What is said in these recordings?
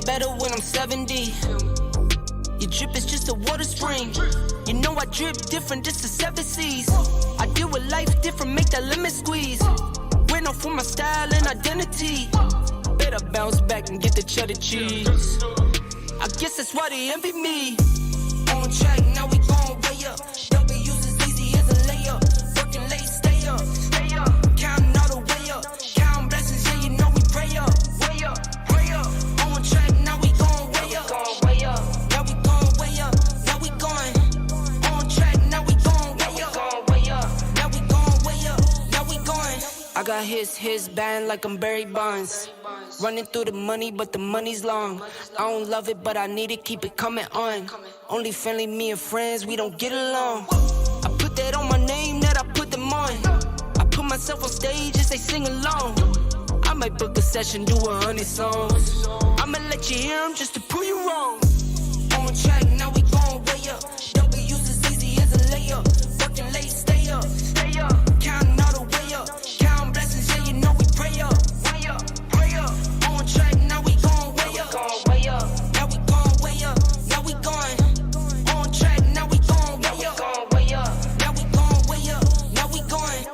better when I'm 70. Your drip is just a water spring. You know I drip different, just the 7 seas. I deal with life different, make that limit squeeze. Went off for my style and identity. Better bounce back and get the cheddar cheese. I guess that's why they envy me. On track, now we gon' way up. W's as easy as a layup. Working late, stay up. Counting all the way up. Counting blessings, yeah, you know we pray up. Way up, way up. On track, now we gon' way up. Now we gon' way up. Now we going. On track, now we gon' way up. Now we gon' way up. Now we going. I got his band like I'm Barry Bonds. Running through the money, but the money's long. I don't love it, but I need it, keep it coming on. Only friendly, me and friends, we don't get along. I put that on my name, that I put them on. I put myself on stage as they sing along. I might book a session, do 100 songs. I'ma let you hear them just to prove you wrong. On track, now we gon' way up. W's as easy as a layup. Working late, stay up. Counting all the way up. Counting blessings, yeah, you know we pray up. On track, now we gon' way up. Now we gon' way up. Now we going. On track, now we gon' way up. Now we gon' way up. Now we going.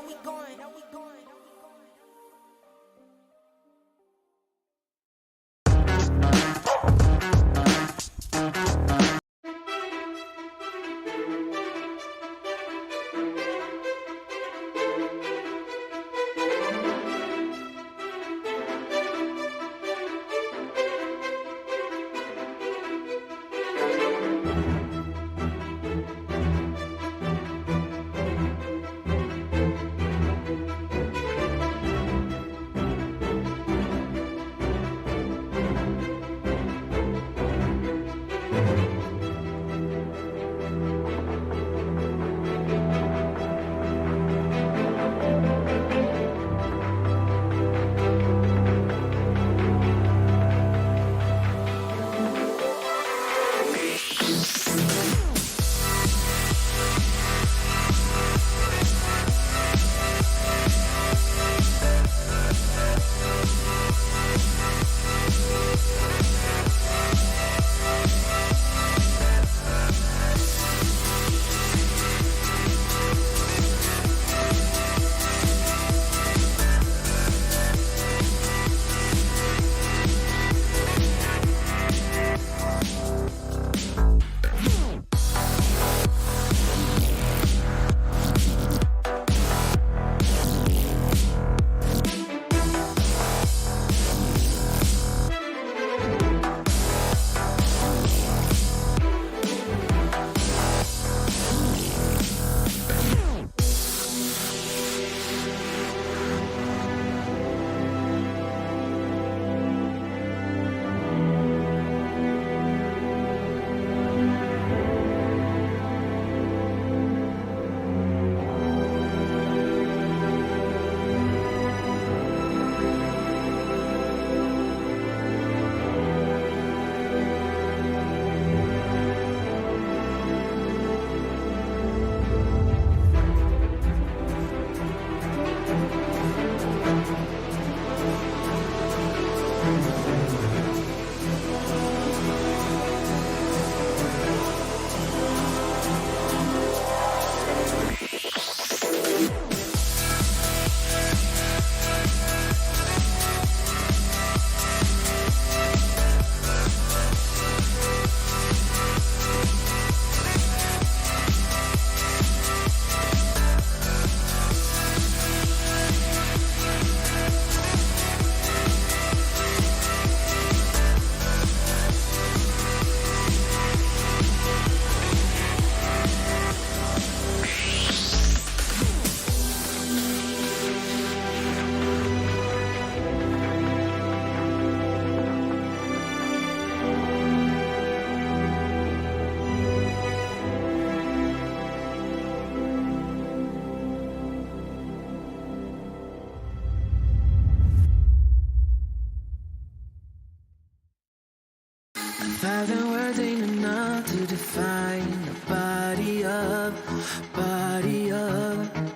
Thousand words ain't enough to define the body of,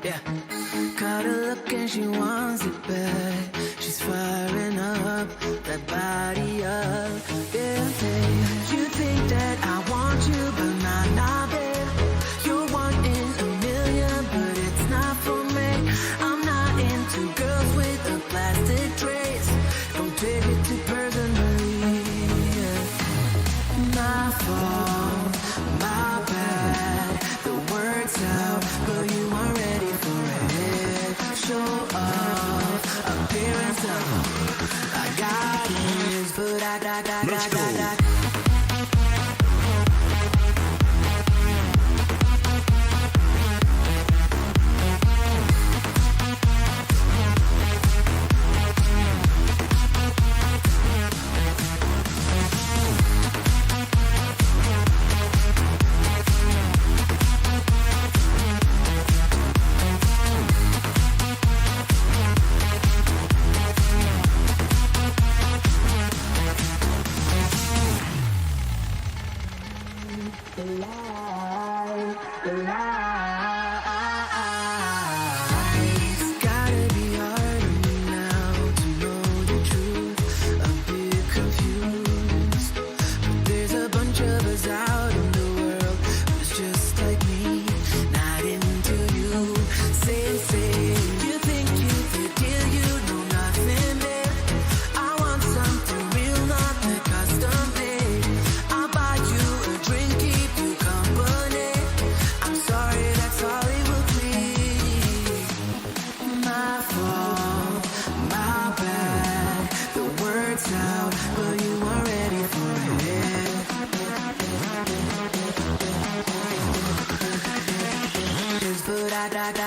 yeah. Caught her look and she wants it back. She's firing up that body up, yeah. Let's go.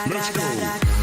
Let's go.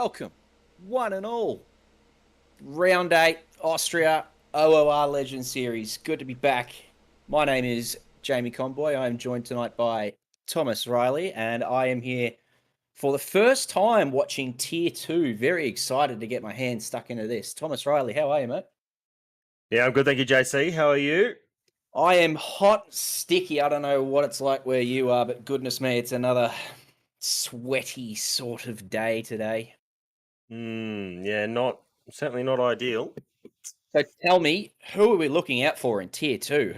welcome, one and all. Round 8, Austria, OOR Legend Series. Good to be back. My name is Jamie Conboy. I am joined tonight by Thomas Riley, and I am here for the first time watching Tier 2. Very excited to get my hands stuck into this. Thomas Riley, how are you, mate? Yeah, I'm good. Thank you, JC. How are you? I am hot, sticky. I don't know what it's like where you are, but goodness me, it's another sweaty sort of day today. Yeah, certainly not ideal. So tell me, who are we looking out for in Tier 2?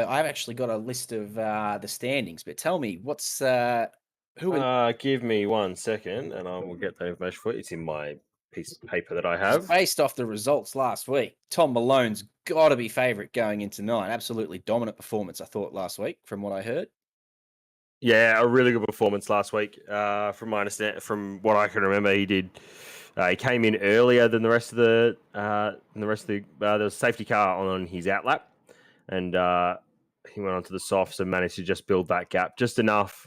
I've actually got a list of the standings, but tell me, Give me 1 second and I will get the information for you. It's in my piece of paper that I have. Based off the results last week, Tom Malone's got to be favourite going into 9. Absolutely dominant performance, I thought, last week, from what I heard. Yeah, a really good performance last week. From what I can remember, he did. He came in earlier than the rest of the. There was a safety car on his outlap, and he went onto the softs and managed to just build that gap just enough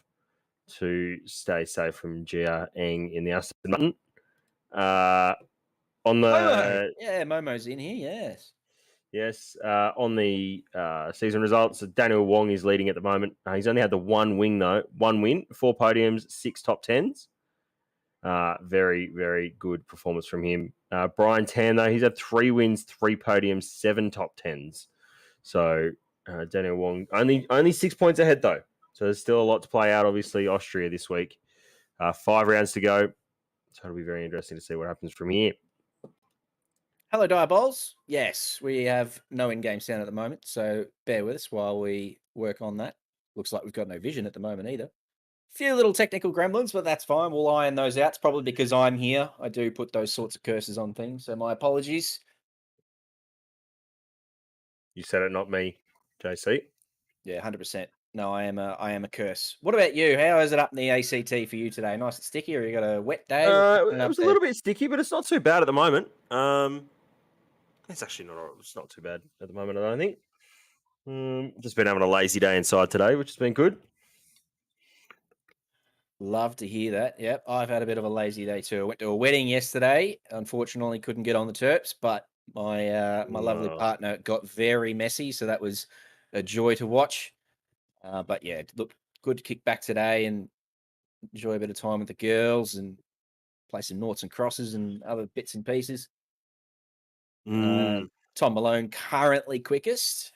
to stay safe from Jia Eng in the Aston Martin. On the Momo's in here. Yes. Yes, on the season results, Daniel Wong is leading at the moment. He's only had the one win, 4 podiums, 6 top 10s. Very, very good performance from him. Brian Tan, though, he's had 3 wins, 3 podiums, 7 top 10s. So Daniel Wong only 6 points ahead, though. So there's still a lot to play out, obviously, Austria this week. 5 rounds to go. So it'll be very interesting to see what happens from here. Hello, Diabols. Yes, we have no in-game sound at the moment, so bear with us while we work on that. Looks like we've got no vision at the moment either. Few little technical gremlins, but that's fine. We'll iron those out. It's probably because I'm here. I do put those sorts of curses on things, so my apologies. You said it, not me, JC. Yeah, 100%. No, I am a curse. What about you? How is it up in the ACT for you today? Nice and sticky, or you got a wet day? It was a little bit sticky, but it's not too bad at the moment. It's actually not too bad at the moment, I don't think. Just been having a lazy day inside today, which has been good. Love to hear that. Yep, I've had a bit of a lazy day too. I went to a wedding yesterday. Unfortunately, couldn't get on the Terps, but my lovely partner got very messy, so that was a joy to watch. But yeah, look, good to kick back today and enjoy a bit of time with the girls and play some noughts and crosses and other bits and pieces. Tom Malone currently quickest,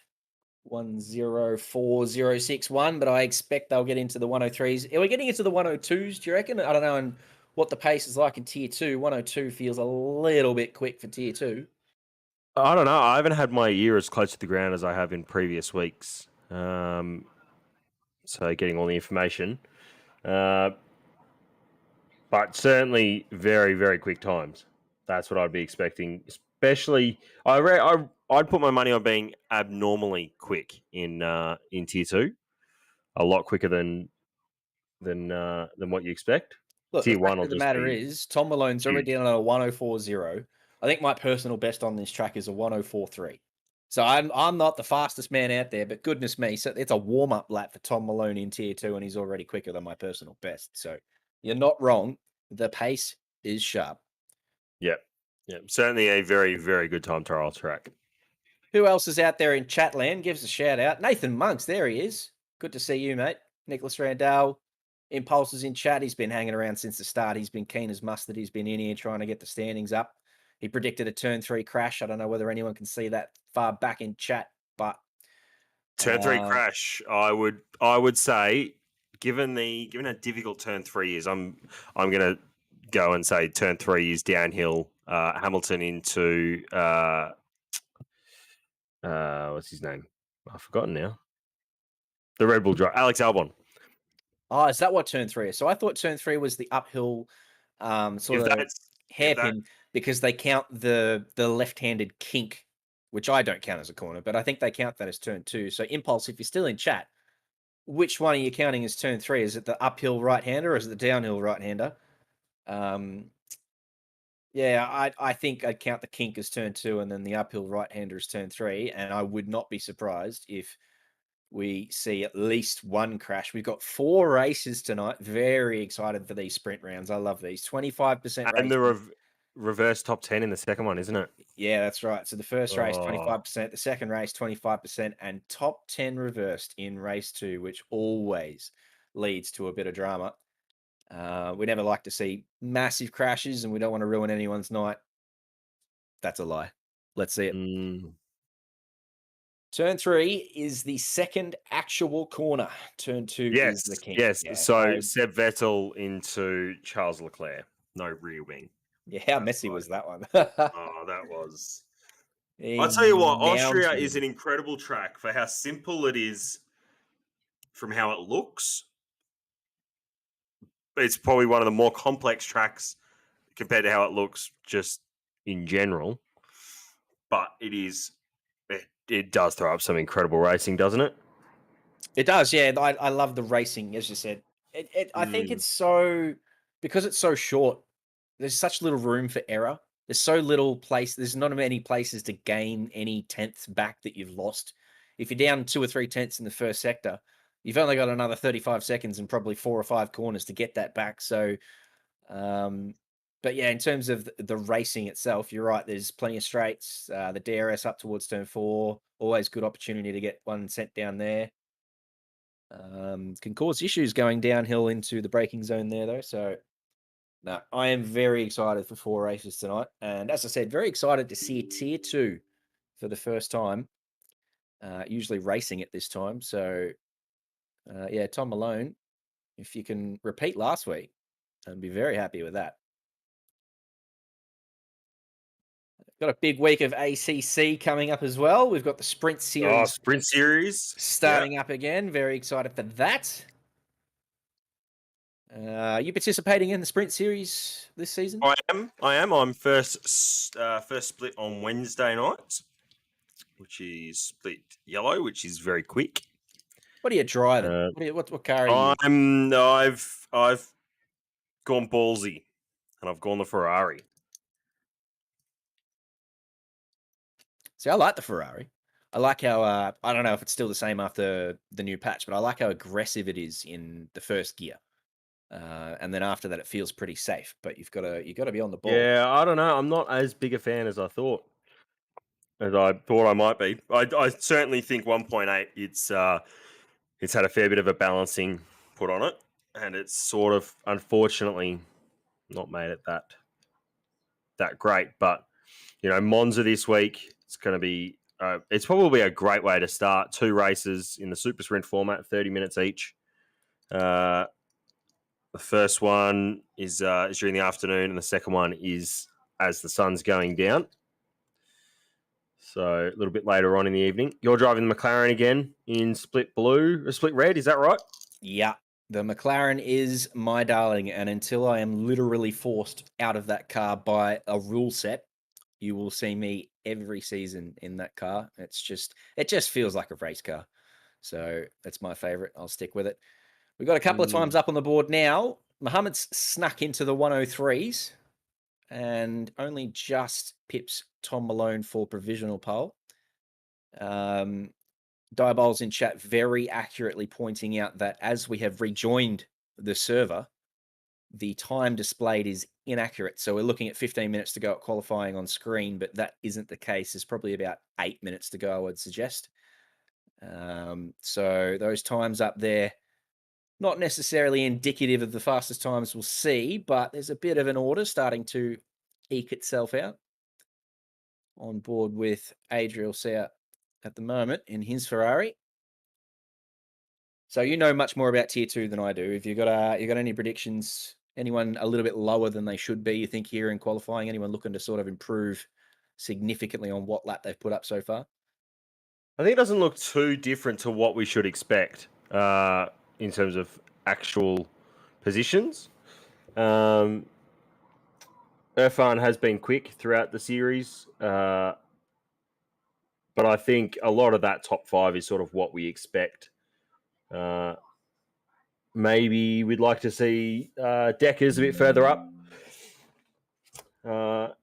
1:04.061, but I expect they'll get into the 1:03s. Are we getting into the 1:02s, do you reckon? I don't know and what the pace is like in Tier 2. 1:02 feels a little bit quick for Tier 2. I don't know. I haven't had my ear as close to the ground as I have in previous weeks. So getting all the information. But certainly very, very quick times. That's what I'd be expecting. Especially, I'd put my money on being abnormally quick in Tier 2. A lot quicker than what you expect. Look, Tier the 1 fact will of the just matter be is, Tom Malone's already down at a 1:04.0. I think my personal best on this track is a 1:04.3. So I'm not the fastest man out there, but goodness me, so it's a warm-up lap for Tom Malone in Tier 2, and he's already quicker than my personal best. So you're not wrong. The pace is sharp. Yep. Certainly a very, very good time trial track. Who else is out there in Chatland? Give us a shout out. Nathan Monks, there he is. Good to see you, mate. Nicholas Randall, Impulse is in chat. He's been hanging around since the start. He's been keen as mustard. He's been in here trying to get the standings up. He predicted a turn 3 crash. I don't know whether anyone can see that far back in chat, but turn 3 crash. I would say, given how difficult turn 3 is, I'm gonna go and say turn 3 is downhill. Hamilton into what's his name? I've forgotten now. The Red Bull driver, Alex Albon. Oh, is that what turn 3 is? So I thought turn 3 was the uphill sort of hairpin because they count the left-handed kink, which I don't count as a corner, but I think they count that as turn 2. So Impulse, if you're still in chat, which one are you counting as turn 3? Is it the uphill right-hander or is it the downhill right-hander? Yeah, I think I'd count the kink as turn 2 and then the uphill right-hander as turn 3, and I would not be surprised if we see at least one crash. We've got 4 races tonight. Very excited for these sprint rounds. I love these. 25% And the racing. reverse top 10 in the second one, isn't it? Yeah, that's right. So the first race, Oh. 25%. The second race, 25%. And top 10 reversed in race 2, which always leads to a bit of drama. We never like to see massive crashes, and we don't want to ruin anyone's night. That's a lie. Let's see it. Turn 3 is the second actual corner. Turn 2 is the king. Yes. Yeah, So Seb Vettel into Charles Leclerc. No rear wing. yeah, how messy was that one? Oh, that was. I'll tell you what, Austria is an incredible track for how simple it is from how it looks. It's probably one of the more complex tracks compared to how it looks just in general. But it does throw up some incredible racing, doesn't it? It does, yeah. I love the racing, as you said. I think it's so, because it's so short, there's such little room for error. There's so little place. There's not many places to gain any tenths back that you've lost. If you're down 2 or 3 tenths in the first sector, you've only got another 35 seconds and probably 4 or 5 corners to get that back. So, but yeah, in terms of the racing itself, you're right. There's plenty of straights. The DRS up towards turn 4, always good opportunity to get one sent down there. Can cause issues going downhill into the braking zone there, though. So, no, I am very excited for 4 races tonight. And as I said, very excited to see Tier 2 for the first time. Usually racing at this time. So, yeah, Tom Malone, if you can repeat last week, I'd be very happy with that. Got a big week of ACC coming up as well. We've got the Sprint Series. Oh, Sprint Series. Starting up again. Very excited for that. Are you participating in the Sprint Series this season? I am. I'm first split on Wednesday night, which is split yellow, which is very quick. What are you driving? What car are you? I've gone ballsy, and I've gone the Ferrari. See, I like the Ferrari. I like how I don't know if it's still the same after the new patch, but I like how aggressive it is in the first gear, and then after that, it feels pretty safe. But you got to be on the ball. Yeah, I don't know. I'm not as big a fan as I thought I might be. I certainly think 1.8. It's had a fair bit of a balancing put on it, and it's sort of unfortunately not made it that great. But Monza this week, it's going to be. It's probably a great way to start 2 races in the Super Sprint format, 30 minutes each. The first one is during the afternoon, and the second one is as the sun's going down. So a little bit later on in the evening. You're driving the McLaren again in split blue or split red, is that right? Yeah, the McLaren is my darling, and until I am literally forced out of that car by a rule set, you will see me every season in that car. It just feels like a race car. So that's my favorite. I'll stick with it. We've got a couple of times up on the board now. Muhammad's snuck into the 103s and only just pips Tom Malone for provisional pole. Diabol's in chat very accurately pointing out that as we have rejoined the server, the time displayed is inaccurate. So we're looking at 15 minutes to go at qualifying on screen, but that isn't the case. There's probably about 8 minutes to go, I would suggest. So those times up there, not necessarily indicative of the fastest times we'll see, but there's a bit of an order starting to eke itself out. On board with Adriel Sauer at the moment in his Ferrari. So you know much more about Tier 2 than I do. If you got any predictions, anyone a little bit lower than they should be, you think, here in qualifying, anyone looking to sort of improve significantly on what lap they've put up so far? I think it doesn't look too different to what we should expect in terms of actual positions. Irfan has been quick throughout the series, but I think a lot of that top 5 is sort of what we expect. Maybe we'd like to see Deckers a bit further up. But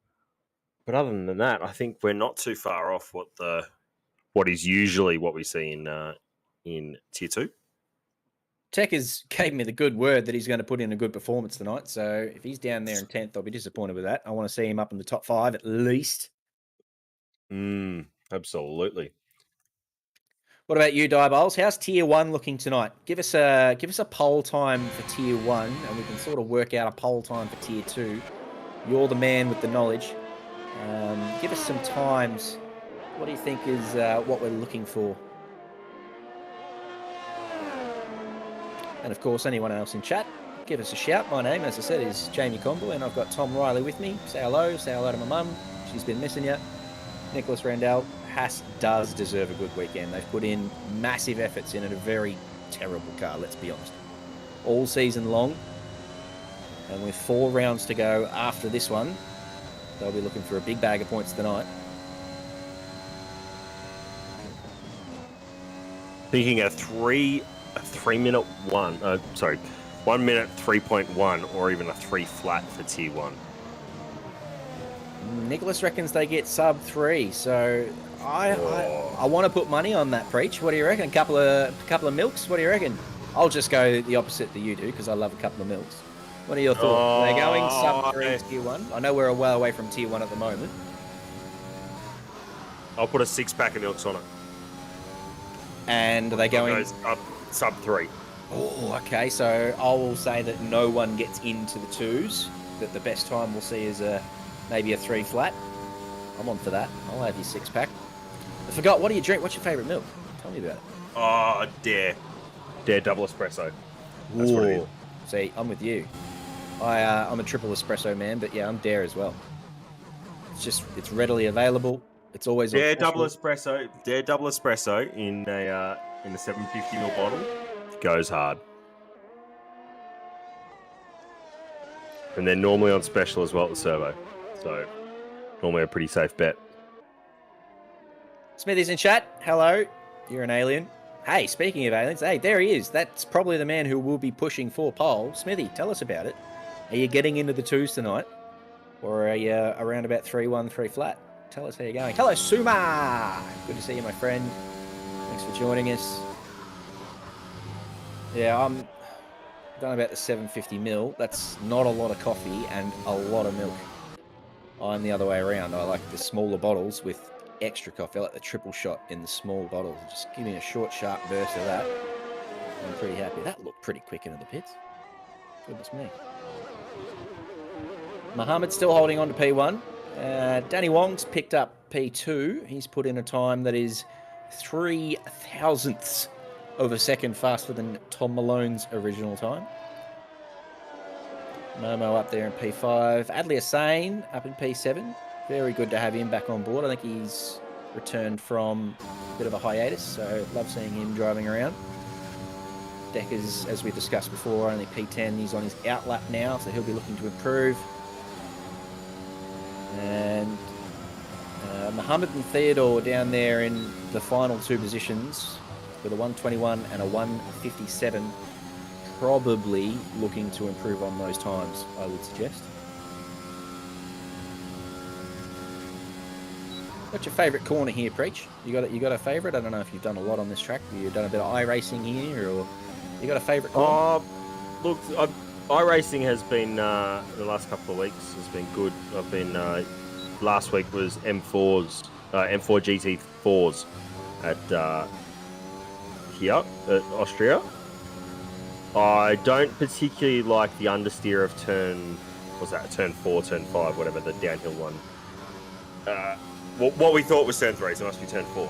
other than that, I think we're not too far off what is usually what we see in in Tier 2. Tech has gave me the good word that he's going to put in a good performance tonight. So if he's down there in 10th, I'll be disappointed with that. I want to see him up in the top 5 at least. Absolutely. What about you, Diaboles? How's Tier 1 looking tonight? Give us a poll time for Tier 1, and we can sort of work out a poll time for Tier 2. You're the man with the knowledge. Give us some times. What do you think is what we're looking for? And of course, anyone else in chat, give us a shout. My name, as I said, is Jamie Conboy, and I've got Tom Riley with me. Say hello to my mum. She's been missing you. Nicholas Randall. Haas does deserve a good weekend. They've put in massive efforts in a very terrible car, let's be honest. All season long. And with 4 rounds to go after this one, they'll be looking for a big bag of points tonight. Thinking a 1 minute 3.1 or even a 3 flat for Tier 1. Nicholas reckons they get sub 3, so I want to put money on that, Preach. What do you reckon? A couple of milks? What do you reckon? I'll just go the opposite that you do because I love a couple of milks. What are your thoughts? Are they going sub 3 Tier 1? I know we're well away from Tier 1 at the moment. I'll put a 6-pack of milks on it. And are they going up sub 3? Oh, okay. So I will say that no one gets into the 2s. That the best time we'll see is maybe a 3 flat. I'm on for that. I'll have your 6-pack. I forgot. What do you drink? What's your favourite milk? Tell me about it. Oh, Dare double espresso. That's what it is. See, I'm with you. I'm a triple espresso man, but yeah, I'm Dare as well. It's readily available. It's always Dare double espresso in a 750ml bottle goes hard. And they're normally on special as well at the servo. So normally a pretty safe bet. Smithy's in chat. Hello. You're an alien. Hey, speaking of aliens, hey, there he is. That's probably the man who will be pushing for pole. Smithy, tell us about it. Are you getting into the 2s tonight? Or are you around about 3-1, 3 flat? Tell us how you're going. Hello, Suma! Good to see you, my friend. Thanks for joining us. Yeah, I'm done about the 750ml. That's not a lot of coffee and a lot of milk. I'm the other way around. I like the smaller bottles with extra coffee. I like the triple shot in the small bottles. Just give me a short, sharp burst of that. I'm pretty happy. That looked pretty quick into the pits. Goodness me. Muhammad's still holding on to P1. Danny Wong's picked up P2. He's put in a time that is 3 thousandths of a second faster than Tom Malone's original time. Momo up there in P5. Adley Hussain up in P7. Very good to have him back on board. I think he's returned from a bit of a hiatus, so love seeing him driving around. Decker's, as we discussed before, only P10. He's on his outlap now, so he'll be looking to improve. And Muhammad and Theodore down there in the final 2 positions with a 121 and a 157, probably looking to improve on those times, I would suggest. What's your favourite corner here, Preach? You got a favourite? I don't know if you've done a lot on this track. You've done a bit of iRacing here, or you got a favourite corner? Look, iRacing has been the last couple of weeks has been good. I've been last week was M4s, M4 GT4s at here at Austria. I don't particularly like the understeer of turn 4, turn 5, whatever, the downhill one. What we thought was turn 3, so it must be turn 4.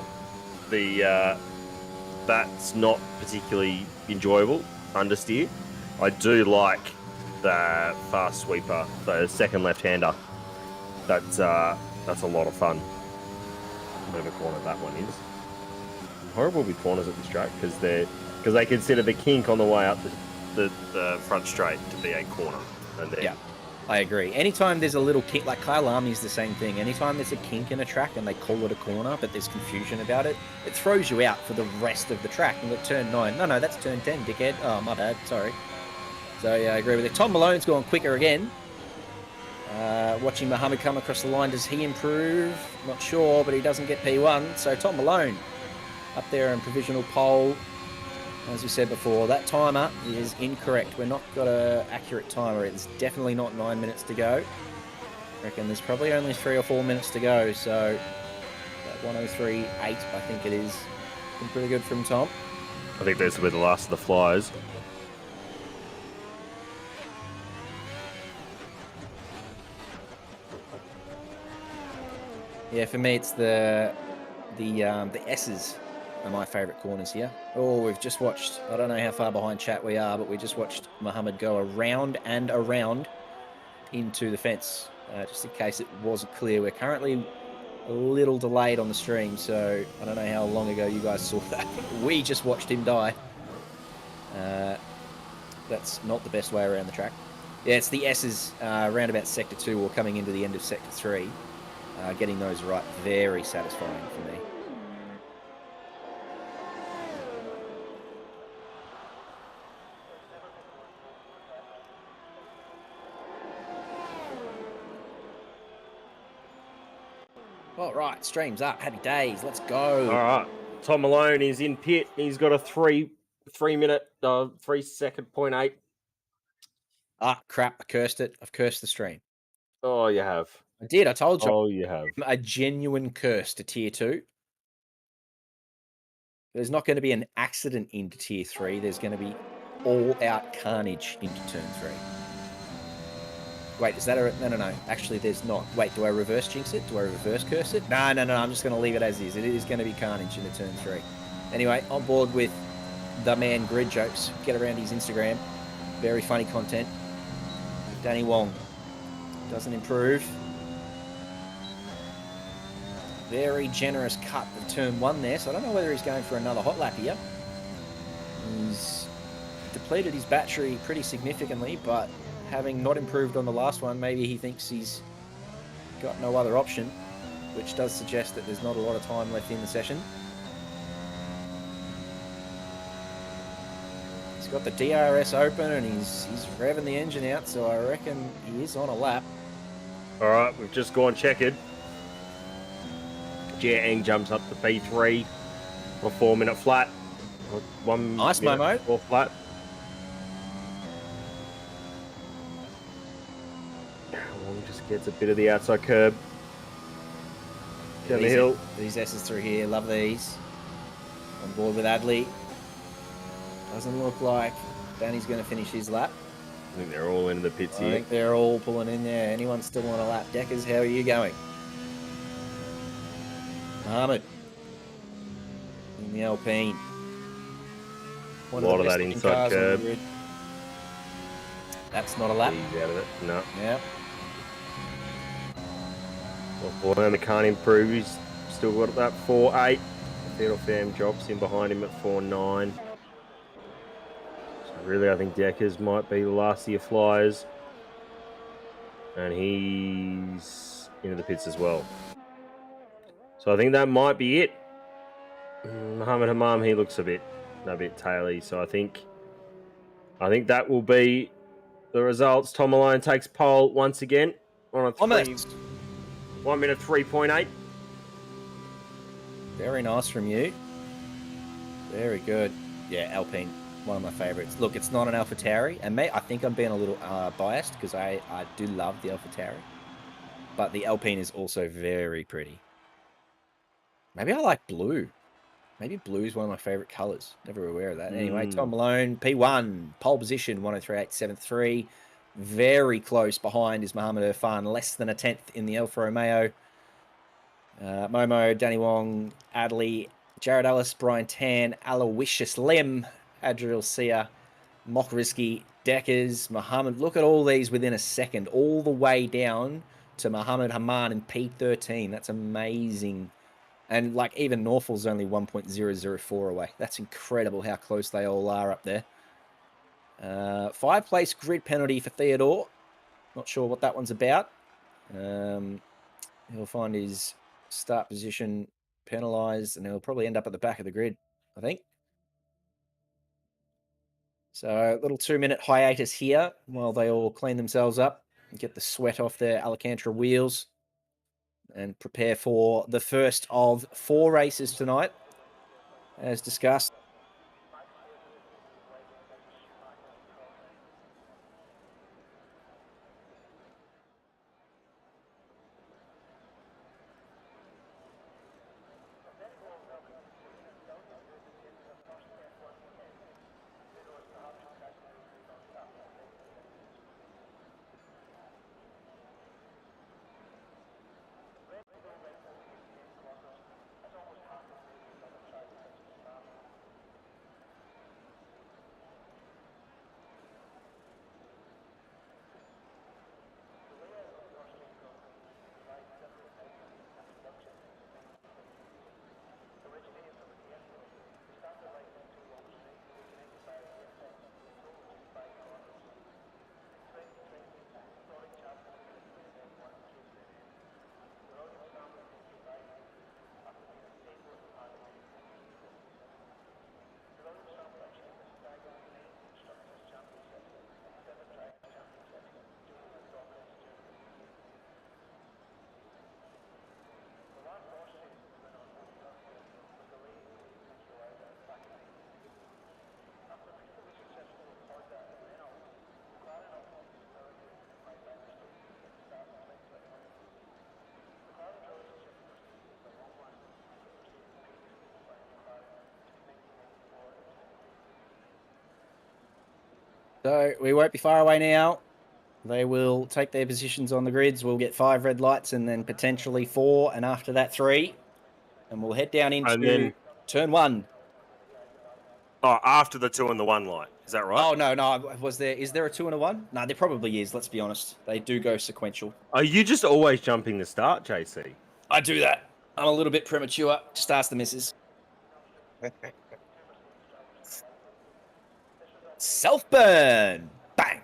That's not particularly enjoyable understeer. I do like the fast sweeper, the second left-hander. That's a lot of fun. Whatever corner that one is. Horrible with corners at this track because they consider the kink on the way up the front straight to be a corner. And yeah, I agree. Anytime there's a little kink, like Kyle Army's the same thing. Anytime there's a kink in a track and they call it a corner, but there's confusion about it, it throws you out for the rest of the track. And at turn 9, no, that's turn 10, dickhead. Oh, my bad, sorry. So yeah, I agree with it. Tom Malone's gone quicker again. Watching Muhammad come across the line, does he improve? Not sure, but he doesn't get P1. So Tom Malone up there in provisional pole. As we said before, that timer is incorrect. We're not got an accurate timer. It's definitely not 9 minutes to go. I reckon there's probably only 3 or 4 minutes to go. So that 103.8, I think it is. Been pretty good from Tom. I think those were the last of the flyers. Yeah, for me, it's the S's are my favourite corners here. Oh, we've just watched, I don't know how far behind chat we are, but we just watched Mohammed go around and around into the fence. Just in case it wasn't clear, we're currently a little delayed on the stream, so I don't know how long ago you guys saw that. We just watched him die. That's not the best way around the track. Yeah, it's the S's around about Sector 2 or coming into the end of Sector 3. Getting those right, very satisfying for me. All right, stream's up. Happy days. Let's go. All right. Tom Malone is in pit. He's got a 3 minute, 3 second 0.8. Ah, crap. I cursed it. I've cursed the stream. Oh, you have. I did. I told you. Oh, you have. A genuine curse to Tier 2. There's not going to be an accident into Tier 3. There's going to be all-out carnage into Turn 3. Wait, is that a... No. Actually, there's not. Wait, do I reverse jinx it? Do I reverse curse it? No. I'm just going to leave it as is. It is going to be carnage into Turn 3. Anyway, on board with the man Grid Jokes. Get around his Instagram. Very funny content. Danny Wong doesn't improve. Very generous cut of Turn 1 there, so I don't know whether he's going for another hot lap here. He's depleted his battery pretty significantly, but having not improved on the last one, maybe he thinks he's got no other option, which does suggest that there's not a lot of time left in the session. He's got the DRS open and he's revving the engine out, so I reckon he is on a lap. All right, we've just gone checkered. Jiang jumps up to P3 on a 4 minute flat. Nice, Momo. 4 flat. Wong just gets a bit of the outside curb. Down the hill. These S's through here. Love these. On board with Adley. Doesn't look like Danny's going to finish his lap. I think they're all in the pits here. I think they're all pulling in there. Anyone still on a lap? Deckers, how are you going? Mohammed in the Alpine. A lot of that inside curb. That's not a lap. He's out of it. No. Yeah. Well, Orlando can't improve. He's still got that 4.8. Theodore Pham drops in behind him at 4.9. So really, I think Deckers might be the last of your flyers. And he's into the pits as well. So I think that might be it. Mohammed Hammam, he looks a bit taily. So I think that will be the results. Tom Malone takes pole once again on a 1 minute 3.8. Very nice from you. Very good. Yeah, Alpine, one of my favourites. Look, it's not an AlphaTauri, and I think I'm being a little biased because I do love the AlphaTauri, but the Alpine is also very pretty. Maybe I like blue. Maybe blue is one of my favourite colours. Never aware of that. Anyway, Tom Malone, P1, pole position, 103.873. Very close behind is Mohammed Irfan, less than a tenth in the Alfa Romeo. Momo, Danny Wong, Adley, Jared Ellis, Brian Tan, Aloysius Lim, Adriel Sia, Mockrisky, Deckers, Mohammed. Look at all these within a second, all the way down to Mohammed Haman in P13. That's amazing. And like even Norfol's only 1.004 away. That's incredible how close they all are up there. 5-place grid penalty for Theodore. Not sure what that one's about. He'll find his start position penalised and he'll probably end up at the back of the grid, I think. So a little 2-minute hiatus here while they all clean themselves up and get the sweat off their Alcantara wheels and prepare for the first of 4 races tonight, as discussed. So we won't be far away now. They will take their positions on the grids. We'll get 5 red lights and then potentially 4, and after that 3. And we'll head down into turn 1. Oh, after the 2 and the 1 light. Is that right? Oh, no. Is there a 2 and a 1? No, there probably is, let's be honest. They do go sequential. Are you just always jumping the start, JC? I do that. I'm a little bit premature. Just ask the missus. Self-burn. Bang.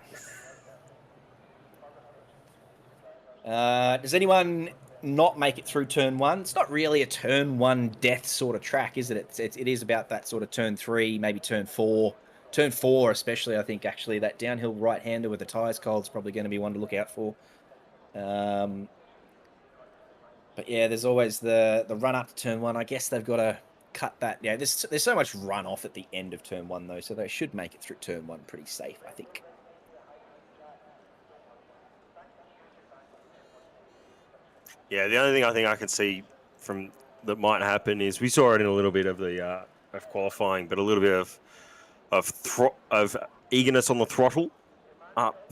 Does anyone not make it through turn 1? It's not really a turn 1 death sort of track, is it? It is about that sort of turn 3, maybe turn 4. Turn 4 especially, I think, actually. That downhill right-hander with the tyres cold is probably going to be one to look out for. But yeah, there's always the run up to turn 1. I guess they've got to cut that. Yeah, there's so much runoff at the end of turn 1, though, so they should make it through turn 1 pretty safe, I think. Yeah, the only thing I think I can see from that might happen is we saw it in a little bit of the of qualifying, but a little bit of eagerness on the throttle up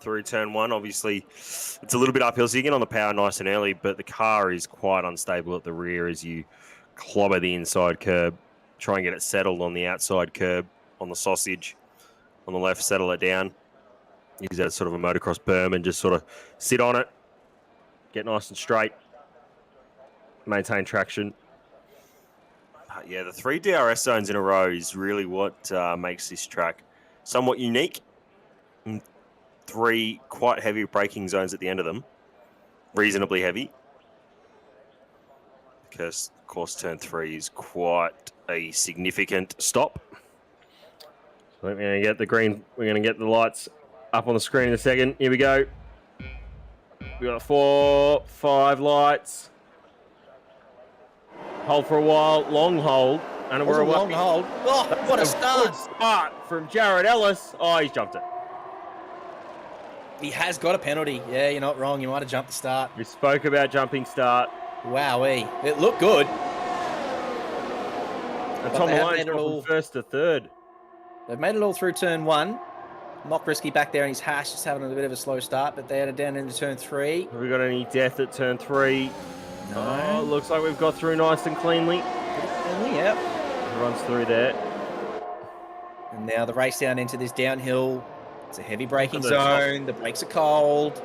through turn 1. Obviously, it's a little bit uphill, so you get on the power nice and early, but the car is quite unstable at the rear as you clobber the inside curb, try and get it settled on the outside curb, on the sausage, on the left, settle it down. Use that as sort of a motocross berm and just sort of sit on it, get nice and straight, maintain traction. Yeah, the 3 DRS zones in a row is really what makes this track somewhat unique. 3 quite heavy braking zones at the end of them, reasonably heavy. Because, of course, turn 3 is quite a significant stop. So we're going to get the green. We're going to get the lights up on the screen in a second. Here we go. We got 4, 5 lights. Hold for a while. Long hold. And we're away. Long hold. Oh, what a start. Good start from Jared Ellis. Oh, he's jumped it. He has got a penalty. Yeah, you're not wrong. You might have jumped the start. We spoke about jumping start. Wowee. It looked good. And Tom Malone's gone from first to third. They've made it all through turn 1. Mock Risky back there in his hash, just having a bit of a slow start, but they had it down into turn 3. Have we got any death at turn 3? No. Oh, looks like we've got through nice and cleanly. Yep. Runs through there. And now the race down into this downhill. It's a heavy braking zone. The brakes are cold.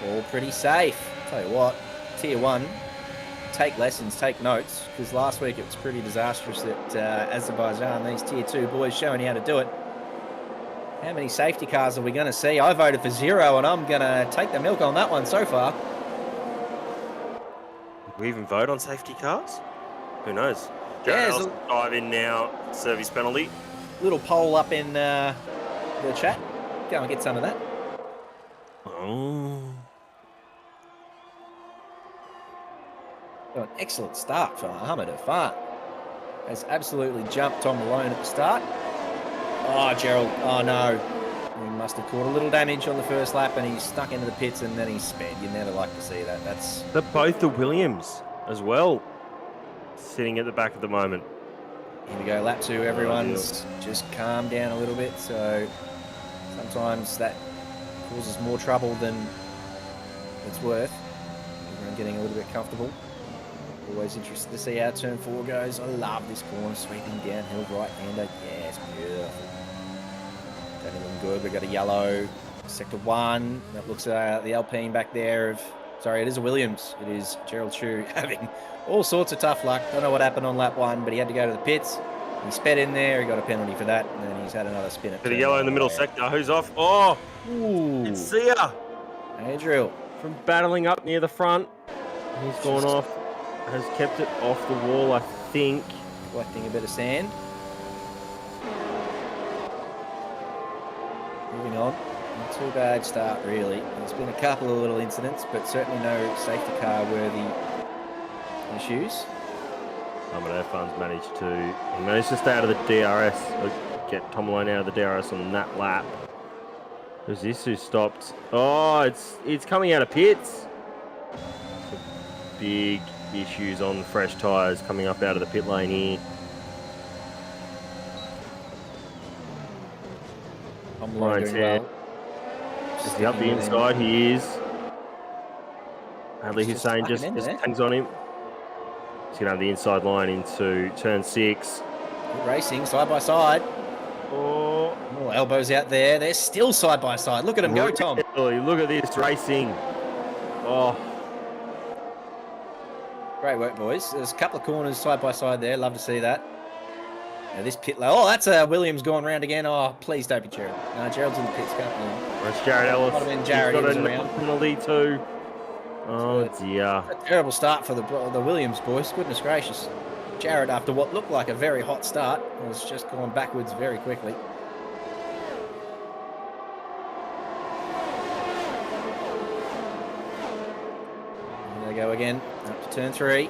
All pretty safe. Tell you what, Tier 1, take lessons, take notes, because last week it was pretty disastrous at Azerbaijan. These Tier 2 boys showing you how to do it. How many safety cars are we going to see? I voted for 0, and I'm going to take the milk on that one so far. Did we even vote on safety cars? Who knows? Yeah, Jared dive in now. Service penalty. Little poll up in the chat. Go and get some of that. Oh. An excellent start for Mohammed Afan. Has absolutely jumped Tom Malone at the start. Oh, Gerald. Oh, no. He must have caught a little damage on the first lap and he's stuck into the pits and then he's sped. You never like to see that. They're both the Williams as well, sitting at the back at the moment. Here we go, lap 2. Everyone's just calmed down a little bit. So sometimes that causes more trouble than it's worth. Everyone getting a little bit comfortable. Always interested to see how turn 4 goes. I love this corner, sweeping downhill right-hander. Yeah, it's beautiful. Don't looking good. We've got a yellow. Sector 1. That looks the Alpine back there. Sorry, it is a Williams. It is Gerald Chu having all sorts of tough luck. Don't know what happened on lap 1, but he had to go to the pits. He sped in there. He got a penalty for that, and then he's had another spin at the yellow in the middle sector. Who's off? Oh, ooh. It's Sia. Adriel. From battling up near the front. He's gone off. Has kept it off the wall, I think. Collecting a bit of sand. Moving on. Not too bad start, really. There's been a couple of little incidents, but certainly no safety car worthy issues. F1's managed to stay out of the DRS, get Tom Malone out of the DRS on that lap. Who's this who stopped? Oh, it's coming out of pits. Big issues on fresh tyres coming up out of the pit lane here. Malone doing well. Is he up the inside? He is. Ali Hussein just there. hangs on him. He's going to have the inside line into turn 6. Good racing, side by side. Oh, Elbows out there. They're still side by side. Look at them go, Tom. Really, look at this racing. Oh. Great work, boys. There's a couple of corners side by side there. Love to see that. Now this pit lane. Oh, that's Williams going round again. Oh, please don't be Gerald. No, Gerald's in the pits. Can't be. That's Jared Ellis. Might have been Jared. He's got He was a around. penalty too. Oh dear. A terrible start for the Williams boys. Goodness gracious. Jared, after what looked like a very hot start, has just gone backwards very quickly. There they go again. Up to turn 3.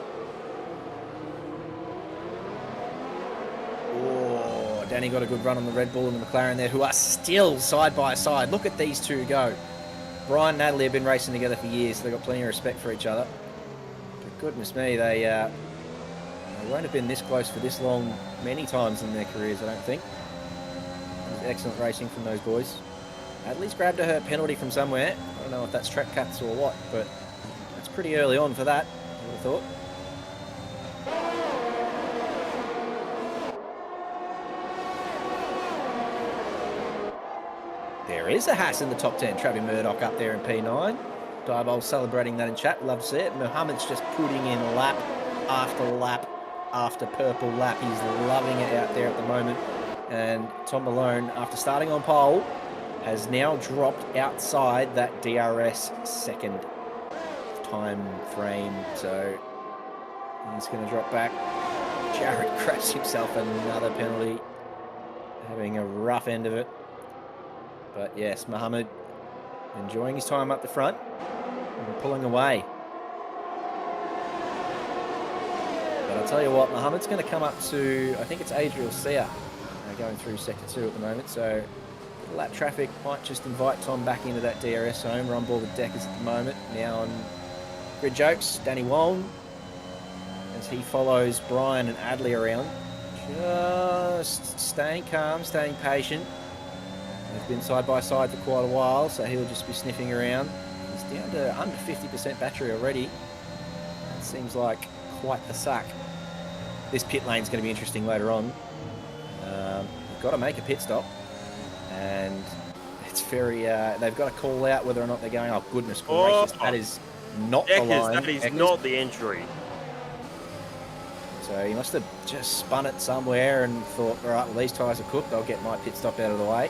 Oh, Danny got a good run on the Red Bull and the McLaren there, who are still side by side. Look at these two go. Brian and Natalie have been racing together for years, so they've got plenty of respect for each other. But goodness me, they won't have been this close for this long many times in their careers, I don't think. It was excellent racing from those boys. Natalie's grabbed her penalty from somewhere. I don't know if that's track cuts or what, but that's pretty early on for that, I would have thought. There is a Haas in the top 10. Travis Murdoch up there in P9. Diabol celebrating that in chat. Love to see it. Muhammad's just putting in lap after purple lap. He's loving it out there at the moment. And Tom Malone, after starting on pole, has now dropped outside that DRS second time frame. So he's going to drop back. Jared grabs himself another penalty. Having a rough end of it. But yes, Muhammad enjoying his time up the front and pulling away. But I'll tell you what, Muhammad's going to come up to, I think it's Adriel Sia going through sector 2 at the moment. So lap traffic might just invite Tom back into that DRS zone. We're on board with Deckers at the moment. Now on Grid Jokes, Danny Wong, as he follows Brian and Adley around. Just staying calm, staying patient. They've been side by side for quite a while, so he'll just be sniffing around. He's down to under 50% battery already. That seems like quite the suck. This pit lane's going to be interesting later on. They've got to make a pit stop, and it's very. They've got to call out whether or not they're going. Oh goodness gracious! That is not the line. That is not the entry. So he must have just spun it somewhere and thought, all right, well these tyres are cooked. I'll get my pit stop out of the way.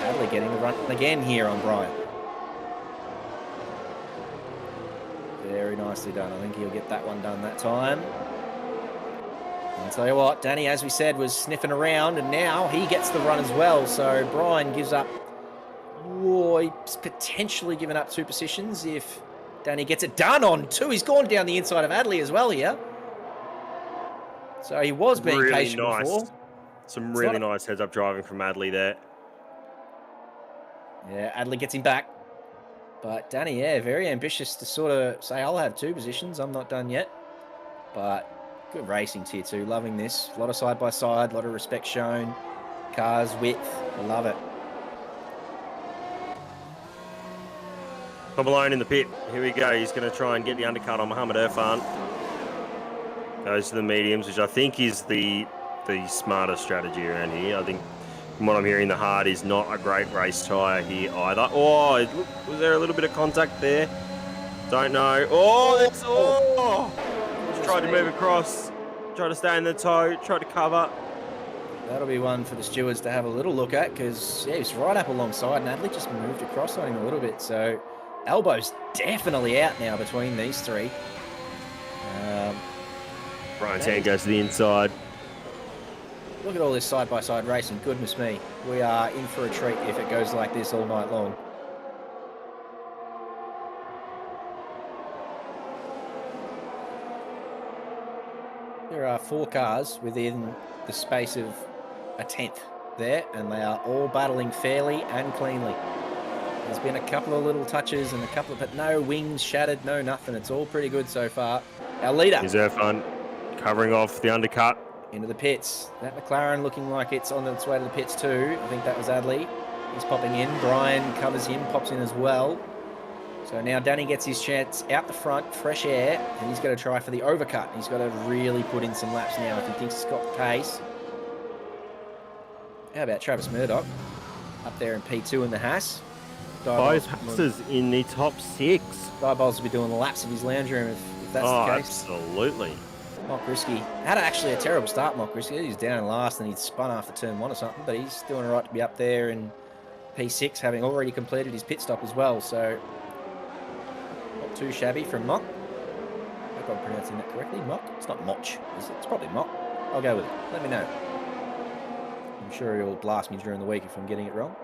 Adley getting the run again here on Brian. Very nicely done. I think he'll get that one done that time. I'll tell you what, Danny, as we said, was sniffing around, and now he gets the run as well. So Brian gives up. Oh, he's potentially given up 2 positions if Danny gets it done on 2. He's gone down the inside of Adley as well here. So he was being really patient nice. before. Some really nice heads-up driving from Adley there. Yeah, Adley gets him back. But Danny, yeah, very ambitious to sort of say, I'll have 2 positions. I'm not done yet. But good racing, Tier 2. Loving this. A lot of side-by-side, a lot of respect shown. Cars, width. I love it. Tom Malone in the pit. Here we go. He's going to try and get the undercut on Mohammed Irfan. Goes to the mediums, which I think is the smarter strategy around here. I think from what I'm hearing, the hard is not a great race tyre here either. Oh, was there a little bit of contact there? Don't know. Oh, that's just tried to move across. Tried to stay in the toe. Tried to cover. That'll be one for the stewards to have a little look at because, yeah, he's right up alongside. Natalie just moved across on him a little bit. So elbow's definitely out now between these 3. Brian's hand goes to the inside. Look at all this side-by-side racing. Goodness me. We are in for a treat if it goes like this all night long. There are 4 cars within the space of a 10th there, and they are all battling fairly and cleanly. There's been a couple of little touches and a couple of, but no wings shattered, no nothing. It's all pretty good so far. Our leader. Here's Irfan covering off the undercut. into the pits. That McLaren looking like it's on its way to the pits too. I think that was Adley. He's popping in. Brian covers him, pops in as well. So now Danny gets his chance out the front, fresh air, and he's got to try for the overcut. He's got to really put in some laps now if he thinks he's got the pace. How about Travis Murdoch up there in P2 in the Haas? Both Haas's in the top 6. Diabol's will be doing the laps of his lounge room if that's the case. Absolutely. Mock Risky had actually a terrible start, Mock Risky. He was down in last and he'd spun after turn 1 or something, but he's doing all right to be up there in P6, having already completed his pit stop as well. So not too shabby from Mock. I hope I'm pronouncing that correctly. Mock? It's not Moch, is it? It's probably Mock. I'll go with it. Let me know. I'm sure he'll blast me during the week if I'm getting it wrong.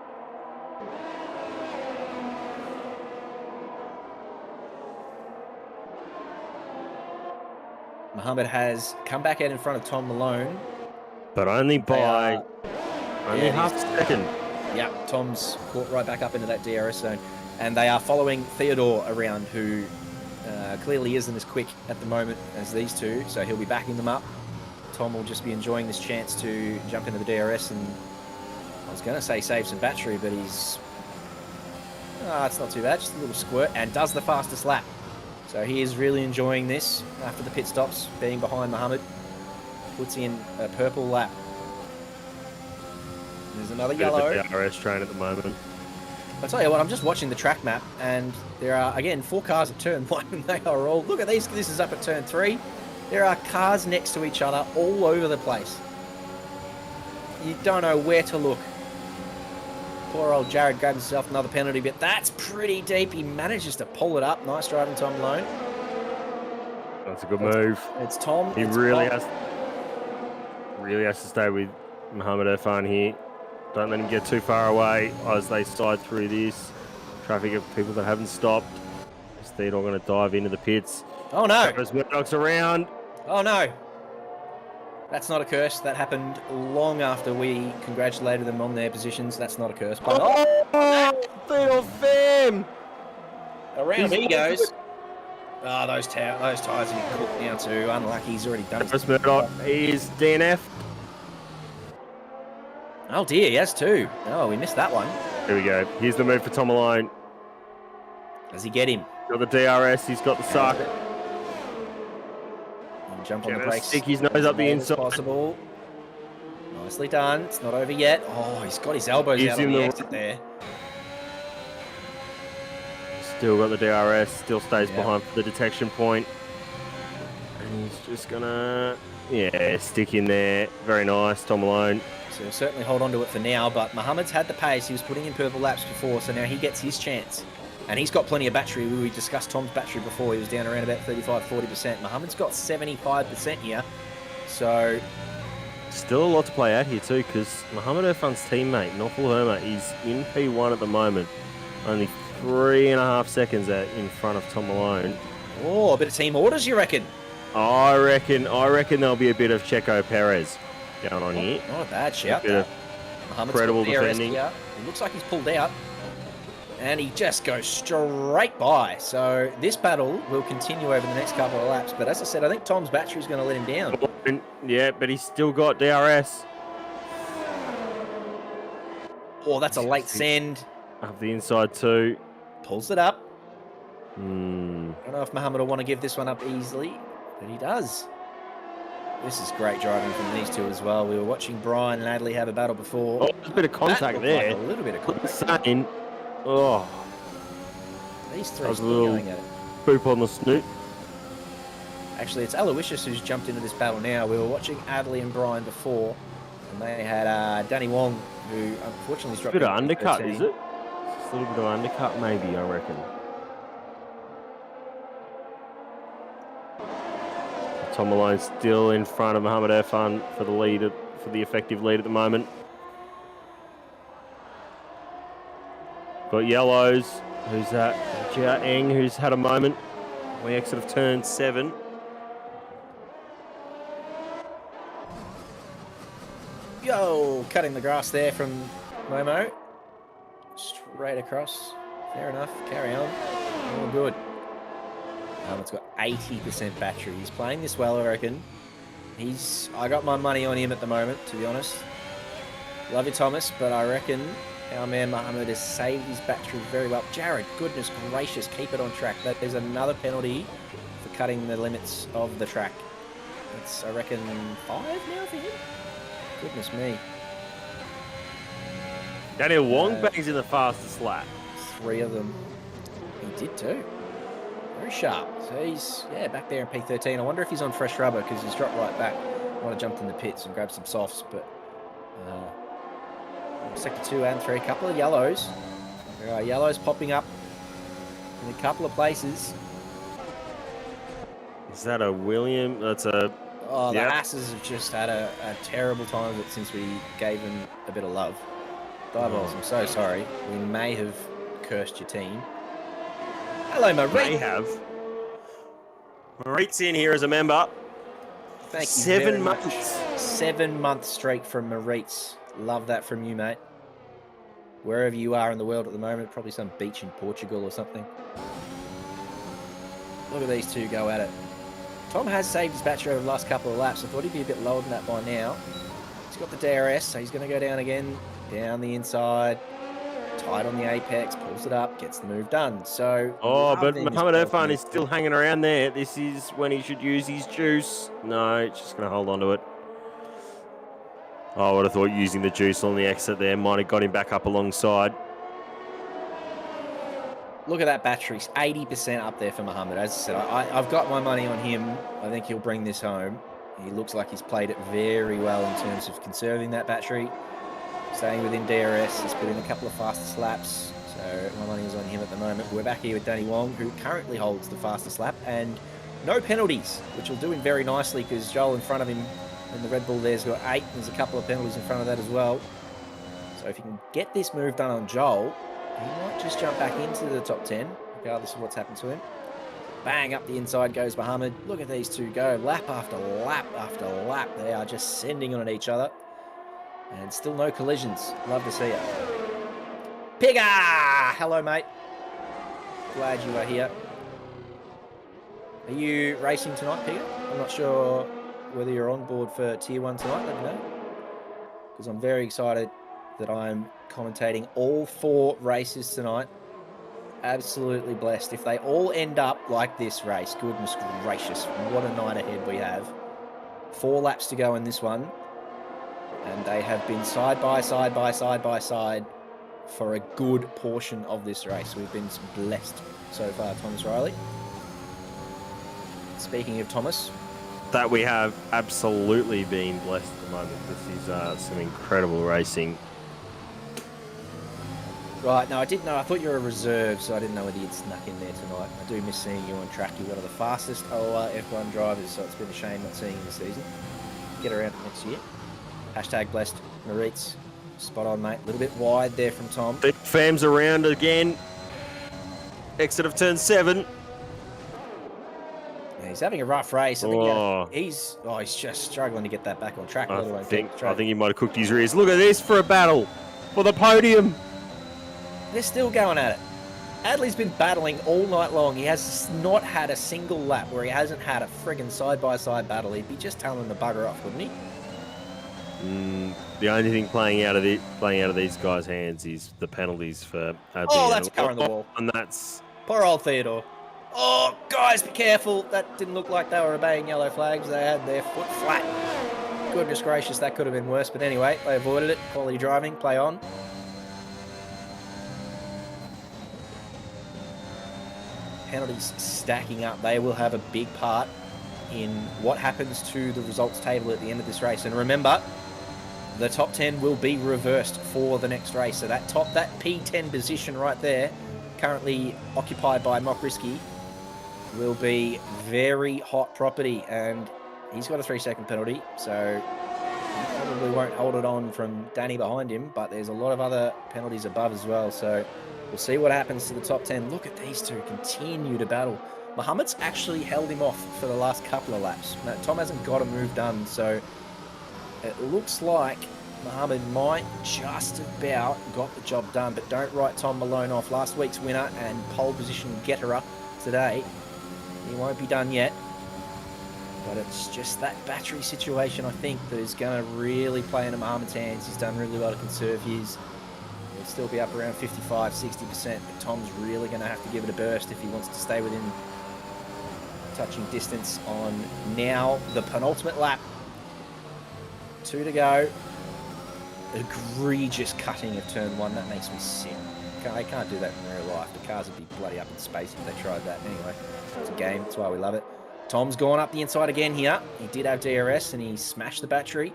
Muhammad has come back out in front of Tom Malone. But only by half a second. Yeah, Tom's caught right back up into that DRS zone. And they are following Theodore around, who clearly isn't as quick at the moment as these two. So he'll be backing them up. Tom will just be enjoying this chance to jump into the DRS and, I was going to say save some battery, but he's... it's not too bad, just a little squirt, and does the fastest lap. So he is really enjoying this after the pit stops, being behind Muhammad. Puts in a purple lap. There's another yellow. The DRS train at the moment. I'll tell you what, I'm just watching the track map, and there are, again, 4 cars at turn 1, and they are all... Look at these, this is up at turn 3. There are cars next to each other all over the place. You don't know where to look. Poor old Jared grabbed himself another penalty, but that's pretty deep. He manages to pull it up. Nice driving, Tom Malone. That's a good move. It's Tom. He really has to stay with Muhammad Irfan here. Don't let him get too far away as they side through this traffic of people that haven't stopped. They're not going to dive into the pits. Oh no! Travis Murdoch's around. Oh no! That's not a curse. That happened long after we congratulated them on their positions. That's not a curse. But Theo Pham! Around he goes. Oh, those tyres are getting cooked now too. Unlucky, he's already done it. Travis Murdoch is DNF. Oh dear, he has too. Oh, we missed that one. Here we go. Here's the move for Tom Malone. Does he get him? Got the DRS, he's got the suck. Jump on the brakes. Stick his nose up the inside. Possible. Nicely done. It's not over yet. Oh, he's got his elbows out on the exit there. Still got the DRS. Still stays behind for the detection point. And he's just gonna, stick in there. Very nice, Tom Malone. So he'll certainly hold on to it for now. But Muhammad's had the pace. He was putting in purple laps before, so now he gets his chance. And he's got plenty of battery. We discussed Tom's battery before. He was down around about 35-40%. Muhammad's got 75% here. So... Still a lot to play out here too, because Muhammad Irfan's teammate, Nofel Herma, is in P1 at the moment. Only 3.5 seconds out in front of Tom Malone. Oh, a bit of team orders, you reckon? I reckon there'll be a bit of Checo Perez going on here. Not a bad shout. Muhammad's credible defending. It looks like he's pulled out. And he just goes straight by. So this battle will continue over the next couple of laps. But as I said, I think Tom's battery is going to let him down. Yeah, but he's still got DRS. Oh, that's a late send. Up the inside too. Pulls it up. I don't know if Muhammad will want to give this one up easily, but he does. This is great driving from these two as well. We were watching Brian and Adley have a battle before. Oh, there's a bit of contact there. Like a little bit of contact. Insane. Oh, these three are still going at it. Poop on the snoot. Actually, it's Aloysius who's jumped into this battle now. We were watching Adley and Brian before, and they had Danny Wong, who unfortunately struck. A bit of undercut, is it? Just a little bit of undercut, maybe, I reckon. Tom Malone still in front of Muhammad Irfan for the lead, for the effective lead at the moment. Got yellows. Who's that? Jia Eng, who's had a moment. We exit of turn 7. Yo, cutting the grass there from Momo. Straight across. Fair enough. Carry on. All good. It's got 80% battery. He's playing this well, I reckon. I got my money on him at the moment, to be honest. Love you, Thomas, but I reckon our man Mohammed has saved his battery very well. Jared, goodness gracious, keep it on track. That is another penalty for cutting the limits of the track. It's, I reckon, 5 now for him? Goodness me. Daniel Wong bangs in the fastest lap. 3 of them. He did too. Very sharp. So he's, back there in P13. I wonder if he's on fresh rubber because he's dropped right back. I want to jump in the pits and grab some softs, but sector 2 and 3, a couple of yellows. There are yellows popping up in a couple of places. Is that a William? That's a... Oh, the Asses have just had a terrible time of it since we gave them a bit of love. Diabols, I'm so sorry. We may have cursed your team. Hello, Marie. May have. Marit's in here as a member. Thank you 7 very much. months. 7-month streak from Maritz. Love that from you, mate. Wherever you are in the world at the moment, probably some beach in Portugal or something. Look at these two go at it. Tom has saved his battery over the last couple of laps. I thought he'd be a bit lower than that by now. He's got the DRS, so he's going to go down again, down the inside, tight on the apex, pulls it up, gets the move done. So, but Mohammed Irfan is still hanging around there. This is when he should use his juice. No, he's just going to hold on to it. Oh, I would have thought using the juice on the exit there might have got him back up alongside. Look at that battery, 80% up there for Mohammed. As I said, I've got my money on him. I think he'll bring this home. He looks like he's played it very well in terms of conserving that battery, staying within DRS. He's put in a couple of fastest laps, so my money is on him at the moment. We're back here with Danny Wong, who currently holds the fastest lap, and no penalties, which will do him very nicely because Joel in front of him in the Red Bull there's got 8. There's a couple of penalties in front of that as well. So if you can get this move done on Joel, he might just jump back into the top 10, regardless of what's happened to him. Bang, up the inside goes Mohammed. Look at these two go, lap after lap after lap. They are just sending on at each other. And still no collisions. Love to see it. Pigga! Hello, mate. Glad you are here. Are you racing tonight, Pigga? I'm not sure whether you're on board for Tier 1 tonight. Let me know. Because I'm very excited that I'm commentating all 4 races tonight. Absolutely blessed. If they all end up like this race, goodness gracious, what a night ahead we have. 4 laps to go in this one. And they have been side by side by side by side for a good portion of this race. We've been blessed so far, Thomas Riley. Speaking of Thomas, That we have absolutely been blessed at the moment. This is some incredible racing. right, no, I didn't know. I thought you were a reserve, so I didn't know whether you'd snuck in there tonight. I do miss seeing you on track. You're one of the fastest OR F1 drivers, so it's been a shame not seeing you this season. Get around next year. Hashtag blessed. Maritz, spot on, mate. A little bit wide there from Tom. The fam's around again. Exit of turn 7. Yeah, he's having a rough race. I think he's just struggling to get that back on track. I think he might have cooked his rears. Look at this for a battle for the podium. They're still going at it. Adley's been battling all night long. He has not had a single lap where he hasn't had a friggin' side-by-side battle. He'd be just telling them to bugger off, wouldn't he? The only thing playing out of these guys' hands is the penalties for Adley. Oh, that's a car on the wall. And that's... Poor old Theodore. Oh, guys, be careful. That didn't look like they were obeying yellow flags. They had their foot flat. Goodness gracious, that could have been worse. But anyway, they avoided it. Quality driving. Play on. Penalties stacking up. They will have a big part in what happens to the results table at the end of this race. And remember, the top 10 will be reversed for the next race. So that P10 position right there, currently occupied by Mock Risky, will be very hot property. And he's got a 3-second penalty, so he probably won't hold it on from Danny behind him, but there's a lot of other penalties above as well. So we'll see what happens to the top 10. Look at these two continue to battle. Mohammed's actually held him off for the last couple of laps. Now, Tom hasn't got a move done, so it looks like Mohammed might just about got the job done, but don't write Tom Malone off. Last week's winner and pole position getter today. He won't be done yet. But it's just that battery situation, I think, that is going to really play into Mohamed's hands. He's done really well to conserve his. He'll still be up around 55, 60%, but Tom's really going to have to give it a burst if he wants to stay within touching distance on now the penultimate lap. 2 to go. Egregious cutting of turn 1. That makes me sick. They can't do that in real life. The cars would be bloody up in space if they tried that. Anyway, it's a game. That's why we love it. Tom's gone up the inside again here. He did have DRS and he smashed the battery.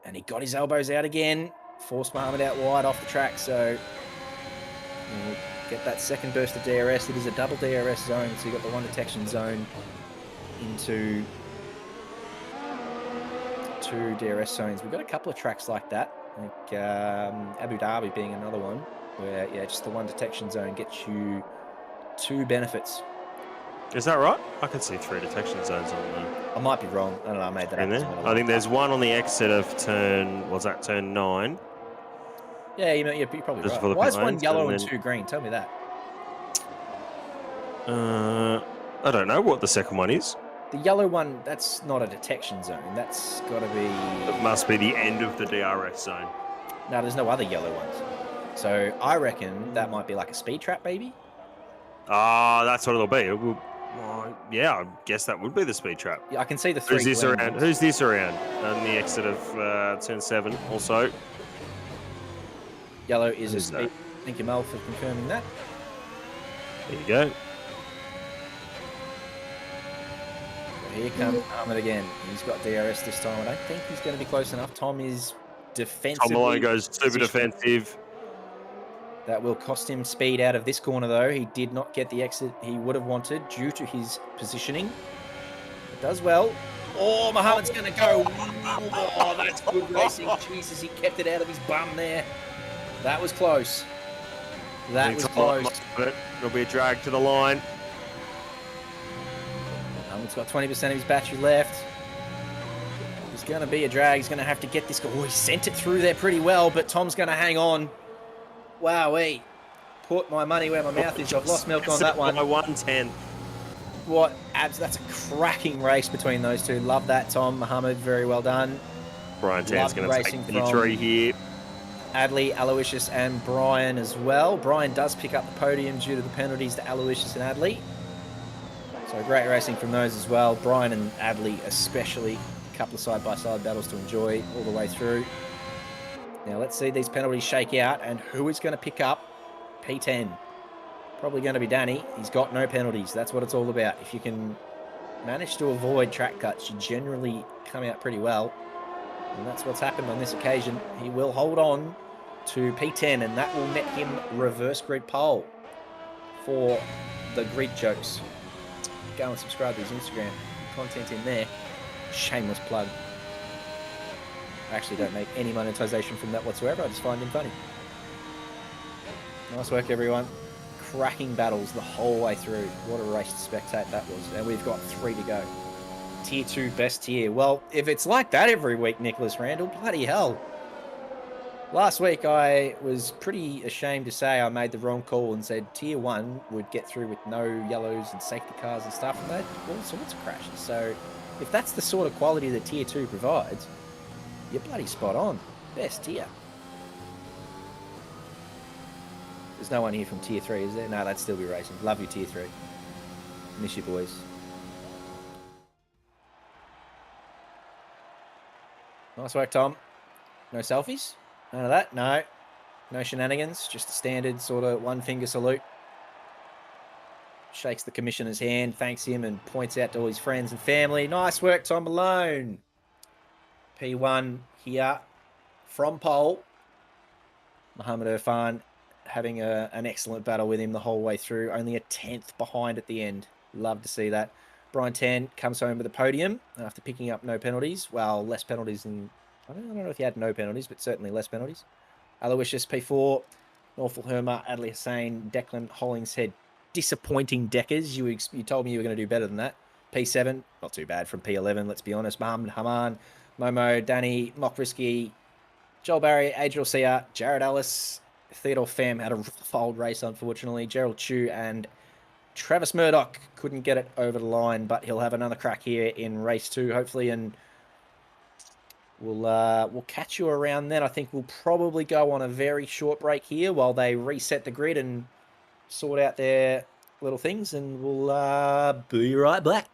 And he got his elbows out again. Forced Mohamed out wide off the track. So we'll get that second burst of DRS. It is a double DRS zone. So you've got the one detection zone into 2 DRS zones. We've got a couple of tracks like that. I think Abu Dhabi being another one. Where, yeah, just the one detection zone gets you 2 benefits. Is that right? I can see 3 detection zones on there. I might be wrong. I don't know. I made that up. There? I think there's one on the exit of turn. What's that? Turn 9. Yeah, you're probably Just right. Why is one lanes, yellow and then... 2 green? Tell me that. I don't know what the second one is. The yellow one, that's not a detection zone. That's got to be... It must be the end of the DRS zone. No, there's no other yellow ones. So I reckon that might be like a speed trap, maybe? Ah, that's what it'll be. Yeah, I guess that would be the speed trap. Yeah, I can see the 3 Who's this green around? ones. Who's this around? On the exit of turn 7 also. Yellow is a Who's speed. that? Thank you, Mel, for confirming that. There you go. So here comes Ahmed again. He's got DRS this time. I don't think he's going to be close enough. Tom is defensively... Tom Malone goes super positioned. defensive. That will cost him speed out of this corner, though. He did not get the exit he would have wanted due to his positioning. It does well. Oh, Mohamed's going to go. Oh, that's good racing. Jesus, he kept it out of his bum there. That was close. That was close. It'll be a drag to the line. Mohamed's got 20% of his battery left. It's going to be a drag. He's going to have to get this. Oh, he sent it through there pretty well, but Tom's going to hang on. Wowee. Put my money where my mouth is. I've lost milk on that one. By 1/10. What abs? That's a cracking race between those two. Love that, Tom. Mohamed, very well done. Brian Tan's going to take racing P3 here. Adley, Aloysius, and Brian as well. Brian does pick up the podium due to the penalties to Aloysius and Adley. So great racing from those as well. Brian and Adley especially. A couple of side-by-side battles to enjoy all the way through. Now let's see these penalties shake out, and who is going to pick up P10? Probably going to be Danny. He's got no penalties. That's what it's all about. If you can manage to avoid track cuts, you generally come out pretty well. And that's what's happened on this occasion. He will hold on to P10, and that will net him reverse grid pole for the grid jokes. Go and subscribe to his Instagram. Content in there. Shameless plug. I actually don't make any monetization from that whatsoever. I just find him funny. Nice work, everyone. Cracking battles the whole way through. What a race to spectate that was. And we've got 3 to go. Tier 2 best tier. Well, if it's like that every week, Nicholas Randall, bloody hell. Last week, I was pretty ashamed to say I made the wrong call and said Tier 1 would get through with no yellows and safety cars and stuff, and they had all sorts of crashes. So if that's the sort of quality that Tier 2 provides, you're bloody spot on. Best tier. There's no one here from Tier 3, is there? No, that'd still be racing. Love you, Tier 3. Miss you, boys. Nice work, Tom. No selfies? None of that? No. No shenanigans. Just a standard sort of one-finger salute. Shakes the commissioner's hand, thanks him, and points out to all his friends and family. Nice work, Tom Malone. P1 here from pole. Mohamed Irfan having an excellent battle with him the whole way through. Only a 10th behind at the end. Love to see that. Brian Tan comes home with the podium after picking up no penalties. Well, less penalties than... I don't know if he had no penalties, but certainly less penalties. Aloysius, P4. Norfolk Herma, Adley Hussein, Declan Hollingshead. Disappointing Deckers. You told me you were going to do better than that. P7, not too bad from P11, let's be honest. Mohamed Haman, Momo, Danny, Mockrisky, Joel Barry, Adriel Sia, Jared Ellis, Theodore Pham had a rough old race, unfortunately. Gerald Chu and Travis Murdoch couldn't get it over the line, but he'll have another crack here in race 2, hopefully, and we'll catch you around then. I think we'll probably go on a very short break here while they reset the grid and sort out their little things, and we'll be right back.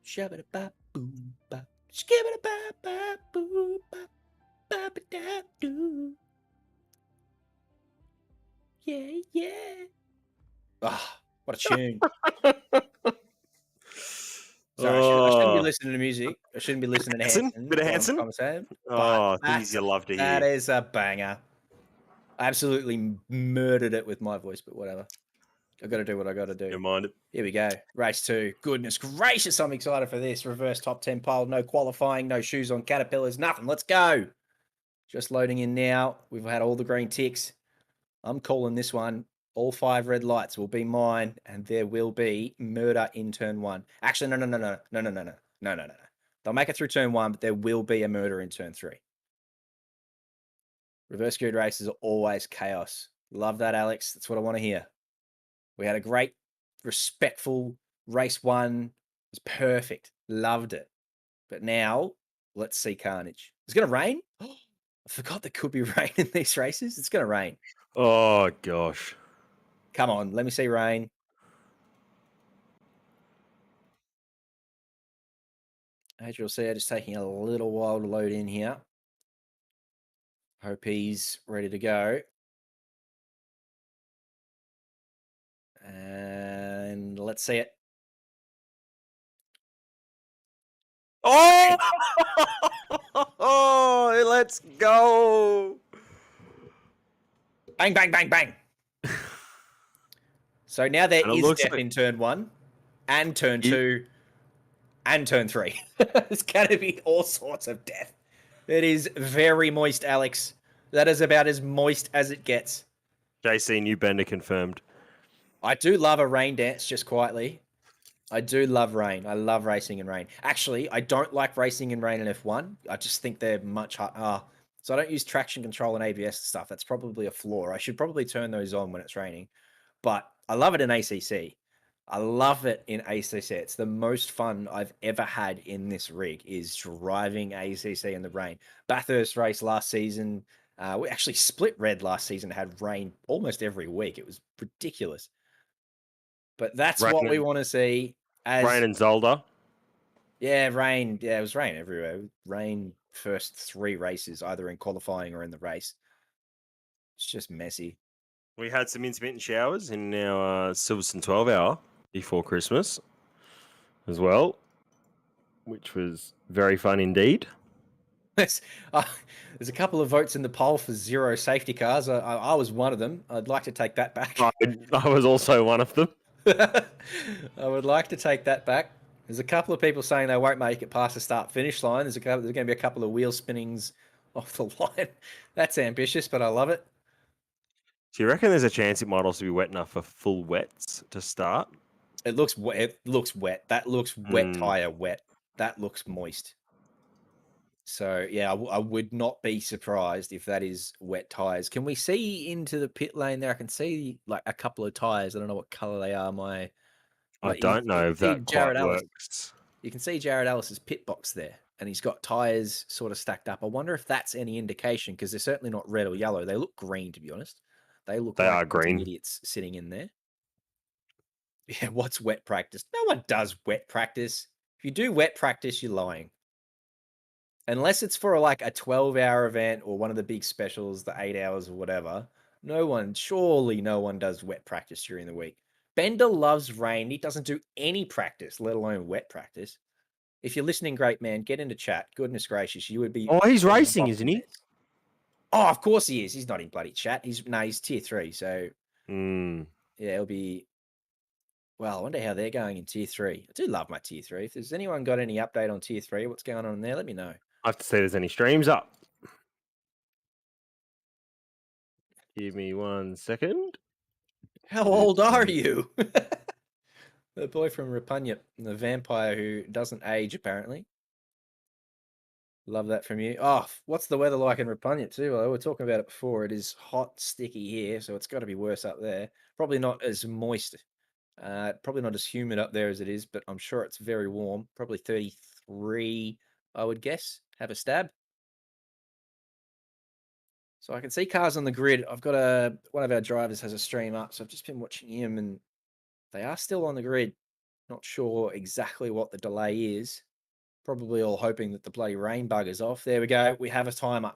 Shabba-da-ba-boom-ba. Skibba-da-ba-ba-boom-ba. Ba-ba-da-doo. Yeah, yeah. Ah, what a tune. Sorry, I shouldn't be Oh, listening to music. I shouldn't be listening to Hanson? Hanson Bit of while I'm Hanson? conversating. But Oh, things you love to that hear. is a banger. I absolutely murdered it with my voice, but whatever. I got to do what I got to do. Never mind it. Here we go. Race 2. Goodness gracious, I'm excited for this. Reverse top 10 pole. No qualifying, no shoes on Caterpillars, nothing. Let's go. Just loading in now. We've had all the green ticks. I'm calling this one. All 5 red lights will be mine, and there will be murder in turn 1. Actually, no. They'll make it through turn 1, but there will be a murder in turn 3. Reverse geared races are always chaos. Love that, Alex. That's what I want to hear. We had a great, respectful race 1. It was perfect. Loved it. But now, let's see carnage. It's going to rain? I forgot there could be rain in these races. It's going to rain. Oh, gosh. Come on, let me see rain. As you'll see, just taking a little while to load in here. Hope he's ready to go. And let's see it. Oh! Oh, let's go. Bang, bang, bang, bang. So now there And it is looks death like- in turn 1 and turn 2 and turn 3. There's going to be all sorts of death. It is very moist, Alex. That is about as moist as it gets. JC, new bender confirmed. I do love a rain dance, just quietly. I do love rain. I love racing in rain. Actually, I don't like racing in rain in F1. I just think they're much harder. So I don't use traction control and ABS stuff. That's probably a flaw. I should probably turn those on when it's raining. But I love it in ACC. I love it in ACC. It's the most fun I've ever had in this rig is driving ACC in the rain. Bathurst race last season. We actually split red last season, had rain almost every week. It was ridiculous. But that's Rain what we and- want to see. Rain and Zolder. Yeah, rain. Yeah, it was rain everywhere. Rain first 3 races, either in qualifying or in the race. It's just messy. We had some intermittent showers in our Silverstone 12 hour before Christmas as well, which was very fun indeed. There's a couple of votes in the poll for 0 safety cars. I was one of them. I'd like to take that back. I was also one of them. I would like to take that back. There's a couple of people saying they won't make it past the start-finish line. There's going to be a couple of wheel spinnings off the line. That's ambitious, but I love it. Do you reckon there's a chance it might also be wet enough for full wets to start? It looks wet. It looks wet. That looks wet Mm. tire wet. That looks moist. So yeah, I would not be surprised if that is wet tires. Can we see into the pit lane there? I can see like a couple of tires. I don't know what color they are. I don't know if that quite works. You can see Jared Ellis's pit box there, and he's got tires sort of stacked up. I wonder if that's any indication because they're certainly not red or yellow. They look green, to be honest. They look They like are green. idiots sitting in there. Yeah, what's wet practice? No one does wet practice. If you do wet practice, you're lying. Unless it's for like a 12-hour event or one of the big specials, the 8 hours or whatever. Surely no one does wet practice during the week. Bender loves rain. He doesn't do any practice, let alone wet practice. If you're listening, great man, get into chat. Goodness gracious, you would be. Oh, he's racing, isn't he? Oh, of course he is. He's not in bloody chat. He's tier 3. So Mm. yeah, it'll be. Well, I wonder how they're going in tier 3. I do love my tier 3. If there's anyone got any update on tier 3, what's going on there, let me know. I have to see if there's any streams up. Give me 1 second. How old are you? The boy from Repugnant, the vampire who doesn't age, apparently. Love that from you. Oh, what's the weather like in Repugnant too? Well, we were talking about it before. It is hot, sticky here, so it's got to be worse up there. Probably not as moist. Probably not as humid up there as it is, but I'm sure it's very warm. Probably 33, I would guess. Have a stab. So I can see cars on the grid. I've got one of our drivers has a stream up, so I've just been watching him, and they are still on the grid. Not sure exactly what the delay is. Probably all hoping that the bloody rain buggers off. There we go. We have a timer.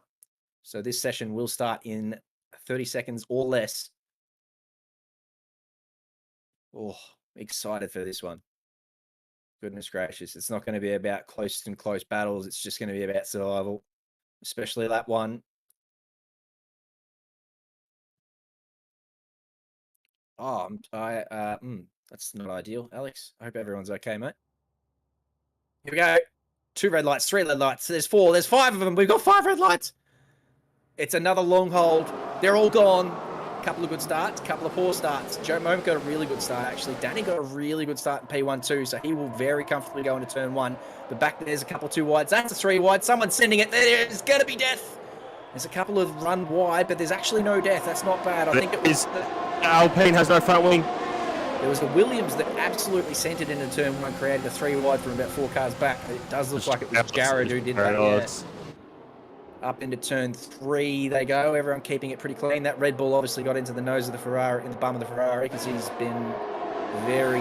So this session will start in 30 seconds or less. Oh, excited for this one. Goodness gracious. It's not going to be about close battles. It's just going to be about survival, especially that one. Oh, that's not ideal, Alex. I hope everyone's okay, mate. Here we go. 2 red lights, 3 red lights. There's 4. There's 5 of them. We've got 5 red lights. It's another long hold. They're all gone. A couple of good starts, a couple of poor starts. Joe Moment got a really good start, actually. Danny got a really good start in P1 too, so he will very comfortably go into turn 1. But back there's a couple 2 wides. That's a 3 wide. Someone's sending it. There's going to be death. There's a couple of run wide, but there's actually no death. That's not bad. I think it was... Alpine has no front wing. There was a Williams that absolutely sent it into turn 1, created a 3 wide from about 4 cars back. It does look like it was Jared who did that. Yeah. Up into turn 3 they go. Everyone keeping it pretty clean. That Red Bull obviously got into the nose of the Ferrari, in the bum of the Ferrari, because he's been very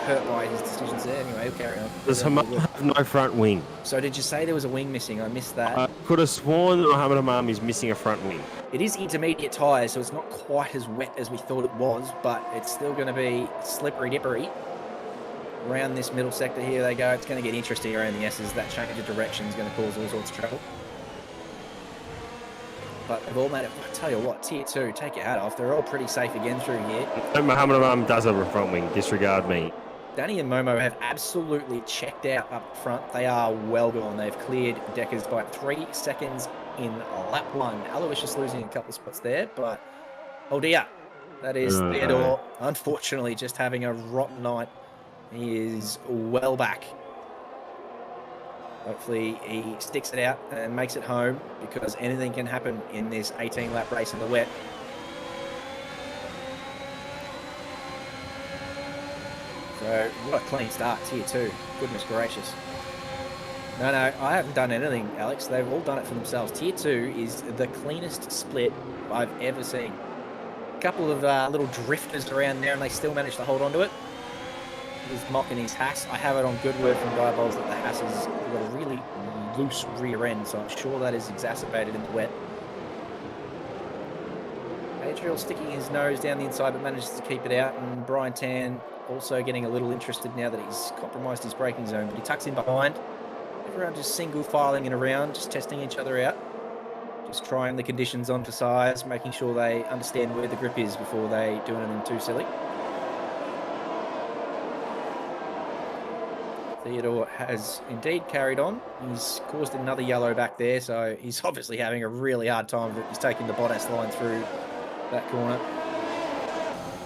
hurt by his decisions there. Anyway, we'll carry on. Does Hamam have no front wing? So did you say there was a wing missing? I missed that. I could have sworn that Mohammed Hamam is missing a front wing. It is intermediate tyres, so it's not quite as wet as we thought it was, but it's still going to be slippery dippery. Around this middle sector here they go. It's going to get interesting around the S's. That change of direction is going to cause all sorts of trouble. But they've all made it. I tell you what, tier 2, take your hat off. They're all pretty safe again through here. Mohammed Hamam does have a front wing. Disregard me. Danny and Momo have absolutely checked out up front. They are well gone. They've cleared Deckers by 3 seconds in lap 1. Aloysius losing a couple of spots there, but oh dear. That is Theodore, unfortunately, just having a rotten night. He is well back. Hopefully he sticks it out and makes it home, because anything can happen in this 18-lap race in the wet. So, what a clean start, tier 2. Goodness gracious. No, I haven't done anything, Alex. They've all done it for themselves. Tier 2 is the cleanest split I've ever seen. A couple of little drifters around there, and they still managed to hold on to it. He's mocking his Haas. I have it on good word from Diabols that the Haas has got a really loose rear end, so I'm sure that is exacerbated in the wet. Adriel sticking his nose down the inside, but manages to keep it out, and Brian Tan also getting a little interested now that he's compromised his braking zone, but he tucks in behind. Everyone just single filing it around, just testing each other out. Just trying the conditions on for size, making sure they understand where the grip is before they do anything too silly. Theodore has indeed carried on. He's caused another yellow back there, so he's obviously having a really hard time of it. He's taking the Bottas line through that corner.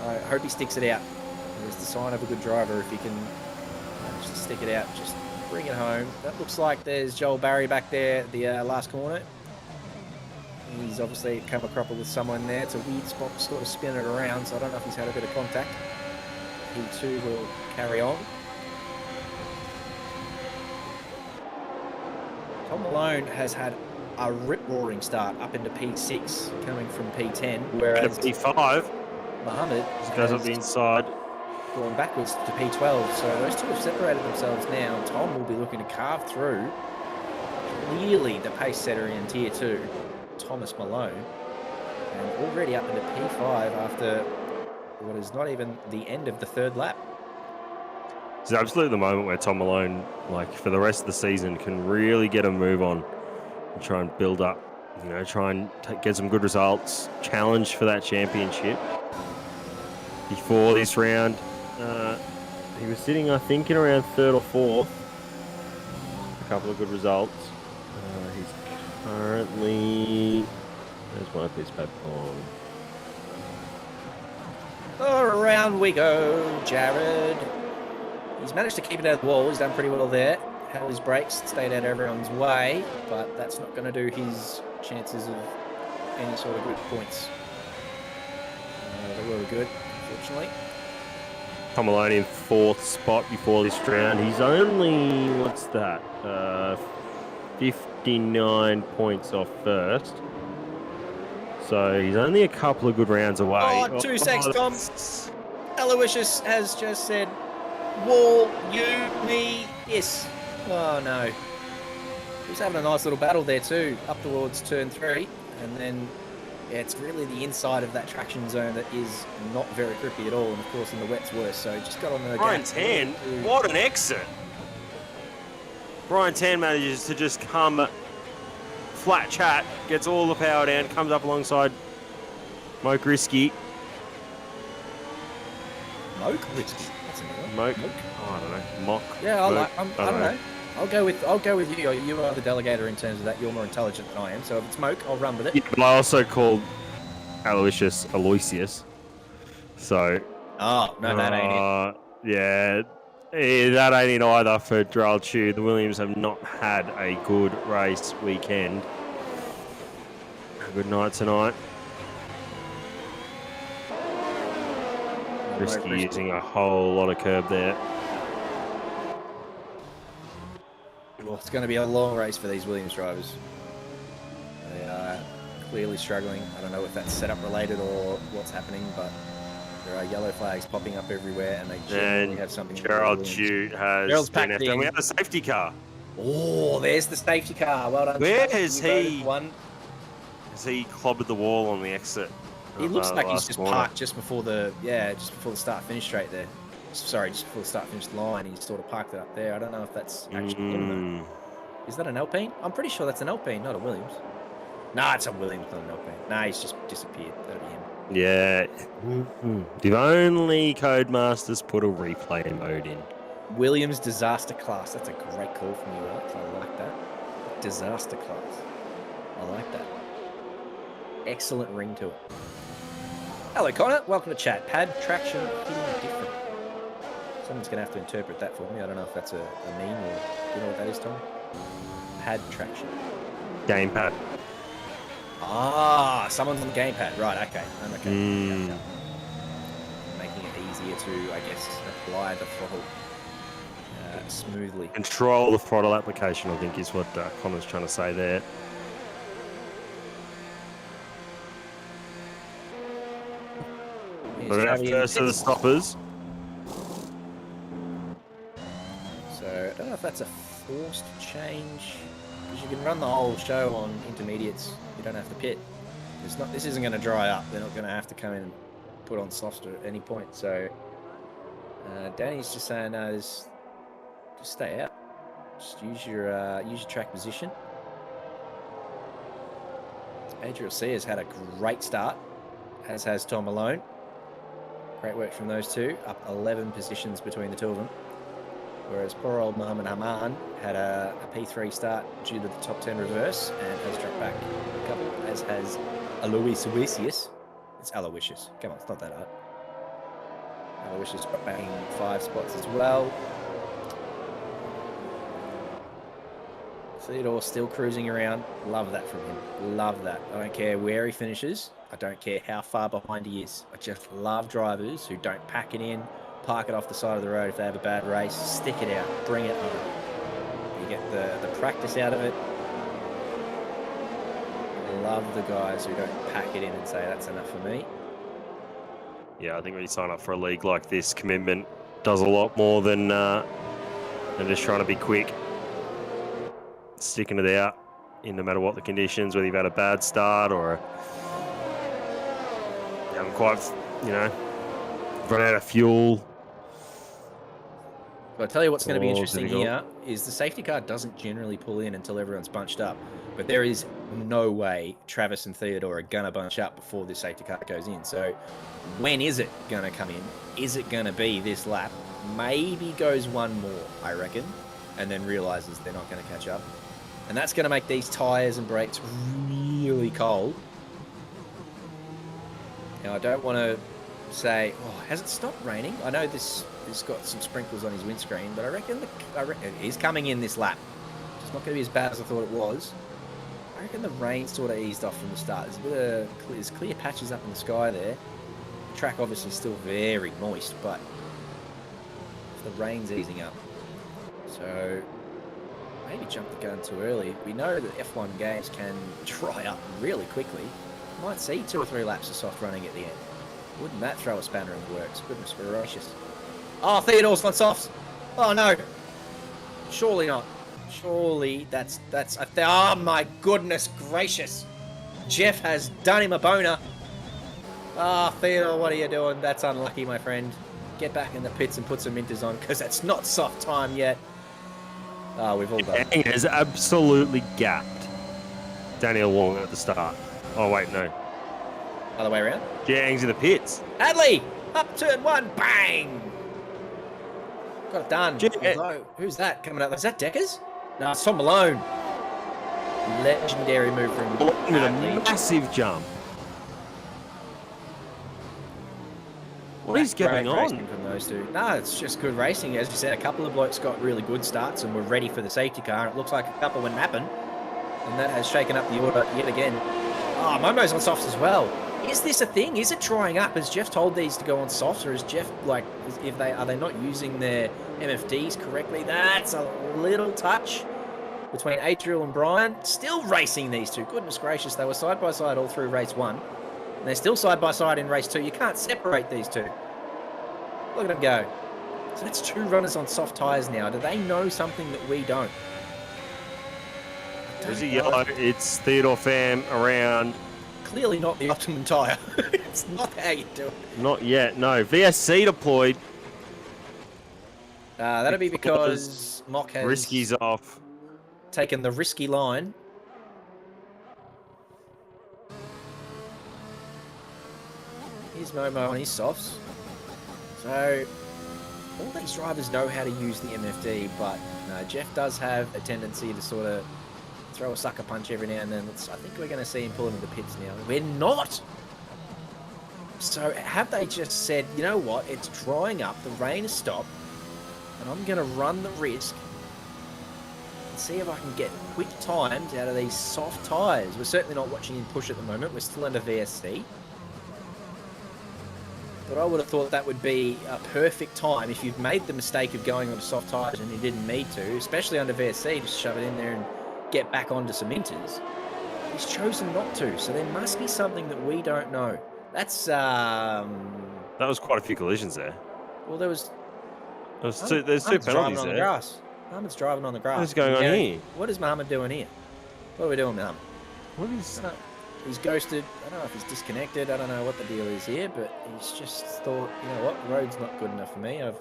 I hope he sticks it out. It's the sign of a good driver if he can manage to stick it out, just bring it home. That looks like there's Joel Barry back there at the last corner. He's obviously come across with someone there. It's a weird spot to sort of spin it around, so I don't know if he's had a bit of contact. He too will carry on. Tom Malone has had a rip-roaring start up into P6, coming from P10, whereas P5, Mohammed goes up the inside, going backwards to P12. So those two have separated themselves now. Tom will be looking to carve through. Clearly the pace setter in Tier 2, Thomas Malone, and already up into P5 after what is not even the end of the 3rd lap. It's absolutely the moment where Tom Malone, like for the rest of the season, can really get a move on and try and build up, you know, try and get some good results, challenge for that championship. Before this round, he was sitting, I think, in around 3rd or 4th. A couple of good results. He's currently... There's my piece of paper on. Around we go, Jared. He's managed to keep it out of the wall. He's done pretty well there. Held his brakes, stayed out of everyone's way, but that's not going to do his chances of any sort of good points. They were good, unfortunately. Tom Malone in 4th spot before this round. He's only, what's that? 59 points off 1st. So he's only a couple of good rounds away. Oh, 2 secs, Tom. Aloysius has just said, wall, you, me, yes. Oh, no. He's having a nice little battle there too, up towards turn 3. And then, yeah, it's really the inside of that traction zone that is not very grippy at all. And, of course, in the wet's worse. So just got on the Brian gas. Tan, what an exit. Brian Tan manages to just come flat chat, gets all the power down, comes up alongside Moke Risky. Moke? That's a new one. Moke? Oh, I don't know. Mock? Yeah, Moke? I don't know. I'll go with you. You are the delegator in terms of that. You're more intelligent than I am. So if it's Moke, I'll run with it. Yeah, but I also called Aloysius. So. Oh, no, that ain't it. Yeah, that ain't it either for Drell Chew. The Williams have not had a good race weekend. Good night tonight. Risky using a whole lot of curb there. Well, it's going to be a long race for these Williams drivers. They are clearly struggling. I don't know if that's setup related or what's happening, but there are yellow flags popping up everywhere, and they generally have something. Gerald Chew has been after. We have a safety car. Oh, there's the safety car. Well done. Where has he? One. Has he clobbered the wall on the exit? He looks like he's just parked just before the start finish straight there. Sorry, just before the start finish line, he sort of parked it up there. I don't know if that's actually him. Is that an Alpine? I'm pretty sure that's an Alpine, not a Williams. Nah, it's a Williams, not an Alpine. Nah, he's just disappeared. That'll be him. Yeah. If only Codemasters put a replay mode in. Williams disaster class. That's a great call from you, Alex. I like that. Disaster class. I like that. Excellent ring to it. Hello, Connor. Welcome to chat. Pad traction hitting different. Someone's going to have to interpret that for me. I don't know if that's a meme or... Do you know what that is, Tom? Pad traction. Gamepad. Ah, someone's on the gamepad. Right, okay. I'm okay. Making it easier to, I guess, apply the throttle smoothly. Control the throttle application, I think, is what Connor's trying to say there. We're going to have first of the stoppers. So, I don't know if that's a forced change. Because you can run the whole show on intermediates. You don't have to pit. This isn't going to dry up. They're not going to have to come in and put on softs at any point. So, Danny's just saying, no, just stay out. Just use your track position. Adriel C has had a great start, as has Tom Malone. Great work from those two, up 11 positions between the two of them. Whereas poor old Mohammed Haman had a P3 start due to the top 10 reverse and has dropped back a couple, as has Aloysius. It's Aloysius. Come on, it's not that hard. Aloysius dropped back in 5 spots as well. Theodore still cruising around. Love that from him. Love that. I don't care where he finishes. I don't care how far behind he is. I just love drivers who don't pack it in, park it off the side of the road if they have a bad race, stick it out, bring it home. You get the practice out of it. I love the guys who don't pack it in and say, that's enough for me. Yeah, I think when you sign up for a league like this, commitment does a lot more than just trying to be quick. Sticking it out in no matter what the conditions, whether you've had a bad start or you haven't quite, run out of fuel. But I'll tell you what's going to be interesting here is the safety car doesn't generally pull in until everyone's bunched up. But there is no way Travis and Theodore are going to bunch up before this safety car goes in. So when is it going to come in? Is it going to be this lap? Maybe goes one more, I reckon, and then realizes they're not going to catch up. And that's going to make these tyres and brakes really cold. Now, I don't want to say, oh, has it stopped raining? I know this has got some sprinkles on his windscreen, but I reckon it is coming in this lap. It's not going to be as bad as I thought it was. I reckon the rain sort of eased off from the start. There's clear patches up in the sky there. The track obviously still very moist, but the rain's easing up. So maybe jump the gun too early. We know that F1 games can dry up really quickly. Might see 2 or 3 laps of soft running at the end. Wouldn't that throw a spanner in the works? Goodness gracious. Oh, Theodore's on softs. Oh, no. Surely not. Surely that's oh, my goodness gracious. Jeff has done him a boner. Ah, Theodore, what are you doing? That's unlucky, my friend. Get back in the pits and put some inters on, because it's not soft time yet. Ah, we've all done it. He has absolutely gapped Daniel Wong at the start. Oh, wait, no. Other way around. Jang's in the pits. Hadley, up turn one, bang! Got it done. Yeah. Although, who's that coming up? Is that Deckers? No, it's Tom Malone. Legendary move from With a Hadley. massive jump. What is Great going racing on? from those two? No, it's just good racing. As you said, a couple of blokes got really good starts and were ready for the safety car. And it looks like a couple were napping. And that has shaken up the order yet again. Oh, Momo's on softs as well. Is this a thing? Is it drying up? Has Jeff told these to go on softs, or is Jeff like, are they not using their MFDs correctly? That's a little touch between Adriel and Brian. Still racing these two. Goodness gracious, they were side by side all through race 1. And they're still side by side in race 2. You can't separate these two. Look at them go. So that's 2 runners on soft tyres now. Do they know something that we don't? There's a yellow. It's Theodore Pham around. Clearly not the optimum tyre. It's not how you do it. Not yet, no. VSC deployed. That'll be because Mock has Risky's off. taken the risky line. Here's Momo on his softs. So, all these drivers know how to use the MFD, but no, Jeff does have a tendency to sort of throw a sucker punch every now and then. I think we're going to see him pull into the pits now. We're not! So, have they just said, you know what, it's drying up, the rain has stopped, and I'm going to run the risk and see if I can get quick times out of these soft tyres. We're certainly not watching him push at the moment. We're still under VSC. But I would have thought that would be a perfect time if you've made the mistake of going onto soft tyres and you didn't need to, especially under VSC, just shove it in there and get back onto some inters. He's chosen not to, so there must be something that we don't know. That's That was quite a few collisions there. well, there's There's two penalties on the there. grass. Mohammed's driving on the grass. What is going on here? What is Mohammed doing here? What are we doing, Mohammed? What is? He's ghosted. I don't know if he's disconnected. I don't know what the deal is here, but he's just thought, you know what, the road's not good enough for me. I've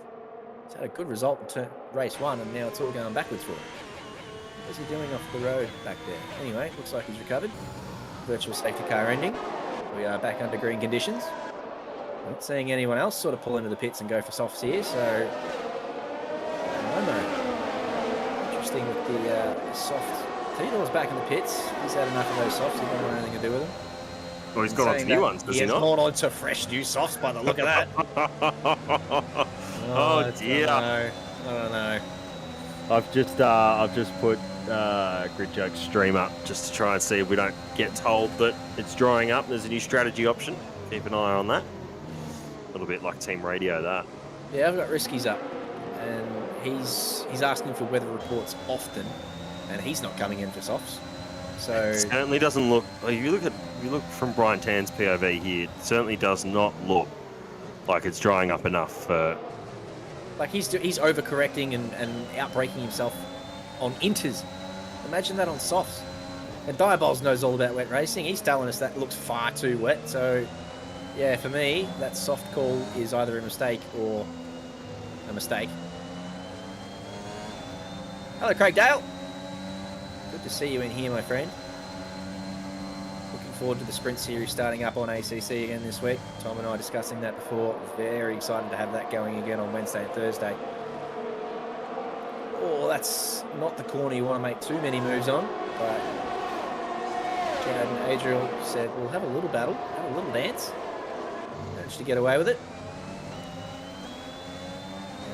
had a good result in race 1, and now it's all going backwards for him. What's he doing off the road back there? Anyway, looks like he's recovered. Virtual safety car ending. We are back under green conditions. Not seeing anyone else sort of pull into the pits and go for softs here, so I don't know. Interesting with the soft. Theodore's back in the pits. He's had enough of those softs. He doesn't want anything to do with them. Well, he's gone on to new ones, does he He's not? gone on to fresh new softs by the look of that. Oh dear. I don't know. I've just put Grid Joke's stream up just to try and see if we don't get told that it's drying up. There's a new strategy option. Keep an eye on that. A little bit like Team Radio, that. Yeah, I've got Risky's up, and he's asking for weather reports often, and he's not coming in for softs. So It certainly doesn't look. If you look from Brian Tan's POV here, it certainly does not look like it's drying up enough for. like he's overcorrecting and outbraking himself on inters. Imagine that on softs. And Diabols knows all about wet racing. He's telling us that looks far too wet. So, yeah, for me, that soft call is either a mistake or a mistake. Hello, Craig Dale. Good to see you in here, my friend. Looking forward to the sprint series starting up on ACC again this week. Tom and I discussing that before. Very excited to have that going again on Wednesday and Thursday. Oh, that's not the corner you want to make too many moves on, but Jed and Adriel said, we'll have a little battle, have a little dance. Managed to get away with it.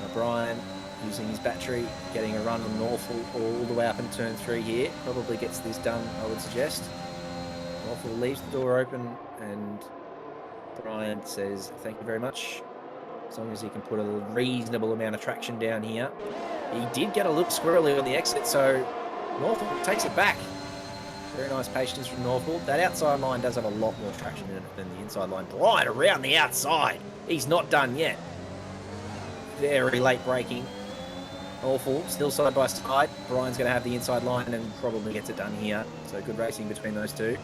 Now Brian, using his battery, getting a run on Norfolk all the way up in turn 3 here. Probably gets this done, I would suggest. Norfolk leaves the door open, and Brian says, thank you very much. As long as he can put a reasonable amount of traction down here. He did get a little squirrely on the exit, so Norfolk takes it back. Very nice patience from Northwood. That outside line does have a lot more traction in it than the inside line. Brian around the outside. He's not done yet. Very late braking. Awful. Still side by side. Brian's going to have the inside line and probably gets it done here. So good racing between those two.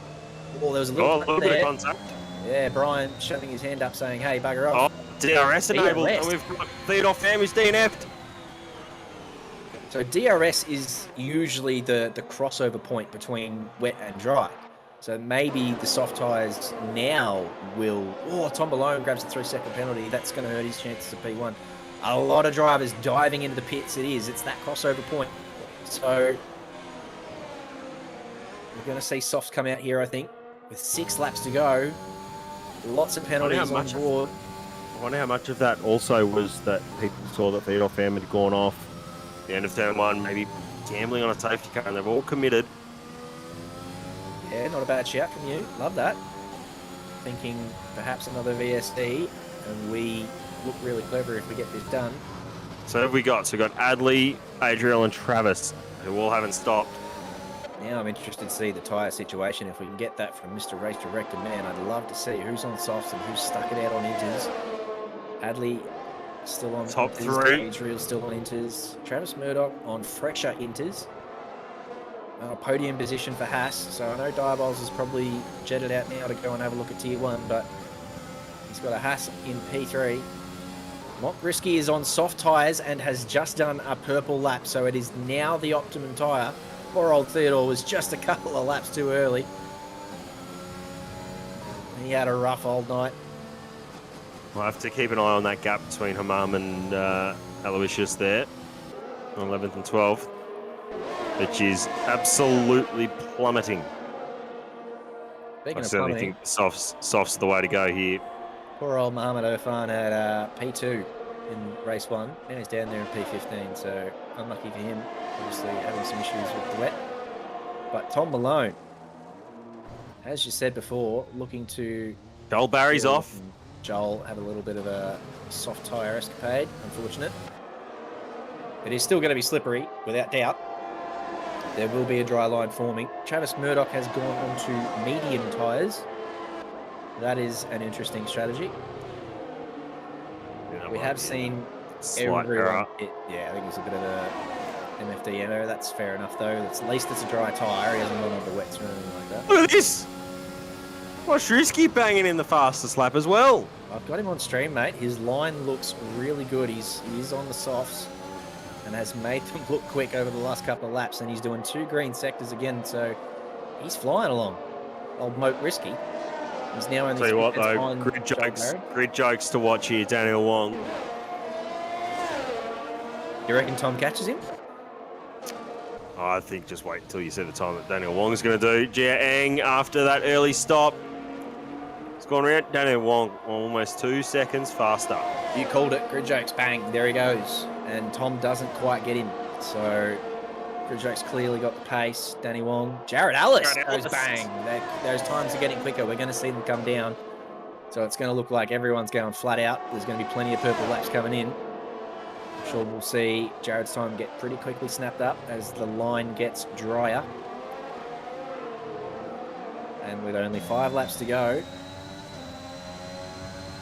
Oh, there was a little bit of contact. Yeah, Brian shoving his hand up saying, hey, bugger off. Oh, DRS enabled. And we've got Theodore Pham who's DNF'd. So DRS is usually the crossover point between wet and dry. So maybe the soft tyres now will... Oh, Tom Malone grabs a 3-second penalty. That's going to hurt his chances of P1. A lot of drivers diving into the pits. It's that crossover point. So we're going to see softs come out here, I think, with 6 laps to go. Lots of penalties on board. I wonder how much of that also was that people saw that Theodore Pham had gone off the end of turn 1, maybe gambling on a safety car, and they've all committed. Yeah, not a bad shout from you. Love that. Thinking perhaps another VSD, and we look really clever if we get this done. So who have we got? So we've got Adley, Adriel, and Travis, who all haven't stopped. Now I'm interested to see the tyre situation. If we can get that from Mr. Race Director, man, I'd love to see who's on softs and who's stuck it out on inters. Adley still on top inters. 3. Adriel still on inters. Travis Murdoch on fresher inters. Podium position for Haas. So I know Diabols has probably jetted out now to go and have a look at Tier 1, but he's got a Haas in P3. Mock Risky is on soft tyres and has just done a purple lap, so it is now the optimum tyre. Poor old Theodore was just a couple of laps too early. He had a rough old night. We'll have to keep an eye on that gap between Hamam and Aloysius there on 11th and 12th, which is absolutely plummeting. I certainly think soft's the way to go here. Poor old Mohamed Irfan had P2 in race 1. Now he's down there in P15, so unlucky for him. Obviously having some issues with the wet. But Tom Malone, as you said before, looking to... Joel Barry's off. Joel have a little bit of a soft tyre escapade, unfortunate. It is still going to be slippery, without doubt. There will be a dry line forming. Travis Murdoch has gone on to medium tyres. That is an interesting strategy. Yeah, we have seen everyone... Yeah, I think it's a bit of a MFD error. That's fair enough, though. At least it's a dry tyre. He hasn't gone on the wets or anything like that. Look at this! Washrisky banging in the fastest lap as well. I've got him on stream, mate. His line looks really good. He is on the softs and has made them look quick over the last couple of laps, and he's doing 2 green sectors again, so he's flying along. Old Moat Risky. He's now only... Tell you what, though, grid jokes to watch here, Daniel Wong. You reckon Tom catches him? I think just wait until you see the time that Daniel Wong's going to do. Jia Eng, after that early stop, it's gone around. Daniel Wong almost 2 seconds faster. You called it. Grid jokes, bang, there he goes. And Tom doesn't quite get him. So Grid jokes clearly got the pace. Danny Wong. Jared Ellis goes bang. Those times are getting quicker. We're going to see them come down. So it's going to look like everyone's going flat out. There's going to be plenty of purple laps coming in. I'm sure we'll see Jared's time get pretty quickly snapped up as the line gets drier. And with only 5 laps to go,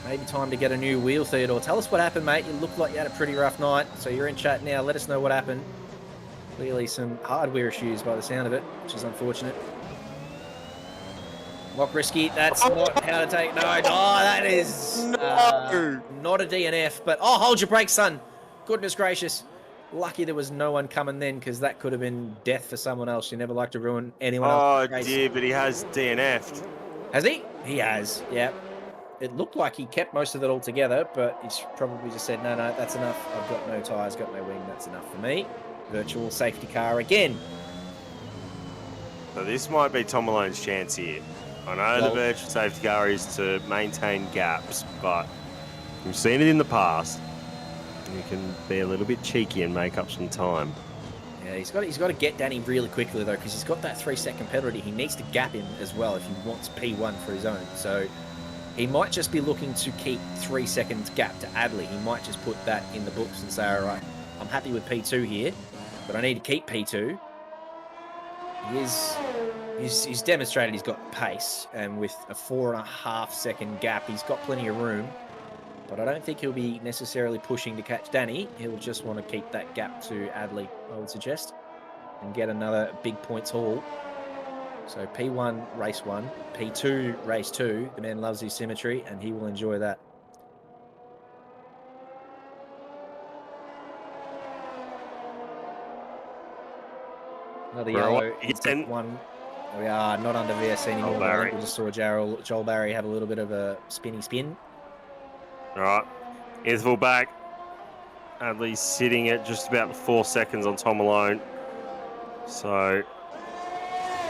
maybe time to get a new wheel, Theodore. Tell us what happened, mate. You looked like you had a pretty rough night, so you're in chat now. Let us know what happened. Clearly some hardware issues by the sound of it, which is unfortunate. Mock Risky, that's not how to take... No, that is not a DNF, but... Oh, hold your brakes, son. Goodness gracious. Lucky there was no one coming then, because that could have been death for someone else. You never like to ruin anyone else's race. Oh, dear, but he has DNF'd. Has he? He has, yeah. It looked like he kept most of it all together, but he's probably just said, no, that's enough. I've got no tyres, got no wing, that's enough for me. Virtual safety car again. So this might be Tom Malone's chance here. I know the virtual safety car is to maintain gaps, but we've seen it in the past. You can be a little bit cheeky and make up some time. Yeah, he's got to get Danny really quickly, though, because he's got that 3-second penalty. He needs to gap him as well if he wants P1 for his own. So he might just be looking to keep 3 seconds gap to Adley. He might just put that in the books and say, all right, I'm happy with P2 here, but I need to keep P2. He is He's demonstrated he's got pace, and with a 4.5 second gap, he's got plenty of room. But I don't think he'll be necessarily pushing to catch Danny. He'll just want to keep that gap to Adley, I would suggest, and get another big points haul. So P1, race 1. P2, race 2. The man loves his symmetry, and he will enjoy that. Another yellow. One. We are not under VSC anymore. I think we just saw Joel Barry have a little bit of a spinny spin. All right. Interval back. Adley's sitting at just about 4 seconds on Tom Malone. So,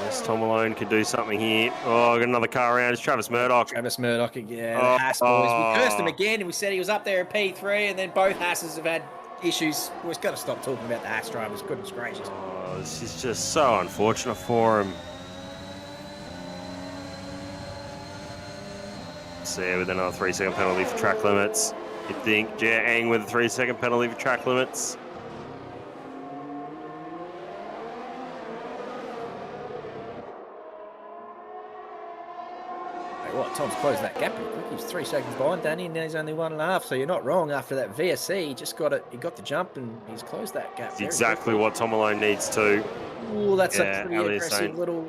unless Tom Malone can do something here. Oh, got another car around. It's Travis Murdoch. Travis Murdoch, yeah. The Haas boys. We cursed him again, and we said he was up there at P3, and then both Haas's have had issues. We've got to stop talking about the Haas drivers. Goodness gracious. Oh, this is just so unfortunate for him. So with another 3-second penalty for track limits. You think Jia Eng with a 3-second penalty for track limits. Hey, what? Tom's closed that gap real quick. He's 3 seconds behind Danny, and now he's only 1.5. So you're not wrong. After that VSC, he got the jump, and he's closed that gap. It's exactly what Tom Malone needs to. Oh, that's a pretty aggressive little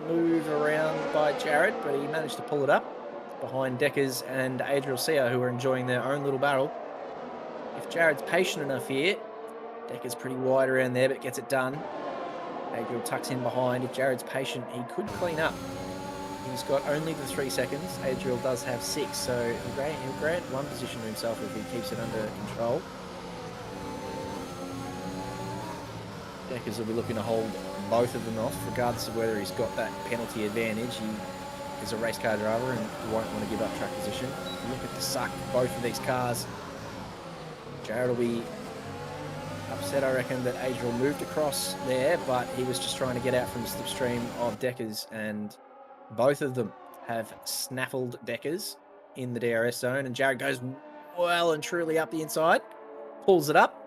move around by Jared, but he managed to pull it up behind Deckers and Adriel Sia, who are enjoying their own little barrel. If Jared's patient enough here, Deckers pretty wide around there, but gets it done. Adriel tucks in behind. If Jared's patient, he could clean up. He's got only the 3 seconds. Adriel does have 6, so he'll grant one position to himself if he keeps it under control. Deckers will be looking to hold both of them off, regardless of whether he's got that penalty advantage. He is a race car driver and he won't want to give up track position. Look at the suck, both of these cars. Jared will be upset, I reckon, that Adriel moved across there, but he was just trying to get out from the slipstream of Deckers, and both of them have snaffled Deckers in the DRS zone, and Jared goes well and truly up the inside, pulls it up,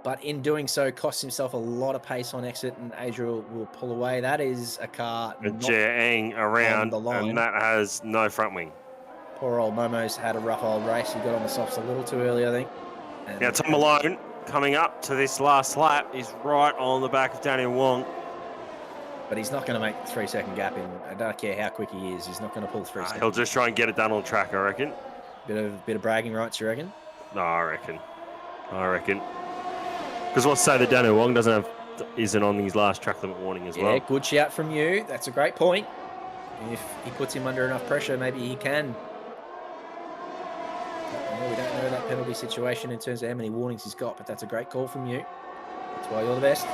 but in doing so costs himself a lot of pace on exit, and Adriel will pull away. That is a car Jia around the line, and that has no front wing. Poor old Momo's had a rough old race. He got on the softs a little too early, I think. And now Tom Malone coming up to this last lap is right on the back of Daniel Wong. But he's not going to make the 3 second gap in. I don't care how quick he is. He's not going to pull 3 seconds. He'll just try and get it done on track, I reckon. Bit of bragging rights, you reckon? No, I reckon. Because let's say that Daniel Wong isn't on his last track limit warning as well. Yeah, good shout from you. That's a great point. If he puts him under enough pressure, maybe he can. We don't know that penalty situation in terms of how many warnings he's got, but that's a great call from you. That's why you're the best.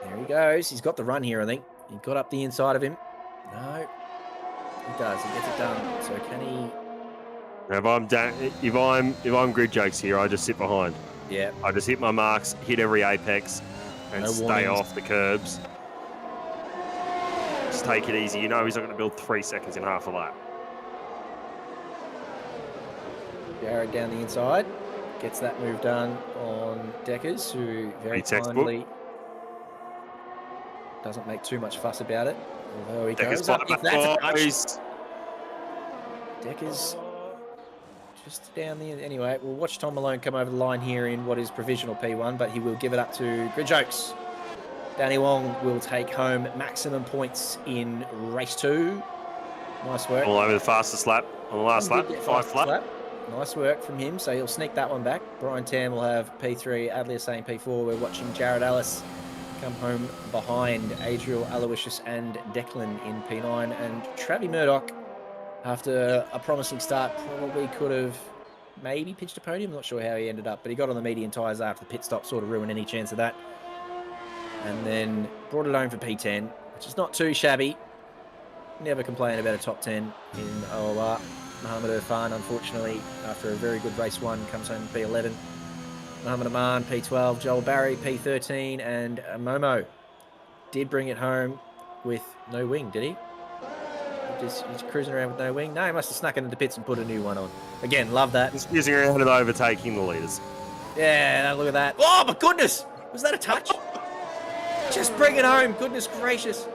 There he goes. He's got the run here, I think. He got up the inside of him. No. He does. He gets it done. So can he... If I'm grid jokes here, I just sit behind. Yeah. I just hit my marks, hit every apex, and stay off the curbs. Just take it easy. You know he's not going to build 3 seconds in half a lap. Jared down the inside. Gets that move done on Deckers, who very kindly doesn't make too much fuss about it. Although he goes up. If that's a touch. Deckers just down the... Anyway, we'll watch Tom Malone come over the line here in what is provisional P1, but he will give it up to Grid Jokes. Danny Wong will take home maximum points in race 2. Nice work. All over the fastest lap on the last lap. 5th lap. Nice work from him. So he'll sneak that one back. Brian Tam will have P3. Adley saying P4. We're watching Jared Ellis come home behind Adriel Aloysius and Declan in P9. And Travis Murdoch, after a promising start, probably could have maybe pitched a podium. I'm not sure how he ended up, but he got on the medium tyres after the pit stop, sort of ruined any chance of that. And then brought it home for P10, which is not too shabby. Never complain about a top 10 in OOR. Mohammed Irfan, unfortunately, after a very good race 1, comes home P11. Mohammed Aman, P12. Joel Barry, P13. And Momo did bring it home with no wing, did he? Just cruising around with no wing. No, he must have snuck into the pits and put a new one on. Again, love that. Just using around and overtaking the leaders. Yeah, look at that. Oh my goodness, was that a touch? Just bring it home. Goodness gracious.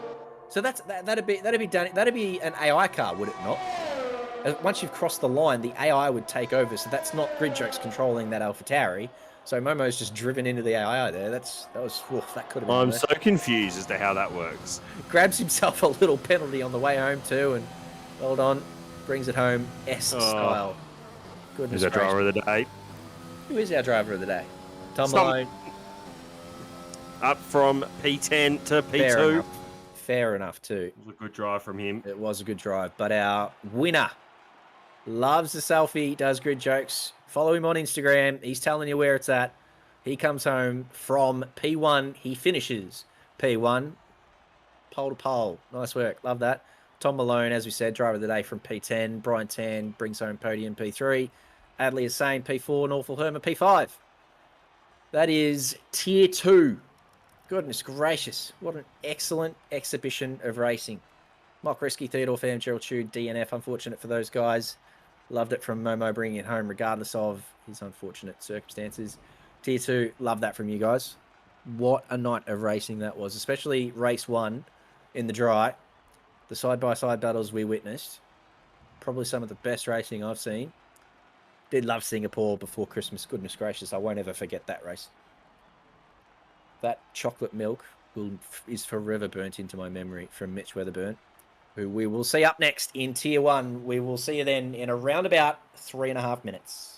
So that'd be done. That'd be an AI car, would it not? Once you've crossed the line, the AI would take over. So that's not Grid Jokes controlling that AlphaTauri. So Momo's just driven into the AI there. That could have been. I'm so confused as to how that works. Grabs himself a little penalty on the way home too, and hold on, brings it home style. Goodness Who's our gracious. driver of the day? Who is our driver of the day? Tom Malone. Up from P10 to P2. Fair enough too. It was a good drive from him. It was a good drive, but our winner loves the selfie, does Grid Jokes. Follow him on Instagram. He's telling you where it's at. He comes home from P1. He finishes P1. Pole to pole. Nice work. Love that. Tom Malone, as we said, driver of the day from P10. Brian Tan brings home podium P3. Adley is saying P4. Northall Herman P5. That is Tier 2. Goodness gracious. What an excellent exhibition of racing. Mock Risky, Theodore Pham, Gerald Chu, DNF. Unfortunate for those guys. Loved it from Momo bringing it home regardless of his unfortunate circumstances. Tier 2, love that from you guys. What a night of racing that was, especially race 1 in the dry. The side-by-side battles we witnessed. Probably some of the best racing I've seen. Did love Singapore before Christmas. Goodness gracious, I won't ever forget that race. That chocolate milk is forever burnt into my memory from Mitch Weatherburn, who we will see up next in Tier 1. We will see you then in around about 3.5 minutes.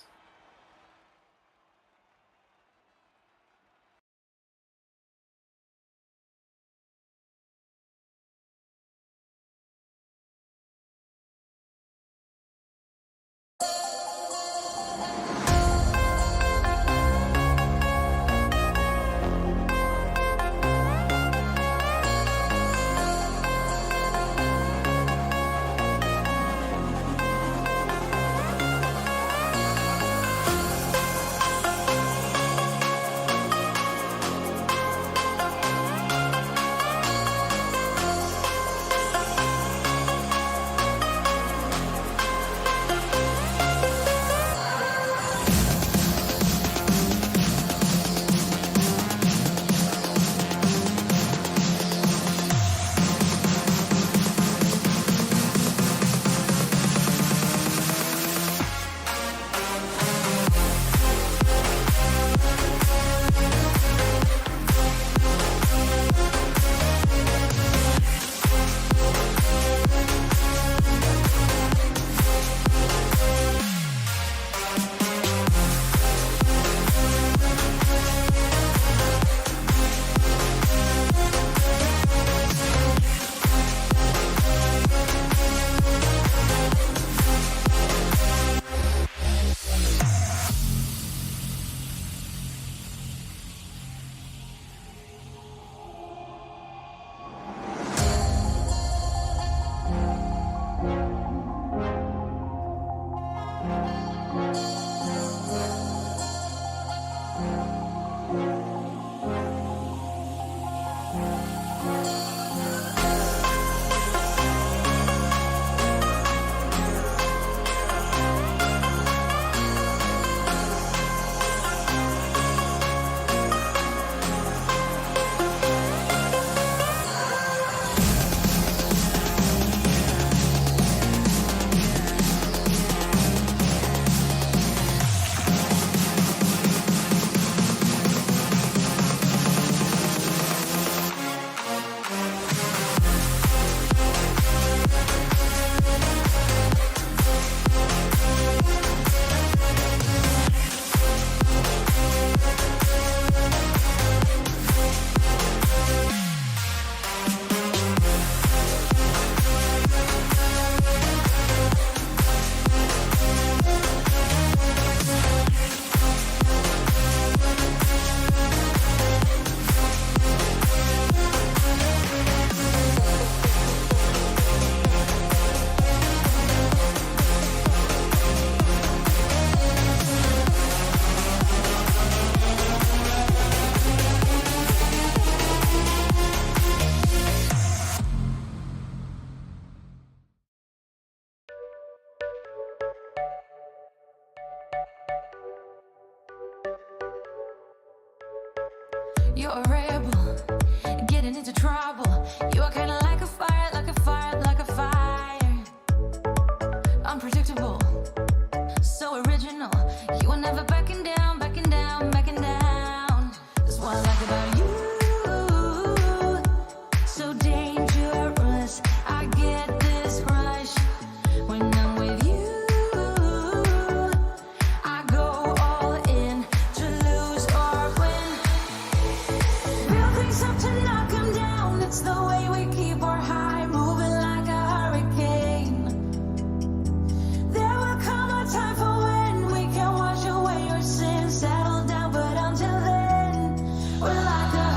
You're a rebel, getting into trouble. You are kinda like a fire, like a fire, like a fire. Unpredictable, so original. You are never backing down, backing down, backing down. That's what I like about you. So dangerous, I get this rush when I'm with you. I go all in to lose or win. Real things up to knock 'em down. It's the way we keep our high, moving like a hurricane. There will come a time for when we can wash away your sins, settle down, but until then, we're like a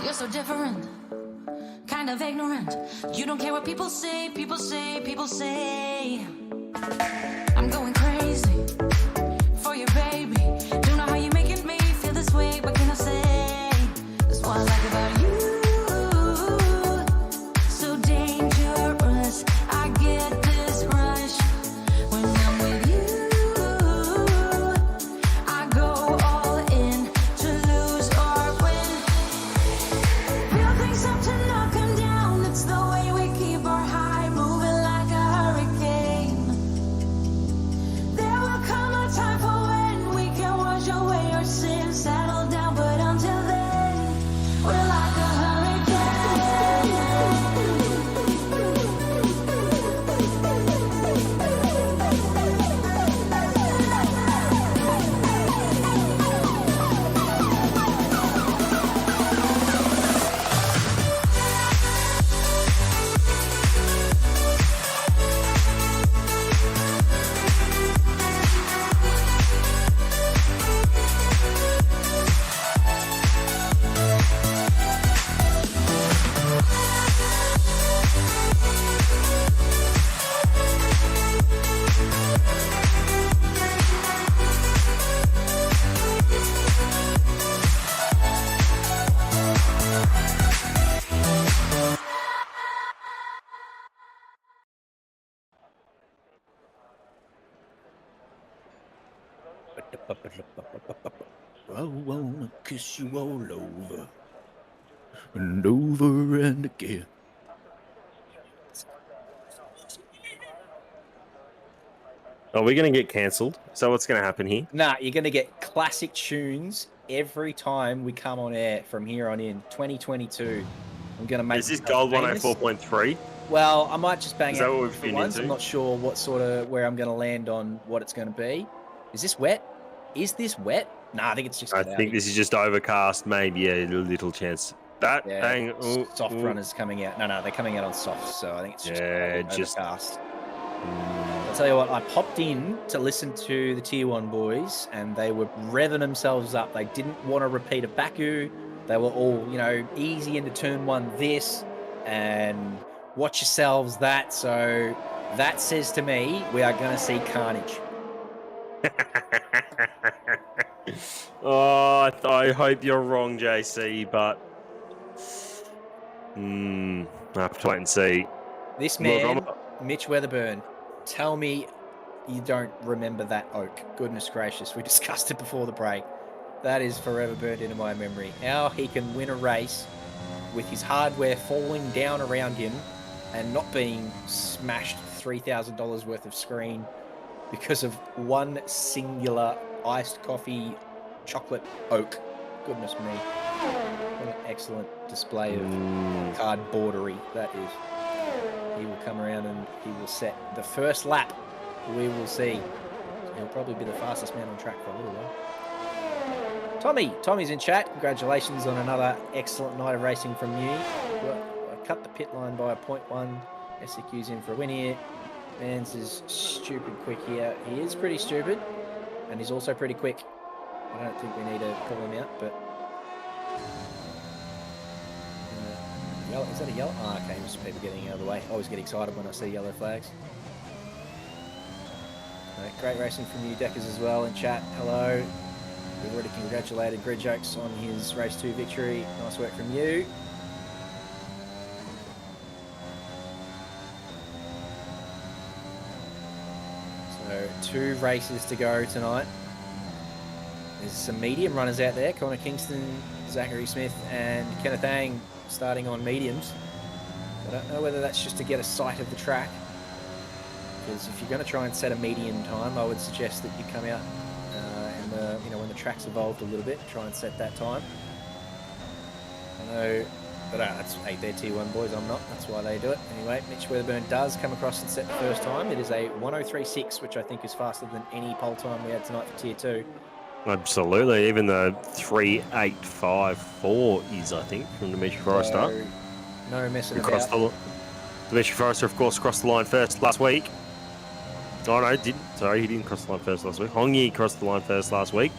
You're so different, kind of ignorant. You don't care what people say, people say, people say. I'm going crazy for you, baby. Don't know how you're making me feel this way. What can I say? That's what I like about you. So dangerous, I get this rush when I'm with you. I go all in to lose or win. Real things up to knock 'em down. It's the way we keep our high, moving like a hurricane. There will come a time for when we can wash away our sins, settle down, but until then, we're like a I wanna kiss you all over and over and again. Are we going to get cancelled? So what's going to happen here? Nah, you're going to get classic tunes every time we come on air from here on in. 2022. I'm going to make. Is this Gold 104.3? Well, I might just bang Is that out what we've different been ones. into? I'm not sure what sort of where I'm going to land on what it's going to be. Is this wet? Is this wet? Nah, I think it's just. I think this is just overcast. Maybe a little chance. That hang. Soft runners coming out. No, they're coming out on soft. So I think it's just overcast. I'll tell you what. I popped in to listen to the Tier 1 boys, and they were revving themselves up. They didn't want to repeat a Baku. They were all, easy into turn 1 this, and watch yourselves that. So that says to me, we are going to see carnage. Oh, I hope you're wrong, JC, but I have to wait and see. This man, Mitch Weatherburn, tell me you don't remember that oak. Goodness gracious, we discussed it before the break. That is forever burned into my memory. How he can win a race with his hardware falling down around him and not being smashed $3,000 worth of screen because of one singular iced coffee chocolate oak. Goodness me. What an excellent display of cardboardery that is. He will come around and he will set the first lap. We will see. He'll probably be the fastest man on track for a little while. Tommy's in chat. Congratulations on another excellent night of racing from you. I cut the pit line by a 0.1. SEQ's in for a win here. Mans is stupid quick here. He is pretty stupid, and he's also pretty quick. I don't think we need to pull him out, but... yellow, is that a yellow? Oh, okay, just people getting out of the way. I always get excited when I see yellow flags. Right, great racing from you, Deckers, as well in chat. Hello. We've already congratulated Grid Jokes on his race 2 victory. Nice work from you. So 2 races to go tonight. There's some medium runners out there. Connor Kingston, Zachary Smith and Kenneth Ang starting on mediums. I don't know whether that's just to get a sight of the track. Because if you're going to try and set a medium time, I would suggest that you come out when the track's evolved a little bit, try and set that time. I know, but that's they're T1 boys, I'm not. That's why they do it. Anyway, Mitch Weatherburn does come across and set the first time. It is a 1:03.6, which I think is faster than any pole time we had tonight for Tier 2. Absolutely. Even the 3:8.54 is, I think, from Dimitri Forrester. So, no messing about. Dimitri Forrester, of course, crossed the line first last week. Oh, no, didn't. Sorry, he didn't cross the line first last week. Hongi crossed the line first last week.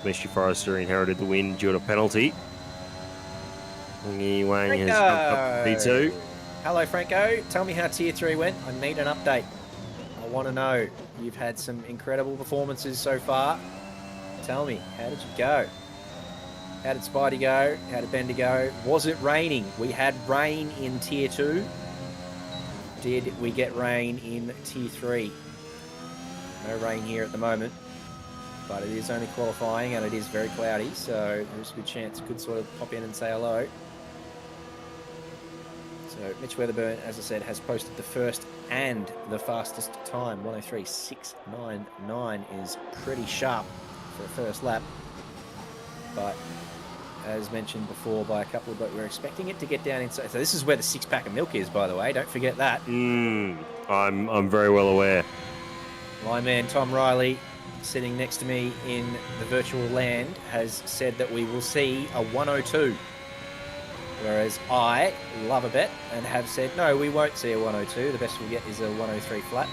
Dimitri Forrester inherited the win due to a penalty. Hongi Wang has jumped up to P2. Hello, Franco. Tell me how Tier 3 went. I need an update. I want to know. You've had some incredible performances so far. Tell me, how did you go? How did Spidey go? How did Bender go? Was it raining? We had rain in Tier 2. Did we get rain in Tier 3? No rain here at the moment, but it is only qualifying and it is very cloudy, so there's a good chance it could sort of pop in and say hello. So Mitch Weatherburn, as I said, has posted the first and the fastest time. 1:03.699 is pretty sharp for a first lap, but as mentioned before by a couple, but we're expecting it to get down inside. So this is where the 6-pack of milk is, by the way. Don't forget that. I'm very well aware. My man Tom Riley, sitting next to me in the virtual land, has said that we will see a 1:02. Whereas I love a bet and have said, no, we won't see a 1:02. The best we'll get is a 1:03 flat.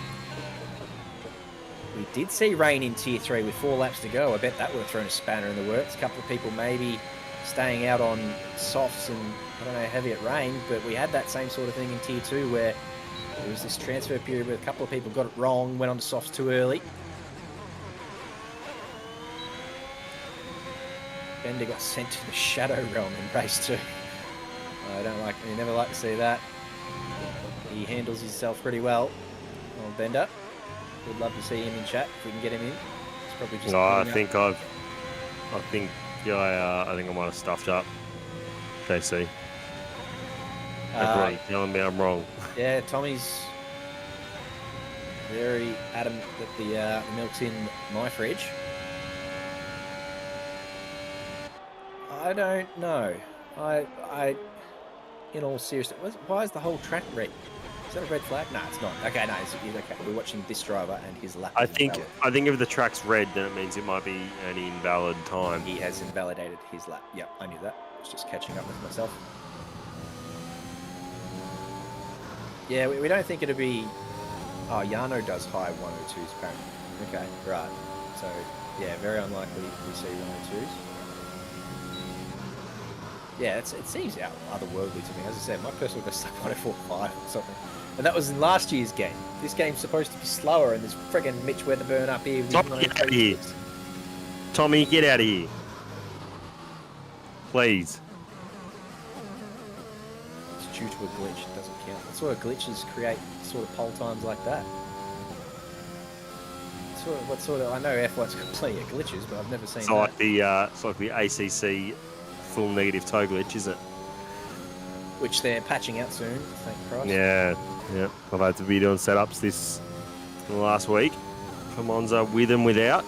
We did see rain in Tier 3 with 4 laps to go. I bet that would have thrown a spanner in the works. A couple of people maybe staying out on softs and, I don't know, heavy it rained, but we had that same sort of thing in Tier 2 where there was this transfer period where a couple of people got it wrong, went on to softs too early. Bender got sent to the Shadow Realm in race 2. You never like to see that. He handles himself pretty well. Well, Bender. Would love to see him in chat if we can get him in. It's probably just. No, I think I might have stuffed up. JC. Agree. Telling me I'm wrong. Yeah, Tommy's very adamant that the milk's in my fridge. I don't know. I in all seriousness, why is the whole track red? Is that a red flag? No, it's not. Okay, no, it's okay. We're watching this driver and his lap. I think if the track's red, then it means it might be an invalid time. He has invalidated his lap. Yeah, I knew that. I was just catching up with myself. Yeah, we don't think it'll be... Oh, Yano does high 1:02s apparently. Okay, right. So, yeah, very unlikely we see 1:02s. Yeah, it seems otherworldly to me. As I said, my personal best like 1:04.5 or something. And that was in last year's game. This game's supposed to be slower, and there's friggin' Mitch Weatherburn up here. Tommy, get out of here. Tommy, get out of here. Please. It's due to a glitch. It doesn't count. What sort of glitches create sort of pole times like that? I know F1's got plenty of glitches, but I've never seen that. It's like the ACC full negative toe glitch, is it? Which they're patching out soon, thank Christ. Yeah. I've had to be doing setups this last week for Monza with and without.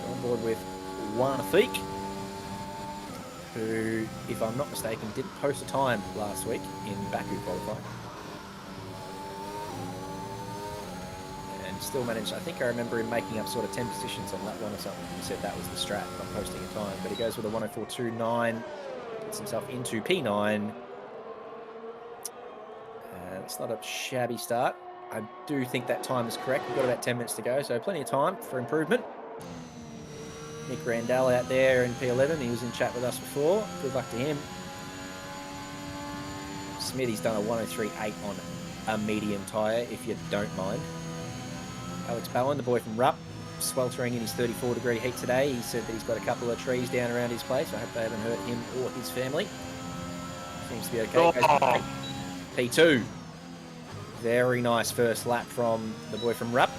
On board with Warnethik, who, if I'm not mistaken, didn't post a time last week in Baku qualifying. And still managed. I think I remember him making up sort of 10 positions on lap 1 or something. He said that was the strat on posting a time. But he goes with a 104.29, gets himself into P9. It's not a shabby start. I do think that time is correct. We've got about 10 minutes to go, so plenty of time for improvement. Nick Randall out there in P11. He was in chat with us before. Good luck to him. Smithy's done a 103.8 on a medium tyre, if you don't mind. Alex Bowen, the boy from Rupp, sweltering in his 34-degree heat today. He said that he's got a couple of trees down around his place. I hope they haven't hurt him or his family. Seems to be okay. Oh. P2. Very nice first lap from the boy from Rupp.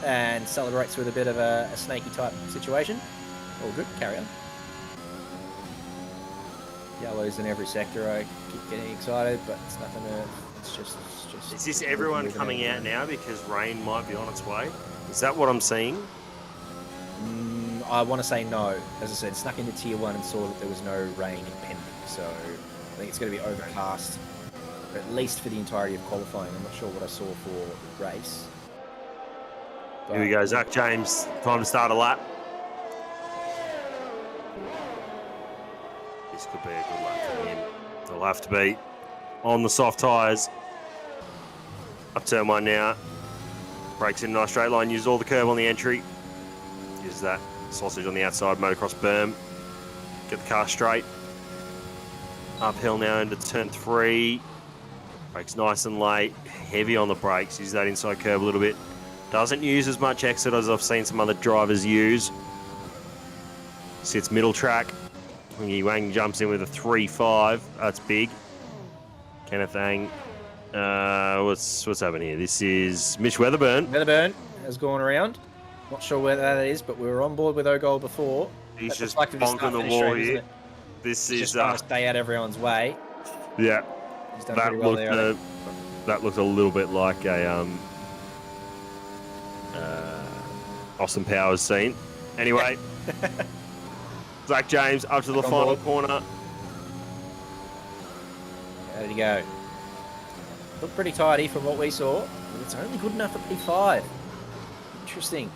And celebrates with a bit of a snaky type situation. All good, carry on. Yellows in every sector. I keep getting excited, but it's nothing to... It's just... Is this everyone coming out now because rain might be on its way? Is that what I'm seeing? I want to say no. As I said, snuck into Tier 1 and saw that there was no rain impending. So I think it's going to be overcast, at least for the entirety of qualifying. I'm not sure what I saw for the race. But Here we go, Zach James. Time to start a lap. This could be a good lap for him. They'll have to be on the soft tyres. Up turn 1 now. Brakes in a nice straight line. Uses all the curve on the entry. Uses that sausage on the outside. Motocross berm. Get the car straight. Uphill now into turn 3. Brakes nice and late. Heavy on the brakes. Use that inside curve a little bit. Doesn't use as much exit as I've seen some other drivers use. Sits middle track. Wingy Wang jumps in with a 3.5. That's big. Kenneth Ang. What's happening here? This is Mitch Weatherburn. Weatherburn has gone around. Not sure where that is, but we were on board with O'Gold before. He's That's just reflective of his bonking the start-finish wall streak, isn't here. it? This He's is just trying to stay out everyone's way. yeah. He's done That pretty well looked there. that looked a little bit like a Austin Powers scene. Anyway, Zach James up to the Back on final board. corner. How did he go? Looked pretty tidy from what we saw. But it's only good enough for P5. Interesting.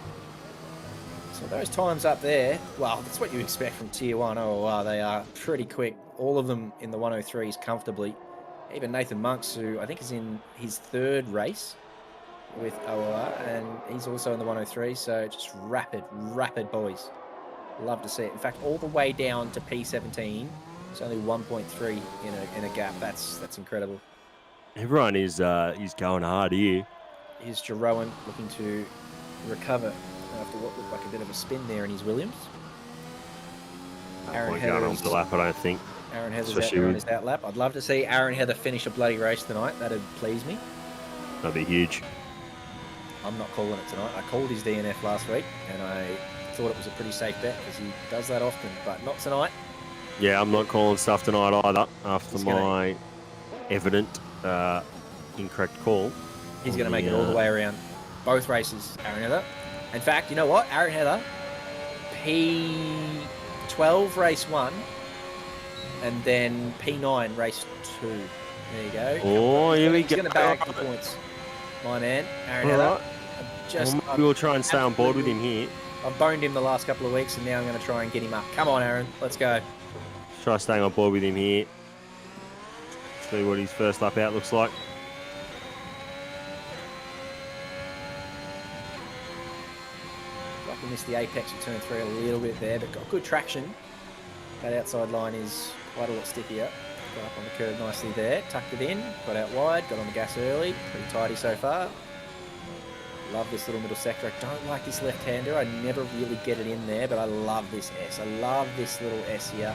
So those times up there, well, that's what you expect from Tier 1. Oh, wow, they are pretty quick. All of them in the 103s comfortably. Even Nathan Monks, who I think is in his 3rd race with OR, and he's also in the 103, so just rapid boys. Love to see it. In fact, all the way down to P17, it's only 1.3 in a gap. That's incredible. Everyone is going hard here. Here's Jeroen looking to recover after what looked like a bit of a spin there in his Williams. Aaron Point going off the lap, I don't think. Aaron Heather's out Especially there on with- his out lap. I'd love to see Aaron Heather finish a bloody race tonight. That'd please me. That'd be huge. I'm not calling it tonight. I called his DNF last week, and I thought it was a pretty safe bet because he does that often, but not tonight. Yeah, I'm not calling stuff tonight either after He's gonna- my evident incorrect call. He's going to make it all the way around. Both races, Aaron Heather. In fact, you know what? Aaron Heather, P12 race 1, and then P9 race 2. There you go. Oh, here we He's go. going to bag the points. My man, Aaron All Heather. right. Just, Well, we'll try and stay on board with him here. I've boned him the last couple of weeks, and now I'm going to try and get him up. Come on, Aaron. Let's go. Try staying on board with him here. See what his first lap out looks like. Like we missed the apex of turn 3 a little bit there, but got good traction. That outside line is quite a lot stickier. Got up on the curve nicely there, tucked it in, got out wide, got on the gas early. Pretty tidy so far. Love this little middle sector. I don't like this left-hander. I never really get it in there, but I love this S. I love this little S here.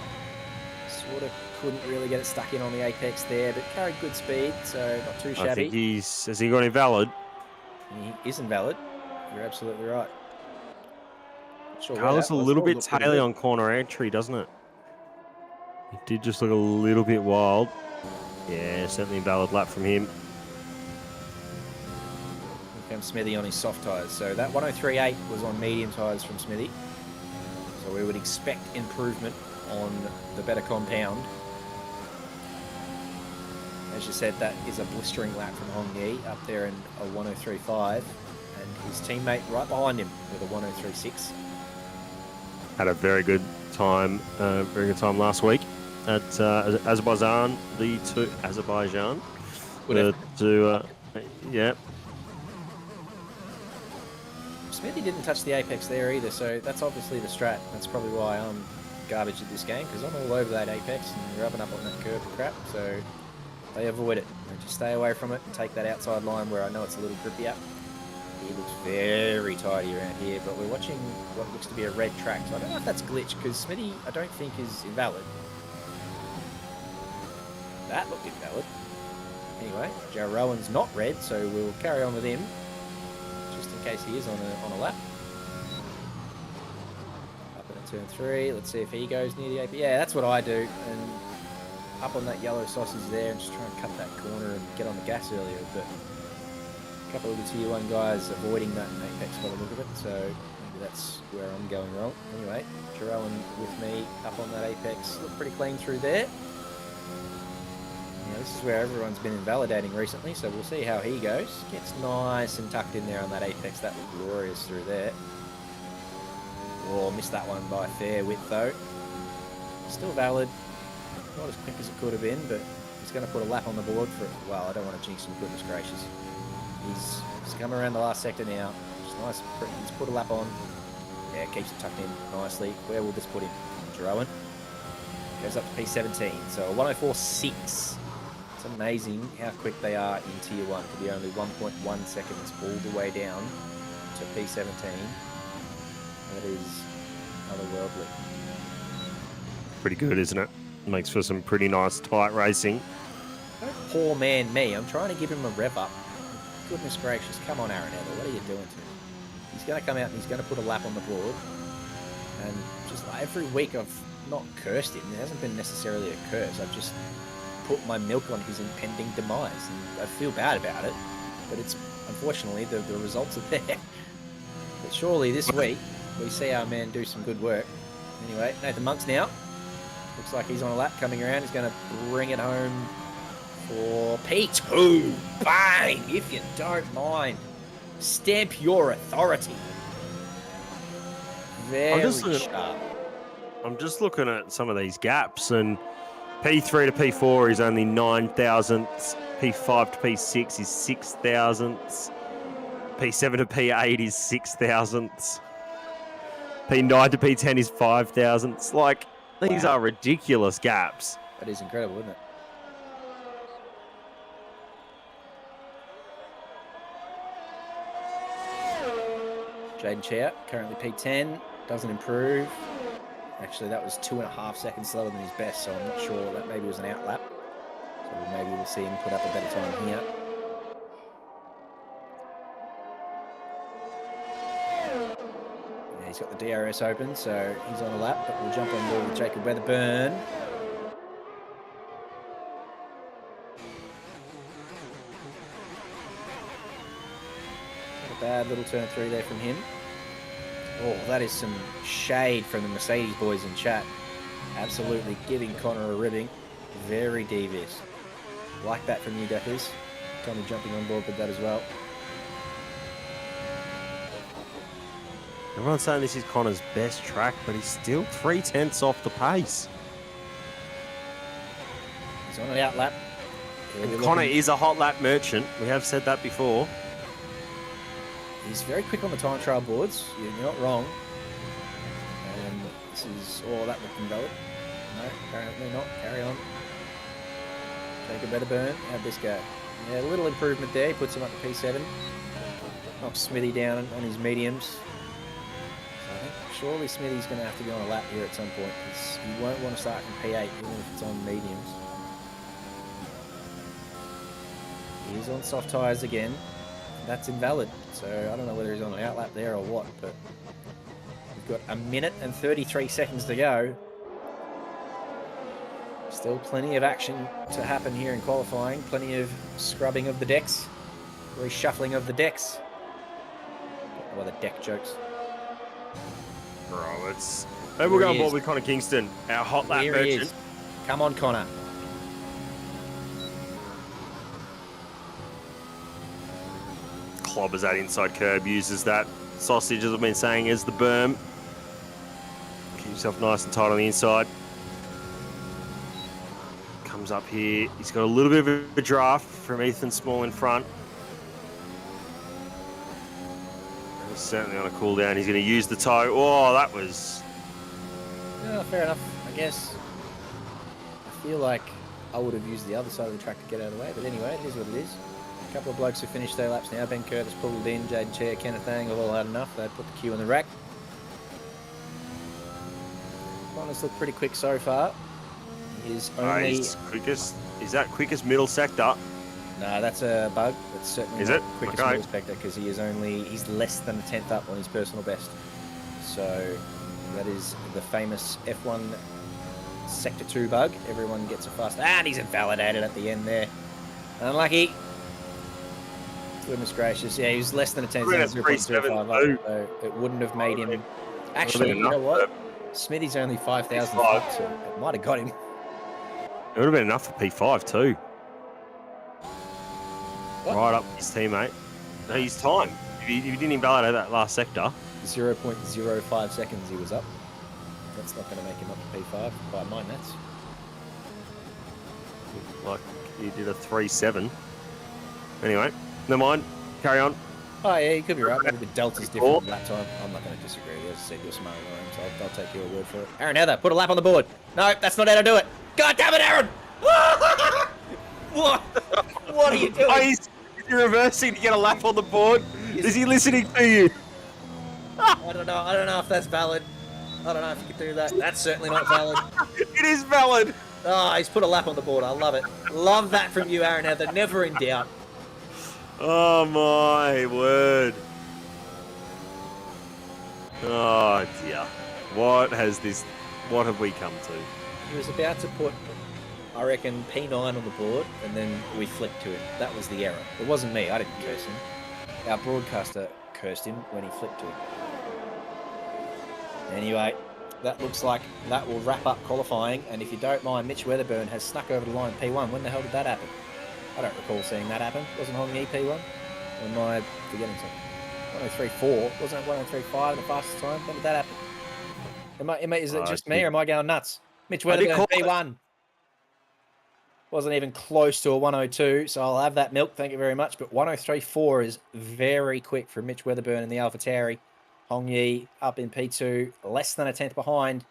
Sort of couldn't really get it stuck in on the apex there, but carried good speed, so not too shabby. I think has he got invalid? He is invalid. You're absolutely right. Not sure where Car looks that a was. little All bit looked pretty taily good. on corner entry, doesn't it? It did just look a little bit wild. Yeah, certainly invalid lap from him. Here comes Smithy on his soft tyres. So that 103.8 was on medium tyres from Smithy. So we would expect improvement on the better compound. As you said, that is a blistering lap from Hong Yi up there in a 103.5. and his teammate right behind him with a 1:03.6. Had a very good time last week at Azerbaijan, the two Azerbaijan. Yeah. Smithy didn't touch the apex there either, so that's obviously the strat. That's probably why I'm garbage at this game, because I'm all over that apex and rubbing up on that curb and crap, so they avoid it. They just stay away from it and take that outside line where I know it's a little grippy up. He looks very tidy around here, but we're watching what looks to be a red track, so I don't know if that's glitch, because Smithy I don't think is invalid. That looked invalid. Anyway, Joe Rowan's not red, so we'll carry on with him, just in case he is on a lap. Up in turn 3, let's see if he goes near the AP. Yeah, that's what I do, and up on that yellow sausage there and just try and cut that corner and get on the gas earlier, but a couple of the tier 1 guys avoiding that apex by the look of it, so maybe that's where I'm going wrong. Anyway, Jerome with me up on that apex, looked pretty clean through there. This is where everyone's been invalidating recently, so we'll see how he goes. Gets nice and tucked in there on that apex. That looked glorious through there. Oh, missed that one by a fair width though. Still valid. Not as quick as it could have been, but he's going to put a lap on the board for it. Well, I don't want to jinx him, goodness gracious. He's come around the last sector now. Just nice. He's put a lap on. Yeah, keeps it tucked in nicely. Where will this put him? Jeroen. Goes up to P17. So a 1:04.6. It's amazing how quick they are in Tier 1 to be only 1.1 seconds all the way down to P17. That is otherworldly. Pretty good, isn't it? Makes for some pretty nice tight racing. Don't poor man me. I'm trying to give him a rev up. Goodness gracious. Come on, Aaron Edel. What are you doing to him? He's going to come out and he's going to put a lap on the board. And just like every week I've not cursed him. It hasn't been necessarily a curse. I've just put my milk on his impending demise. And I feel bad about it. But it's, unfortunately, the results are there. But surely this week, we see our man do some good work. Anyway, Nathan Monk's now. Looks like he's on a lap coming around. He's going to bring it home for P2. Bang! If you don't mind. Stamp your authority. Very sharp. I'm just looking at some of these gaps, and P3 to P4 is only 9 thousandths. P5 to P6 is 6 thousandths. P7 to P8 is 6 thousandths. P9 to P10 is 5 thousandths. Like, these are ridiculous gaps. That is incredible, isn't it? Jaden Chow, currently P10, doesn't improve. Actually, that was 2.5 seconds slower than his best, so I'm not sure. That maybe was an outlap. So maybe we'll see him put up a better time here. Yeah, he's got the DRS open, so he's on a lap, but we'll jump on board with Jacob Weatherburn. Not a bad little turn 3 there from him. Oh, that is some shade from the Mercedes boys in chat. Absolutely giving Connor a ribbing. Very devious. Like that from you, Deckers. Tommy jumping on board with that as well. Everyone's saying this is Connor's best track, but he's still 3/10 off the pace. He's on an outlap. And Connor is a hot lap merchant. We have said that before. He's very quick on the time trial boards. You're not wrong. And this is... Oh, that looked invalid. No, apparently not. Carry on. Take a better burn. How'd this go? Yeah, a little improvement there. He puts him up to P7. Knocks Smithy down on his mediums. So I think surely Smithy's going to have to be on a lap here at some point. He won't want to start from P8 even if it's on mediums. He's on soft tyres again. That's invalid. So I don't know whether he's on an outlap there or what, but we've got 1 minute and 33 seconds to go. Still plenty of action to happen here in qualifying. Plenty of scrubbing of the decks. Reshuffling of the decks. What are the deck jokes? Bro, it's... Maybe we'll go on board with Connor Kingston, our hot lap merchant. Come on, Connor. clobbers that inside curb, uses that sausage, as I've been saying, as the berm. Keep yourself nice and tight on the inside. Comes up here. He's got a little bit of a draft from Ethan Small in front. He's certainly on a cool down. He's going to use the toe. Oh, that was... Yeah, fair enough, I guess. I feel like I would have used the other side of the track to get out of the way, but anyway, it is what it is. A couple of blokes have finished their laps now. Ben Curtis pulled in, Jaden Chair, Kenneth Ang have all had enough. They put the queue in the rack. Connor's looked pretty quick so far. He's only... he's quickest. Is that quickest middle sector? No, that's a bug. That's certainly is not it? quickest Okay. middle sector because he's less than a tenth up on his personal best. So that is the famous F1 Sector 2 bug. Everyone gets a fast... And he's invalidated at the end there. Unlucky. Goodness gracious. Yeah, he was less than a tenth. 0.05 up, so it wouldn't have made him... Actually, you know what? Smithy's only 5,000 up, so it might have got him. It would have been enough for P5 too. What? Right up his teammate. No, his time. If he didn't invalidate that last sector. 0.05 seconds he was up. That's not going to make him up to P5 by mine, that's... Like, he did a 3.7. Anyway, never mind. Carry on. Oh, yeah, you could be right. Maybe the delta's different from that time. I'm not going to disagree. As I said, you're smart, Aaron, so I'll take your word for it. Aaron Heather, put a lap on the board. No, that's not how to do it. God damn it, Aaron! What? What are you doing? Oh, he's reversing to get a lap on the board. Is he listening to you? I don't know. I don't know if that's valid. I don't know if you can do that. That's certainly not valid. It is valid. Oh, he's put a lap on the board. I love it. Love that from you, Aaron Heather. Never in doubt. Oh my word. Oh dear. What have we come to? He was about to put, I reckon, P9 on the board, and then we flicked to it. That was the error. It wasn't me. I didn't curse him. Our broadcaster cursed him when he flicked to it. Anyway, that looks like that will wrap up qualifying, and if you don't mind, Mitch Weatherburn has snuck over the line P1. When the hell did that happen? I don't recall seeing that happen. Wasn't Hong Yi P1? Or am I forgetting something? 103.4. Wasn't it 103.5 the fastest time? When did that happen? Is it just me, or am I going nuts? Mitch Weatherburn P1. Wasn't even close to a 102, so I'll have that milk. Thank you very much. But 103.4 is very quick for Mitch Weatherburn in the AlphaTauri. Hong Yi up in P2, less than a tenth behind.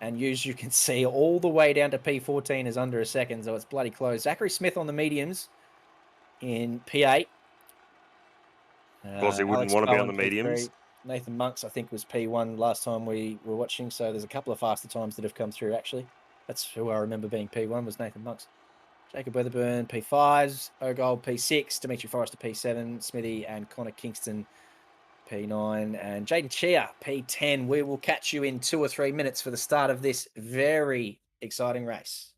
And as you can see, all the way down to P14 is under a second, so it's bloody close. Zachary Smith on the mediums in P8. Of course, he wouldn't want to be on the mediums. Nathan Monks, I think, was P1 last time we were watching, so there's a couple of faster times that have come through, actually. That's who I remember being P1, was Nathan Monks. Jacob Weatherburn, P5s. Ogold, P6. Dimitri Forrester, P7. Smithy and Connor Kingston, P9. And Jaden Chia, P10. We will catch you in 2 or 3 minutes for the start of this very exciting race.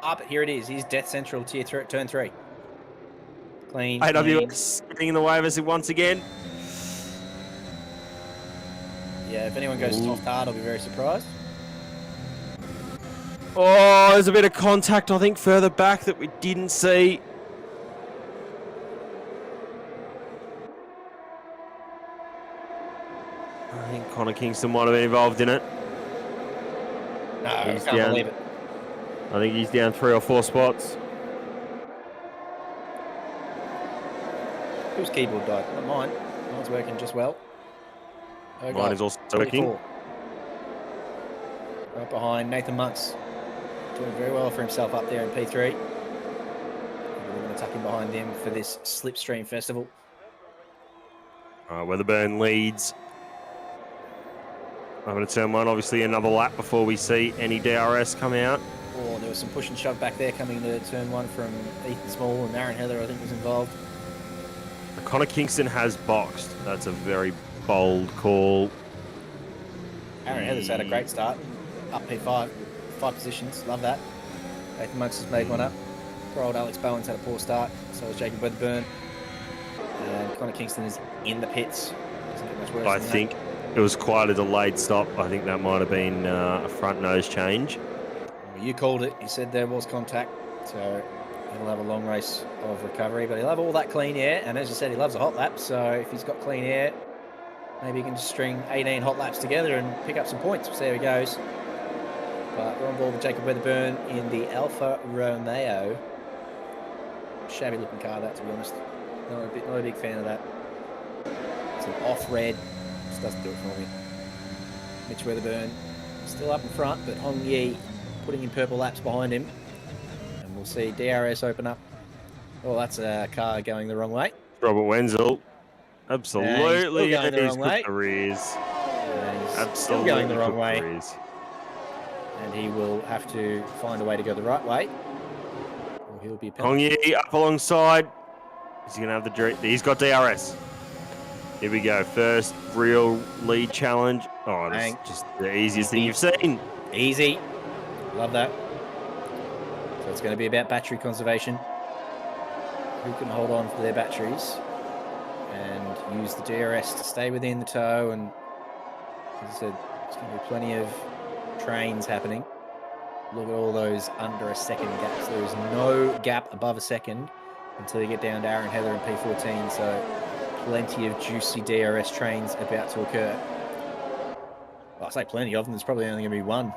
up. Here it is. Here's Death Central, turn 3. Clean. AWS getting in the way of us once again. Yeah, if anyone goes soft hard, I'll be very surprised. Oh, there's a bit of contact, I think, further back that we didn't see. I think Connor Kingston might have been involved in it. No, I He's can't down. believe it. I think he's down 3 or 4 spots. Whose keyboard died? Not mine. Mine's working just well. Oh, Mine God. is also 24. working. Right behind Nathan Monks. Doing very well for himself up there in P3. We're going to tuck him behind him for this Slipstream Festival. Weatherburn leads. I'm going to turn one, obviously, another lap before we see any DRS come out. Oh, there was some push and shove back there coming to turn 1 from Ethan Small, and Aaron Heather, I think, was involved. Connor Kingston has boxed. That's a very bold call. Aaron Heather's had a great start. Up P5. 5 positions. Love that. Nathan Monks has made one up. Poor old Alex Bowen's had a poor start. So has Jacob Weatherburn. And Connor Kingston is in the pits. Doesn't get much worse I than think it was quite a delayed stop. I think that might have been a front nose change. Well, you called it. You said there was contact. So he'll have a long race of recovery. But he'll have all that clean air. And as you said, he loves a hot lap. So if he's got clean air, maybe he can just string 18 hot laps together and pick up some points. So there he goes. But we're on board with Jacob Weatherburn in the Alfa Romeo. Shabby looking car, that, to be honest. Not a big fan of that. It's an off red. Just doesn't do it for me. Mitch Weatherburn still up in front, but Hong Yi putting in purple laps behind him. And we'll see DRS open up. Oh, that's a car going the wrong way. Robert Wenzel. Absolutely. Going the wrong way. Careers. Absolutely still going the wrong way. And he will have to find a way to go the right way. Or he'll be Hong Yi up alongside. He's going to have the... He's got DRS. Here we go. First real lead challenge. Oh, that's just the easiest thing you've seen. Easy. Love that. So it's going to be about battery conservation. Who can hold on for their batteries and use the DRS to stay within the tow. And as I said, there's going to be plenty of trains happening. Look at all those under a second gaps. There is no gap above a second until you get down to Aaron Heather and P14. So plenty of juicy DRS trains about to occur. Well, I say plenty of them. There's probably only going to be one.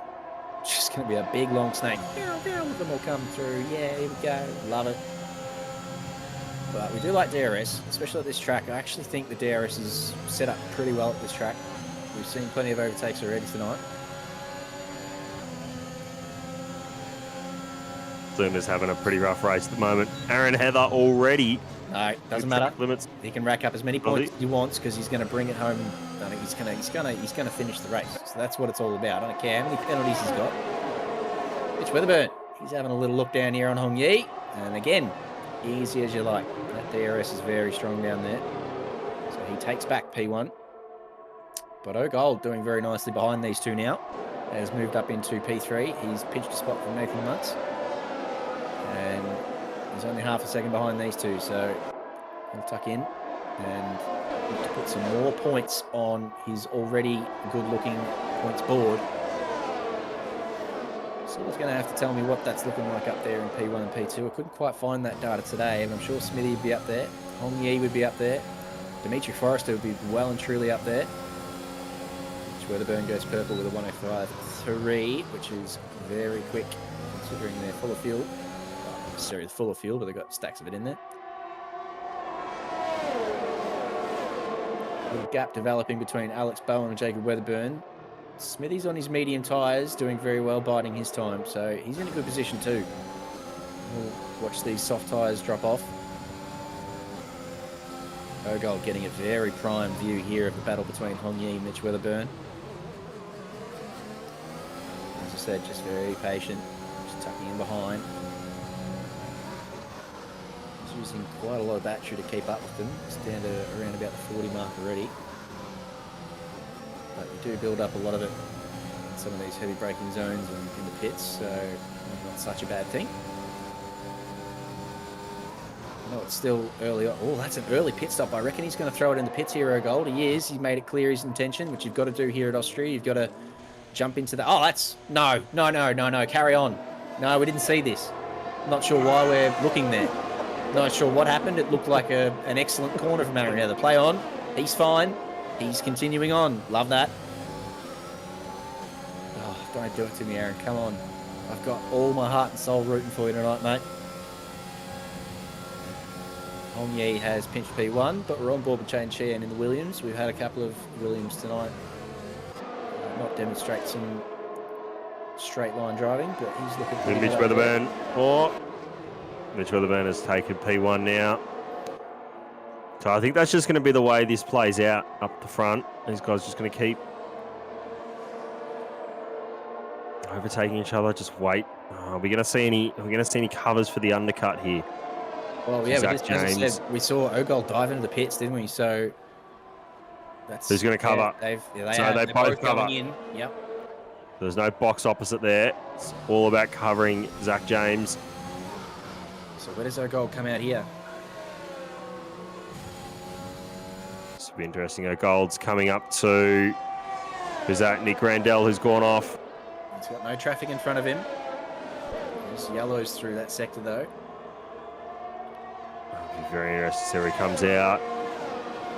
It's just going to be a big long snake. Them will come through. Yeah, here we go. Love it. But we do like DRS, especially at this track. I actually think the DRS is set up pretty well at this track. We've seen plenty of overtakes already tonight. Zoomer's having a pretty rough race at the moment. Aaron Heather already. No, doesn't matter. Limits. He can rack up as many points as he wants because he's going to bring it home. I think he's going to finish the race. So that's what it's all about. I don't care how many penalties he's got. Mitch Weatherburn. He's having a little look down here on Hong Yi, and again, easy as you like. That DRS is very strong down there. So he takes back P1. But O'Gold doing very nicely behind these two now. Has moved up into P3. He's pinched a spot from Nathan Muntz. And he's only half a second behind these two, so he'll tuck in and look to put some more points on his already good-looking points board. So he's going to have to tell me what that's looking like up there in P1 and P2. I couldn't quite find that data today, and I'm sure Smithy would be up there. Hong Yi would be up there. Dimitri Forrester would be well and truly up there. Which Weatherburn goes purple with a 105.3, which is very quick considering they're full of fuel. Not necessarily full of fuel, but they've got stacks of it in there. A little gap developing between Alex Bowen and Jacob Weatherburn. Smithy's on his medium tyres, doing very well, biding his time, so he's in a good position too. We'll watch these soft tyres drop off. O'Gold getting a very prime view here of the battle between Hong Yi and Mitch Weatherburn. As I said, just very patient, just tucking in behind. He's using quite a lot of battery to keep up with them. It's down to around about the 40 mark already. But you do build up a lot of it. It's some of these heavy braking zones and in the pits, so not such a bad thing. No, it's still early on. Oh, that's an early pit stop. I reckon he's going to throw it in the pits here, O'Gold. He is. He made it clear his intention, which you've got to do here at Austria. You've got to jump into the... Oh, that's... No. Carry on. No, we didn't see this. Not sure why we're looking there. Not sure what happened. It looked like an excellent corner from Aaron Heather. Play on. He's fine. He's continuing on. Love that. Oh, don't do it to me, Aaron. Come on. I've got all my heart and soul rooting for you tonight, mate. Hong Yi has pinched P1, but we're on board with Shane Sheehan in the Williams. We've had a couple of Williams tonight not demonstrate some straight line driving, but he's looking pretty Mitch good. Weatherburn. Mitch Weatherburn has taken P1 now. So I think that's just going to be the way this plays out up the front. These guys just going to keep overtaking each other. Just wait. Are we going to see any covers for the undercut here? Well, yeah, Zach but just, as I James. said, we saw O'Gold dive into the pits, didn't we? So that's Who's going to cover? They They're both cover. going in. Yep. There's no box opposite there. It's all about covering Zach James. So where does O'Gold come out here? This will be interesting. Gold's coming up to... Who's that? Nick Randell, who's gone off. He's got no traffic in front of him. There's yellows through that sector, though. It'll be very interesting to see where he comes out.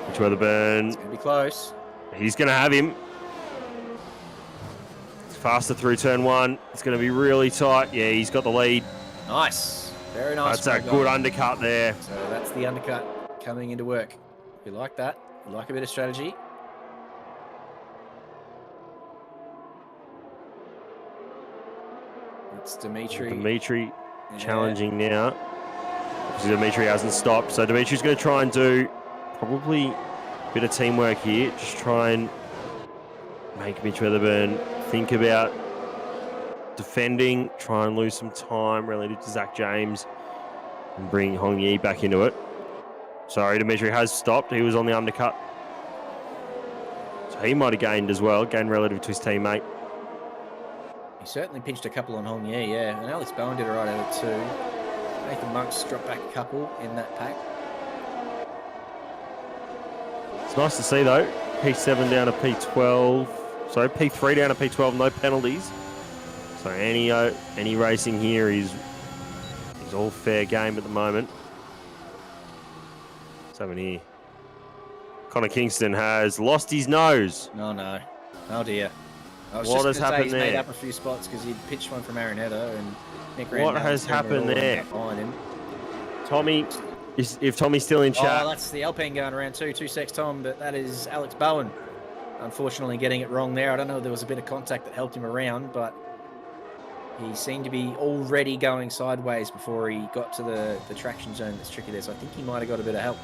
Mitch Weatherburn. It's going to be close. He's going to have him. It's faster through turn one. It's going to be really tight. Yeah, he's got the lead. Nice. Very nice. That's a good undercut there. So that's the undercut coming into work. We like that. We like a bit of strategy. It's Dimitri. Dimitri challenging now. Obviously, Dimitri hasn't stopped. So Dimitri's going to try and do probably a bit of teamwork here. Just try and make Mitch Weatherburn think about defending, try and lose some time relative to Zach James and bring Hong Yi back into it. Sorry, Dimitri has stopped. He was on the undercut. So he might have gained as well, gained relative to his teammate. He certainly pinched a couple on Hong Yi, yeah. And Alex Bowen did it right out of two. Nathan Monks dropped back a couple in that pack. It's nice to see though. P7 down to P12. Sorry, P3 down to P12, no penalties. So any racing here is all fair game at the moment. What's happening here? Connor Kingston has lost his nose. Oh, no. Oh, dear. I was What just has gonna say happened he's made there? up a few spots because he'd pitched one from Aaron Heather and Nick What Randall has turned it happened all there? behind him. Tommy, if Tommy's still in chat, Oh, that's the Alpine going around too. 2 secs, Tom, but that is Alex Bowen. Unfortunately, getting it wrong there. I don't know if there was a bit of contact that helped him around, but he seemed to be already going sideways before he got to the traction zone that's tricky there. So I think he might have got a bit of help.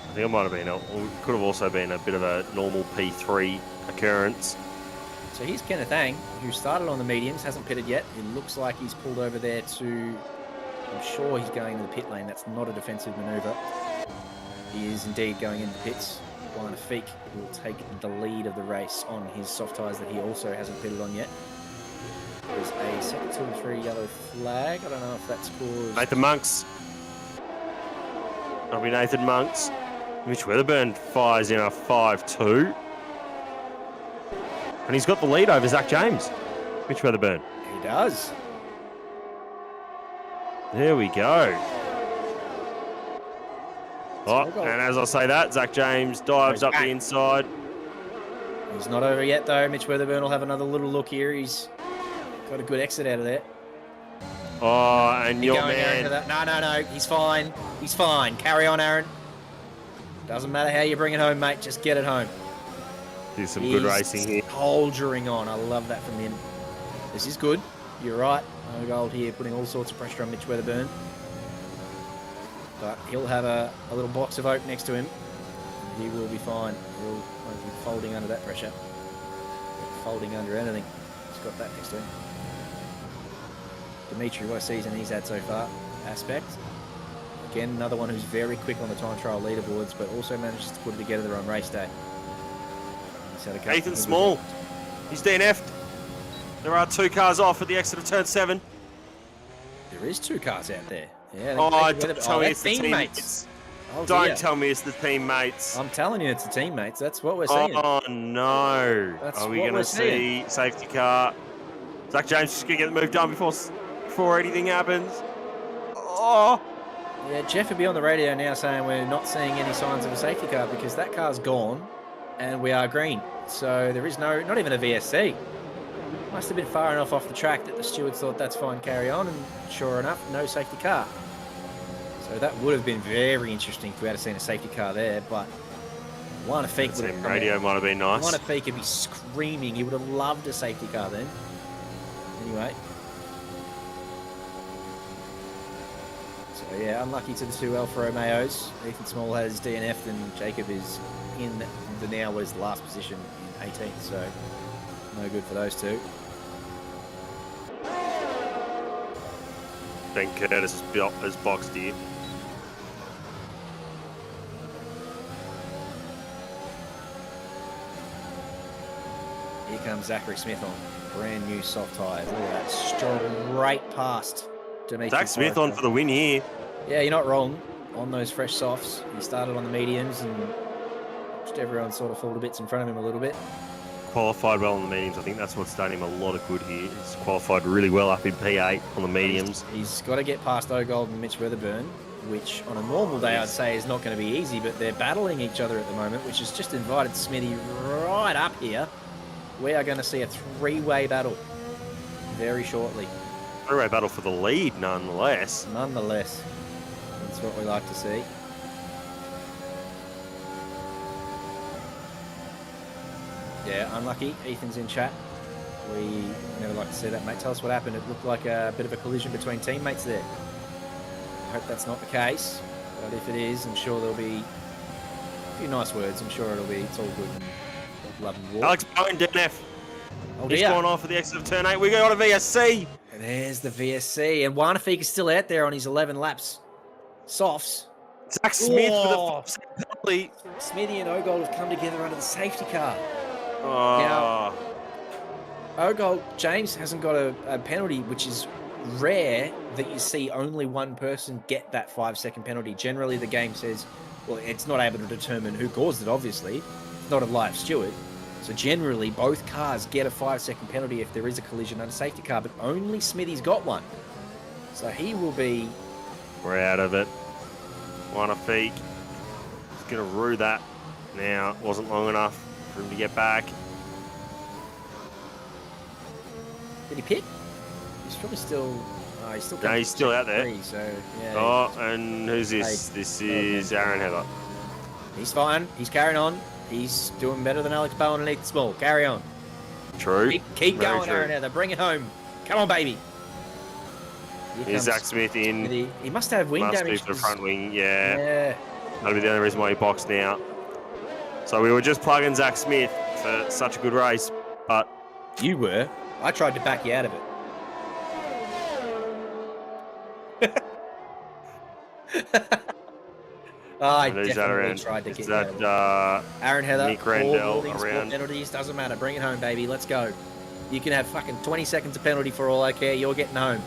I think it might have been, could have also been a bit of a normal P3 occurrence. So here's Kenneth Ang, who started on the mediums, hasn't pitted yet. It looks like he's pulled over there to... I'm sure he's going to the pit lane. That's not a defensive manoeuvre. He is indeed going into the pits. Ryan Afik will take the lead of the race on his soft tyres that he also hasn't pitted on yet. There's a second 2 and 3 yellow flag. I don't know if that's caused... Nathan Monks. That'll be Nathan Monks. Mitch Weatherburn fires in a 5-2. And he's got the lead over Zach James. Mitch Weatherburn. He does. There we go. Oh, It's all and as I say that, Zach James dives up the inside. He's not over yet, though. Mitch Weatherburn will have another little look here. He's got a good exit out of there. Oh, and your Going Aaron to man. that. No. He's fine. He's fine. Carry on, Aaron. Doesn't matter how you bring it home, mate. Just get it home. There's some good racing here. Soldiering on. I love that from him. This is good. You're right. No gold here, putting all sorts of pressure on Mitch Weatherburn. But he'll have a little box of oak next to him. He will be fine. He won't be folding under that pressure. Folding under anything. He's got that next to him. Dimitri, what a season he's had so far. Aspect. Again, another one who's very quick on the time trial leaderboards, but also manages to put it together on race day. He's had a couple Nathan of Small. He's DNF'd. There are 2 cars off at the exit of turn 7. There is 2 cars out there. Yeah. Oh, don't tell me it's the teammates. Oh, Don't dear. tell me it's the teammates. I'm telling you, it's the teammates. That's what we're seeing. Oh, no. That's Are we what going we're to see safety car? Zach James just going to get the move done before anything happens. Oh. Yeah, Jeff would be on the radio now saying we're not seeing any signs of a safety car because that car's gone and we are green. So there is not even a VSC. Must have been far enough off the track that the stewards thought that's fine, carry on, and sure enough, no safety car. So that would have been very interesting if we had seen a safety car there, but Wanafeek would have radio might have been nice. Wanafeek would be screaming. He would have loved a safety car then. Anyway. So yeah, unlucky to the 2 Alfa Romeos. Ethan Small has DNF'd and Jacob is in the now was last position in 18th, so no good for those 2. Ben Curtis has boxed here. Here comes Zachary Smith on brand new soft tyres. Look at that, straight past Dimitri. Zach Smith on for the win here. Yeah, you're not wrong on those fresh softs. He started on the mediums and watched everyone sort of fall to bits in front of him a little bit. Qualified well on the mediums. I think that's what's done him a lot of good here. He's qualified really well up in P8 on the mediums. He's got to get past Ogold and Mitch Weatherburn, which on a normal day I'd say is not going to be easy, but they're battling each other at the moment, which has just invited Smithy right up here. We are going to see a 3-way battle very shortly. 3-way battle for the lead, nonetheless. Nonetheless, that's what we like to see. Yeah, unlucky. Ethan's in chat. We never like to see that, mate. Tell us what happened. It looked like a bit of a collision between teammates there. I hope that's not the case, but if it is, I'm sure there'll be a few nice words. I'm sure it's all good and love and war. Alex Bowen, DNF. Oh, He's dear. gone off at the exit of turn 8. We got a VSC. And there's the VSC, and Wanafeek is still out there on his 11 laps. Softs. Zach Smith Whoa. with a penalty. Smithy and Ogold have come together under the safety car. Oh. Ogold, James hasn't got a penalty, which is rare that you see only one person get that 5-second penalty. Generally, the game says, well, it's not able to determine who caused it, obviously. It's not a live steward. So generally, both cars get a 5-second penalty if there is a collision under safety car, but only Smithy's got one. So he will be... We're out of it. Wanafeek. He's going to rue that now. It wasn't long enough for him to get back. Did he pit? He's probably still... No, he's still out there. So, yeah, Oh, and who's this? This is Aaron Heather. he's fine. He's carrying on. He's doing better than Alex Bowen and Ethan Small. Carry on. True. Keep Very going, true. Aaron Heather. Bring it home. Come on, baby. Here Here's comes Zach Smith in. Smithy. He must have wing Must be damage. for the 'cause- front wing, yeah. Yeah. That'll be the only reason why he boxed now. So we were just plugging Zach Smith for such a good race, but You were. I tried to back you out of it. I who's that definitely around? tried to Is get you out of that it. Aaron Heather, Nick all Randell holding sport around? penalties, doesn't matter. Bring it home, baby. Let's go. You can have fucking 20 seconds of penalty for all I care. You're getting home.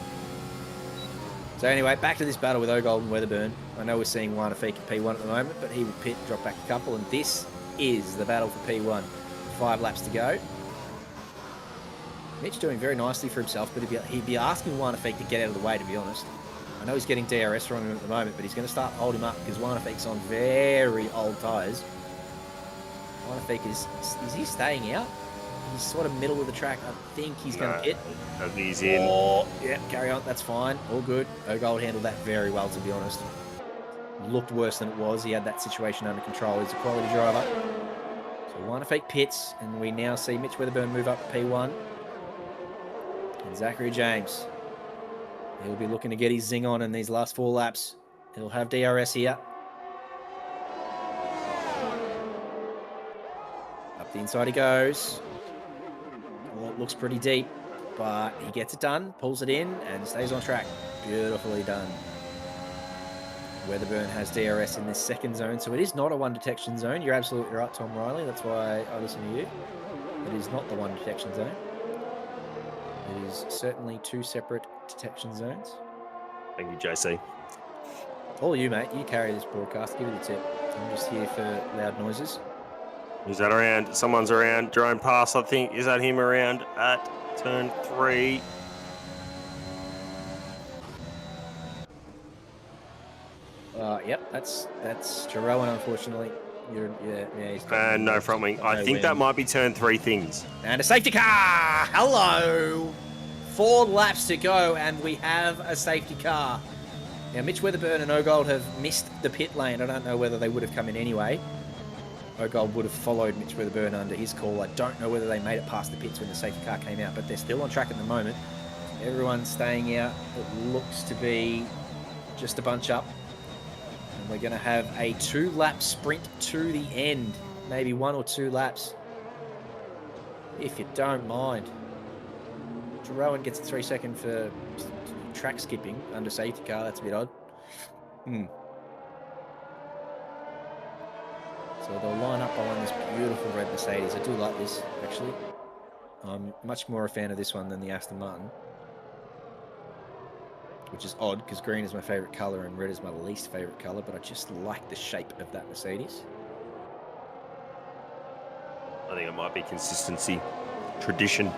So anyway, back to this battle with Ogold and Weatherburn. I know we're seeing Wanafeek at P1 at the moment, but he will pit, drop back a couple, and this is the battle for P1. 5 laps to go. Mitch doing very nicely for himself, but he'd be asking Wanafeek to get out of the way, to be honest. I know he's getting DRS from him at the moment, but he's going to start holding him up because Wanafeek's on very old tyres. Wanafeek is he staying out? He's sort of middle of the track. I think he's going to pit. I think he's in. Oh, yeah, carry on. That's fine. All good. Ogold handled that very well, to be honest. Looked worse than it was. He had that situation under control. He's a quality driver. So Wanafeek pits, and we now see Mitch Weatherburn move up to P1. And Zachary James. He'll be looking to get his zing on in these last 4 laps. He'll have DRS here. Up the inside he goes. Well, it looks pretty deep, but he gets it done, pulls it in, and stays on track. Beautifully done. Weatherburn has DRS in this second zone, so it is not a one detection zone. You're absolutely right, Tom Riley. That's why I listen to you. It is not the one detection zone. It is certainly 2 separate detection zones. Thank you, JC. All you, mate. You carry this broadcast. Give it a tip. I'm just here for loud noises. Who's that around? Someone's around. Drone pass, I think. Is that him around at turn 3? Yep, that's Jeroen, unfortunately. He's And no front wing. I think that might be turn 3 things. And a safety car! Hello! 4 laps to go, and we have a safety car. Now, Mitch Weatherburn and Ogold have missed the pit lane. I don't know whether they would have come in anyway. Ogold would have followed Mitch Weatherburn under his call. I don't know whether they made it past the pits when the safety car came out, but they're still on track at the moment. Everyone's staying out. It looks to be just a bunch up. And we're going to have a 2-lap sprint to the end. Maybe 1 or 2 laps. If you don't mind. Jeroen gets a 3-second for track skipping under safety car. That's a bit odd. So they'll line up behind this beautiful red Mercedes. I do like this, actually. I'm much more a fan of this one than the Aston Martin. Which is odd, because green is my favourite colour and red is my least favourite colour, but I just like the shape of that Mercedes. I think it might be consistency, tradition.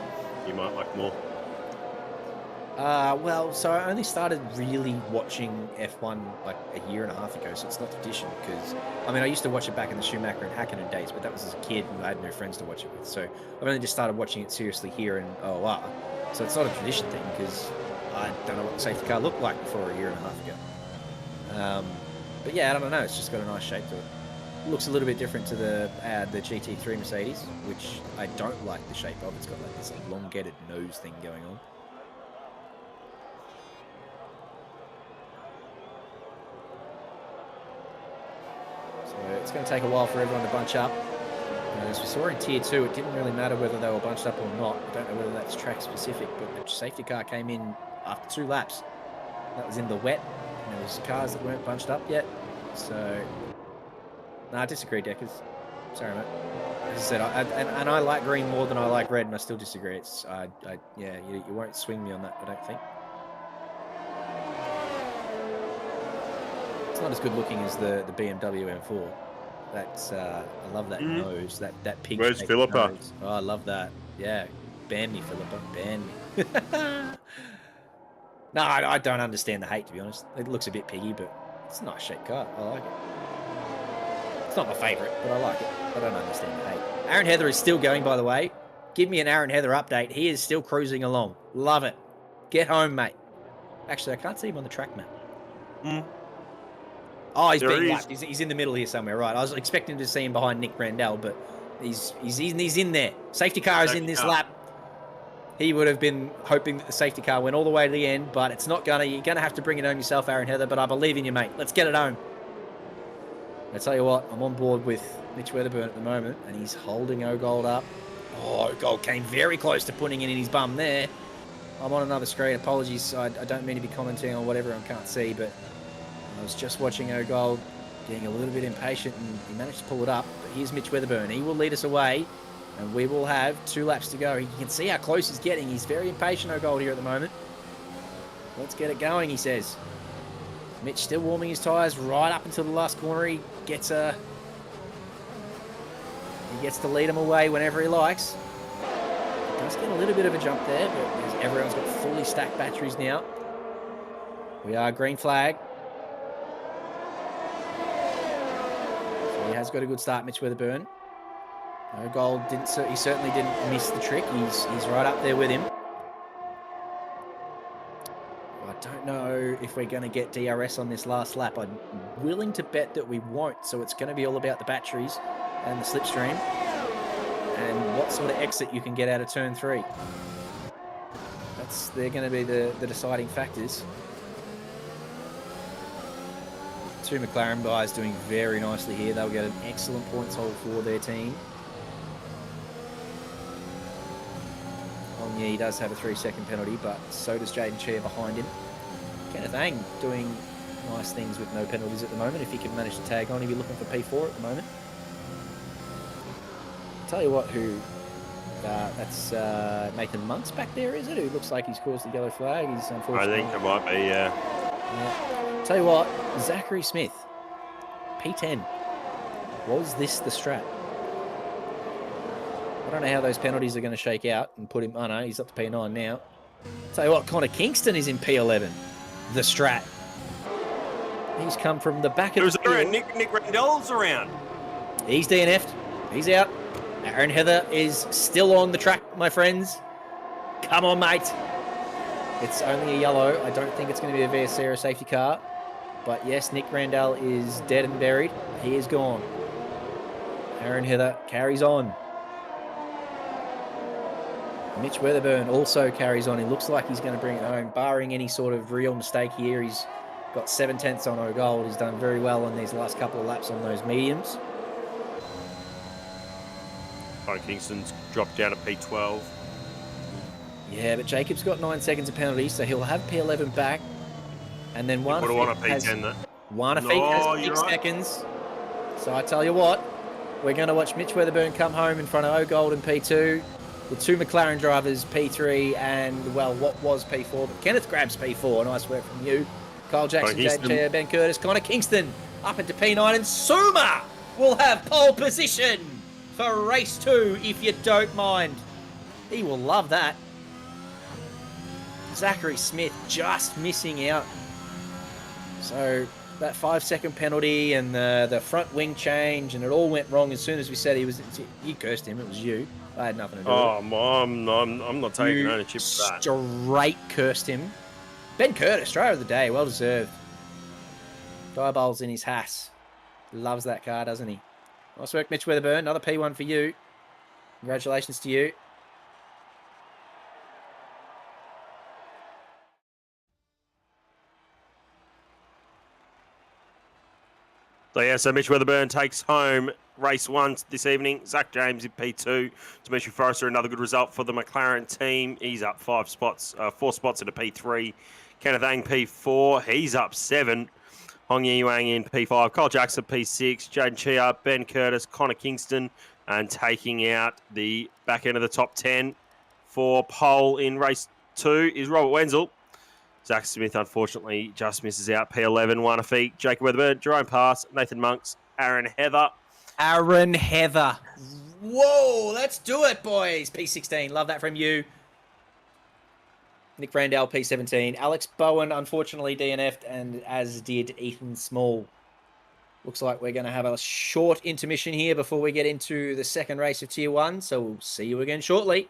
You might like more. Well, so I only started really watching F1 like a year and a half ago, so it's not tradition, because, I mean, I used to watch it back in the Schumacher and Hakkinen days, but that was as a kid and I had no friends to watch it with, so I've only just started watching it seriously here in OOR, so it's not a tradition thing, because I don't know what the safety car looked like before a year and a half ago. But yeah, I don't know, it's just got a nice shape to it. Looks a little bit different to the GT3 Mercedes, which I don't like the shape of. It's got like this elongated nose thing going on. So it's going to take a while for everyone to bunch up. As we saw in Tier 2, it didn't really matter whether they were bunched up or not. I don't know whether that's track specific, but the safety car came in after 2 laps. That was in the wet, and there was cars that weren't bunched up yet. So, no, I disagree, Deckers. Sorry, mate. As I said, I like green more than I like red, and I still disagree. It's, yeah, you won't swing me on that, I don't think. It's not as good looking as the BMW M4. That's I love that nose, that pig. Where's Philippa? Nose. Oh, I love that. Yeah, ban me, Philippa, ban me. No, I don't understand the hate, to be honest. It looks a bit piggy, but it's a nice shaped car. I like it. It's not my favourite, but I like it. I don't understand the hate. Aaron Heather is still going, by the way. Give me an Aaron Heather update. He is still cruising along. Love it. Get home, mate. Actually, I can't see him on the track map. Oh, he's being lapped. He's in the middle here somewhere, right? I was expecting to see him behind Nick Randell, but he's in there. Safety car is in this lap. He would have been hoping that the safety car went all the way to the end, but it's not gonna. You're gonna have to bring it home yourself, Aaron Heather. But I believe in you, mate. Let's get it home. I tell you what, I'm on board with Mitch Weatherburn at the moment, and he's holding Ogold up. Oh, Ogold came very close to putting it in his bum there. I'm on another screen. Apologies. I don't mean to be commenting on what everyone can't see, but I was just watching Ogold getting a little bit impatient, and he managed to pull it up. But here's Mitch Weatherburn. He will lead us away, and we will have 2 laps to go. You can see how close he's getting. He's very impatient, Ogold, here at the moment. Let's get it going, he says. Mitch still warming his tyres right up until the last corner. He gets to lead him away whenever he likes. He does get a little bit of a jump there, but everyone's got fully stacked batteries now. We are green flag. He has got a good start, Mitch Weatherburn. Ogold he certainly didn't miss the trick. He's right up there with him. I don't know if we're going to get DRS on this last lap. I'm willing to bet that we won't. So it's going to be all about the batteries and the slipstream and what sort of exit you can get out of turn 3. They're going to be the deciding factors. 2 McLaren guys doing very nicely here. They'll get an excellent points hold for their team. He does have a 3-second penalty, but so does Jaden Cheer behind him. Kenneth Ang doing nice things with no penalties at the moment. If he can manage to tag on, he'll be looking for P4 at the moment. I'll tell you what, who That's Nathan Monk's back there, is it? Who looks like he's caused the yellow flag. He's I unfortunately. think it might be, yeah. Yeah. Tell you what, Zachary Smith, P10. Was this the strat? I don't know how those penalties are going to shake out and put him. Oh no, he's up to P9 now. Tell you what, Connor Kingston is in P11. The strat. He's come from the back of Who's the field. around? Nick Randall's around. He's DNF'd. He's out. Aaron Heather is still on the track, my friends. Come on, mate. It's only a yellow. I don't think it's going to be a Viacera safety car. But yes, Nick Randall is dead and buried. He is gone. Aaron Heather carries on. Mitch Weatherburn also carries on. He looks like he's going to bring it home, barring any sort of real mistake here. He's got 7/10 on O-Gold. He's done very well on these last couple of laps on those mediums. Kingston's dropped down to P12. Yeah, but Jacob's got 9 seconds of penalty, so he'll have P11 back. And then one Would have won a P10 that. has 6 seconds. So I tell you what, we're going to watch Mitch Weatherburn come home in front of O-Gold and P2. The two McLaren drivers, P3 and, well, what was P4. But Kenneth grabs P4. Nice work from you. Kyle Jackson, Jade, Ben Curtis, Connor Kingston up into P9. And Suma will have pole position for race 2, if you don't mind. He will love that. Zachary Smith just missing out. So that 5-second penalty and the front wing change, and it all went wrong as soon as we said you cursed him. It was you. I had nothing to do with it. I'm not taking ownership of that. Straight cursed him. Ben Curtis, driver of the day, well deserved. Diabol's in his Haas. Loves that car, doesn't he? Nice work, Mitch Weatherburn. Another P1 for you. Congratulations to you. So Mitch Weatherburn takes home race 1 this evening. Zach James in P2. Dimitri Forrester, another good result for the McLaren team. He's up 4 spots into P3. Kenneth Ang P4. He's up 7. Hong Yi Wang in P5. Kyle Jackson P6. Jaden Chia, Ben Curtis, Connor Kingston, and taking out the back end of the top 10 for pole in race 2 is Robert Wenzel. Zach Smith, unfortunately, just misses out. P11, Juan Afik, Jacob Weatherburn, Jerome Pass, Nathan Monks, Aaron Heather. Aaron Heather. Whoa, let's do it, boys. P16, love that from you. Nick Randall, P17. Alex Bowen, unfortunately, DNF'd, and as did Ethan Small. Looks like we're going to have a short intermission here before we get into the second race of Tier 1, so we'll see you again shortly.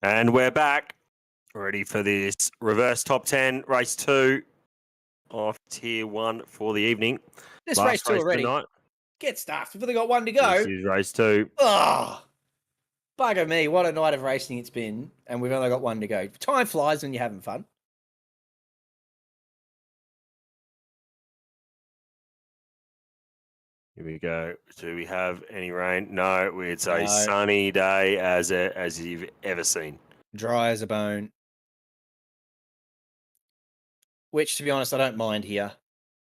And we're back, ready for this reverse top 10, race 2 of tier 1 for the evening. This Last race 2 of the already. night. Get stuffed. We've only got one to This go. is race 2. Oh, bugger me. What a night of racing it's been. And we've only got one to go. Time flies when you're having fun. Here we go. Do we have any rain? No, it's a No. sunny day as you've ever seen. Dry as a bone. Which, to be honest, I don't mind here.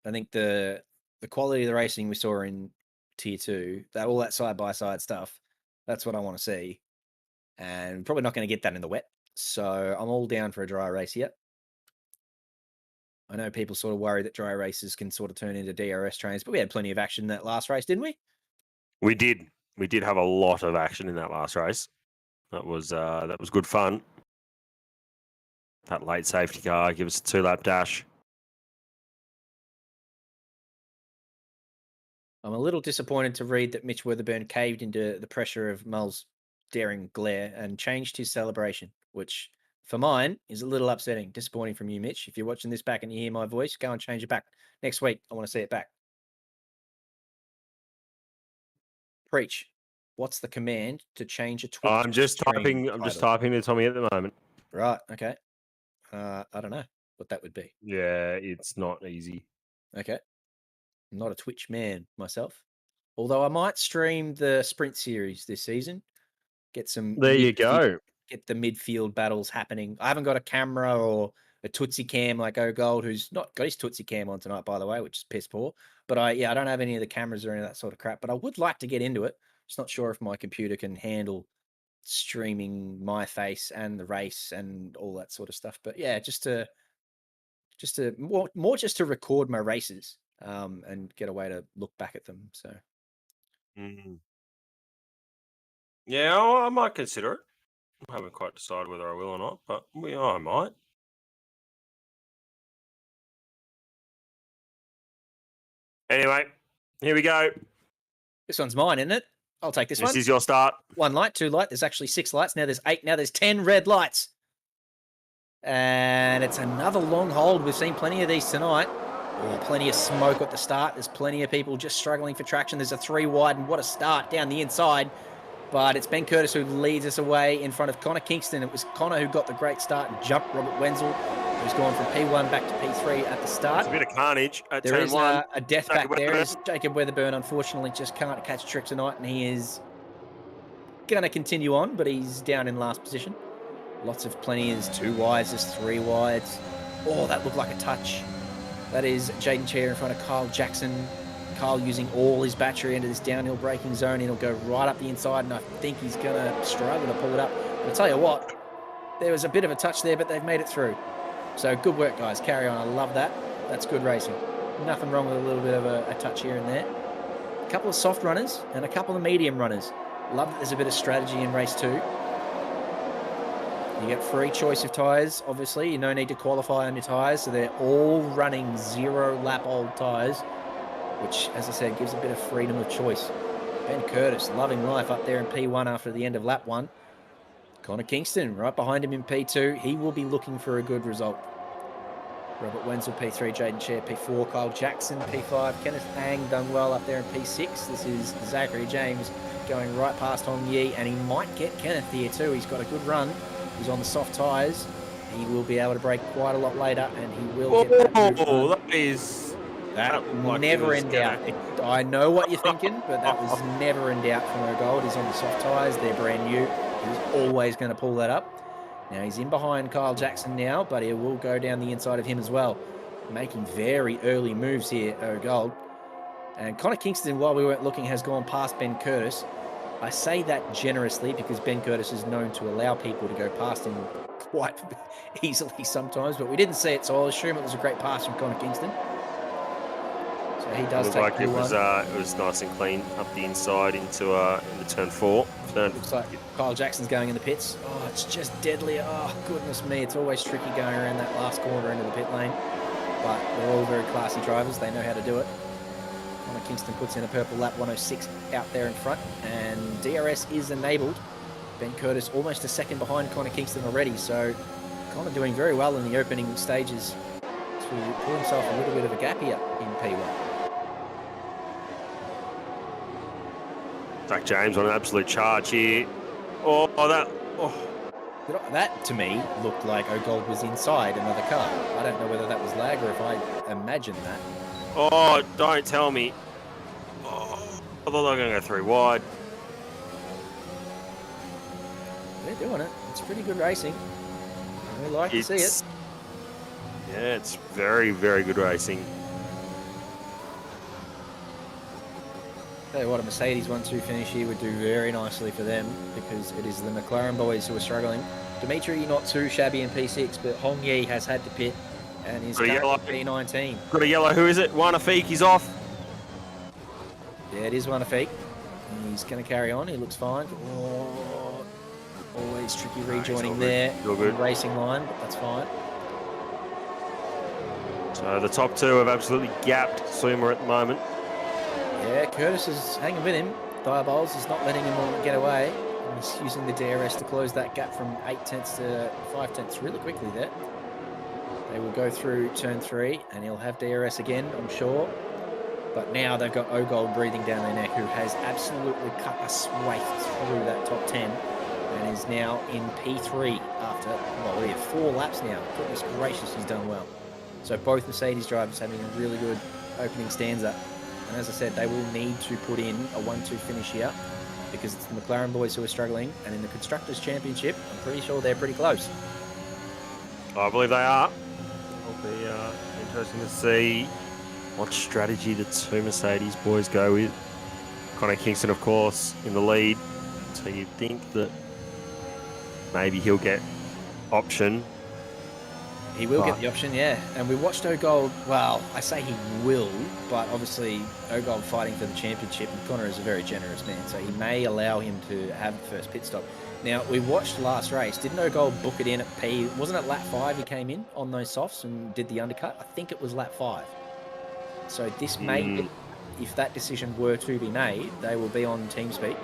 I think the quality of the racing we saw in tier 2, all that side-by-side stuff, that's what I want to see. And probably not going to get that in the wet. So I'm all down for a dry race here. I know people sort of worry that dry races can sort of turn into DRS trains, but we had plenty of action in that last race, didn't we? We did. We did have a lot of action in that last race. That was good fun. That late safety car give us a 2-lap dash. I'm a little disappointed to read that Mitch Weatherburn caved into the pressure of Mull's daring glare and changed his celebration, which for mine is a little upsetting. Disappointing from you, Mitch. If you're watching this back and you hear my voice, go and change it back. Next week, I want to see it back. Preach. What's the command to change a Twitch? I'm just typing to Tommy at the moment. Right, okay. I don't know what that would be. Yeah, it's not easy. Okay. I'm not a Twitch man myself. Although I might stream the sprint series this season. Get some There you go. Get the midfield battles happening. I haven't got a camera or a Tootsie cam like Gold, who's not got his Tootsie cam on tonight, by the way, which is piss poor. But I don't have any of the cameras or any of that sort of crap. But I would like to get into it. Just not sure if my computer can handle streaming my face and the race and all that sort of stuff. But yeah, just to record my races and get a way to look back at them. So Yeah, I might consider it. I haven't quite decided whether I will or not, but I might. Anyway, here we go. this one's mine, isn't it? I'll take this one. This is your start. 1 light, 2 light. There's actually 6 lights. Now there's 8. Now there's 10 red lights. And it's another long hold. We've seen plenty of these tonight. Oh, plenty of smoke at the start. There's plenty of people just struggling for traction. There's a 3 wide, and what a start down the inside. But it's Ben Curtis who leads us away in front of Connor Kingston. It was Connor who got the great start and jumped Robert Wenzel, who's gone from P1 back to P3 at the start. It's a bit of carnage at There turn is 1. a death back there. Is Jacob Weatherburn, unfortunately, just can't catch a trick tonight, and he is going to continue on, but he's down in last position. Lots of plenty. There's 2 wides, there's 3 wides. Oh, that looked like a touch. That is Jaden Chair in front of Kyle Jackson. Kyle using all his battery into this downhill braking zone. He'll go right up the inside, and I think he's going to struggle to pull it up. But I'll tell you what, there was a bit of a touch there, but they've made it through. So good work, guys. Carry on. I love that. That's good racing. Nothing wrong with a little bit of a touch here and there. A couple of soft runners and a couple of medium runners. Love that there's a bit of strategy in race 2. You get free choice of tyres, obviously. You no need to qualify on your tyres, so they're all running 0-lap old tyres, which, as I said, gives a bit of freedom of choice. Ben Curtis, loving life up there in P1 after the end of lap 1. Connor Kingston, right behind him in P2. He will be looking for a good result. Robert Wenzel, P3, Jaden Chair, P4, Kyle Jackson, P5, Kenneth Ang done well up there in P6. This is Zachary James going right past Hong Yi, and he might get Kenneth here too. He's got a good run. He's on the soft tyres. He will be able to brake quite a lot later, and he will get that like never in doubt. I know what you're thinking, but that was never in doubt from O'Gold. He's on the soft tyres. They're brand new. He's always going to pull that up. Now he's in behind Kyle Jackson now, but he will go down the inside of him as well. Making very early moves here, O'Gold. And Connor Kingston, while we weren't looking, has gone past Ben Curtis. I say that generously because Ben Curtis is known to allow people to go past him quite easily sometimes, but we didn't see it, so I'll assume it was a great pass from Connor Kingston. So he does take like it was nice and clean up the inside into turn 4. Looks like Kyle Jackson's going in the pits. Oh, it's just deadly. Oh, goodness me. It's always tricky going around that last corner into the pit lane. But they're all very classy drivers. They know how to do it. Connor Kingston puts in a purple lap 106 out there in front. And DRS is enabled. Ben Curtis almost a second behind Connor Kingston already, so Connor doing very well in the opening stages to pull himself a little bit of a gap here in P1. Zach James on an absolute charge here. That, to me, looked like O'Gold was inside another car. I don't know whether that was lag or if I imagined that. Oh, don't tell me. Oh, I thought they were going to go 3 wide. They're doing it. It's pretty good racing. We like to see it. Yeah, it's very, very good racing. Tell you what, a Mercedes 1-2 finish here would do very nicely for them because it is the McLaren boys who are struggling. Dimitri not too shabby in P6, but Hong Yi has had to pit and is currently P19. Got a yellow. Who is it? Wanafik, he's off. Yeah, it is Wanafik. He's going to carry on. He looks fine. Oh, always tricky rejoining there on the racing line, but that's fine. So the top 2 have absolutely gapped Suma at the moment. Yeah, Curtis is hanging with him. Diabols is not letting him get away. He's using the DRS to close that gap from 8 tenths to 5 tenths really quickly there. They will go through turn 3 and he'll have DRS again, I'm sure. But now they've got O'Gold breathing down their neck, who has absolutely cut a swathe through that top 10 and is now in P3 after, well, we have 4 laps now. Goodness gracious, he's done well. So both Mercedes drivers having a really good opening stanza. And as I said, they will need to put in a 1-2 finish here because it's the McLaren boys who are struggling. And in the Constructors' Championship, I'm pretty sure they're pretty close. I believe they are. It'll be interesting to see what strategy the 2 Mercedes boys go with. Connor Kingston, of course, in the lead. So you'd think that maybe he'll get option. He will get the option, yeah. And we watched O'Gold, well, I say he will, but obviously O'Gold fighting for the championship, and Connor is a very generous man, so he may allow him to have the first pit stop. Now, we watched last race. Didn't O'Gold book it in at P? Wasn't it lap 5 he came in on those softs and did the undercut? I think it was lap 5. So this may, if that decision were to be made, they will be on TeamSpeak.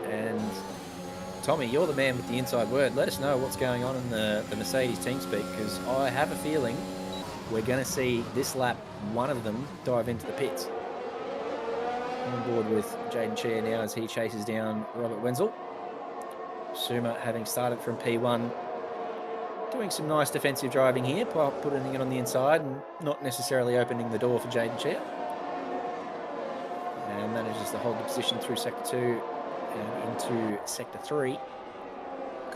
And Tommy, you're the man with the inside word. Let us know what's going on in the Mercedes TeamSpeak, because I have a feeling we're going to see this lap one of them dive into the pits. I'm on board with Jaden Cheer now as he chases down Robert Wenzel. Suma having started from P1, doing some nice defensive driving here, putting it on the inside and not necessarily opening the door for Jaden Cheer. And manages to hold the position through Sector 2 and into Sector 3.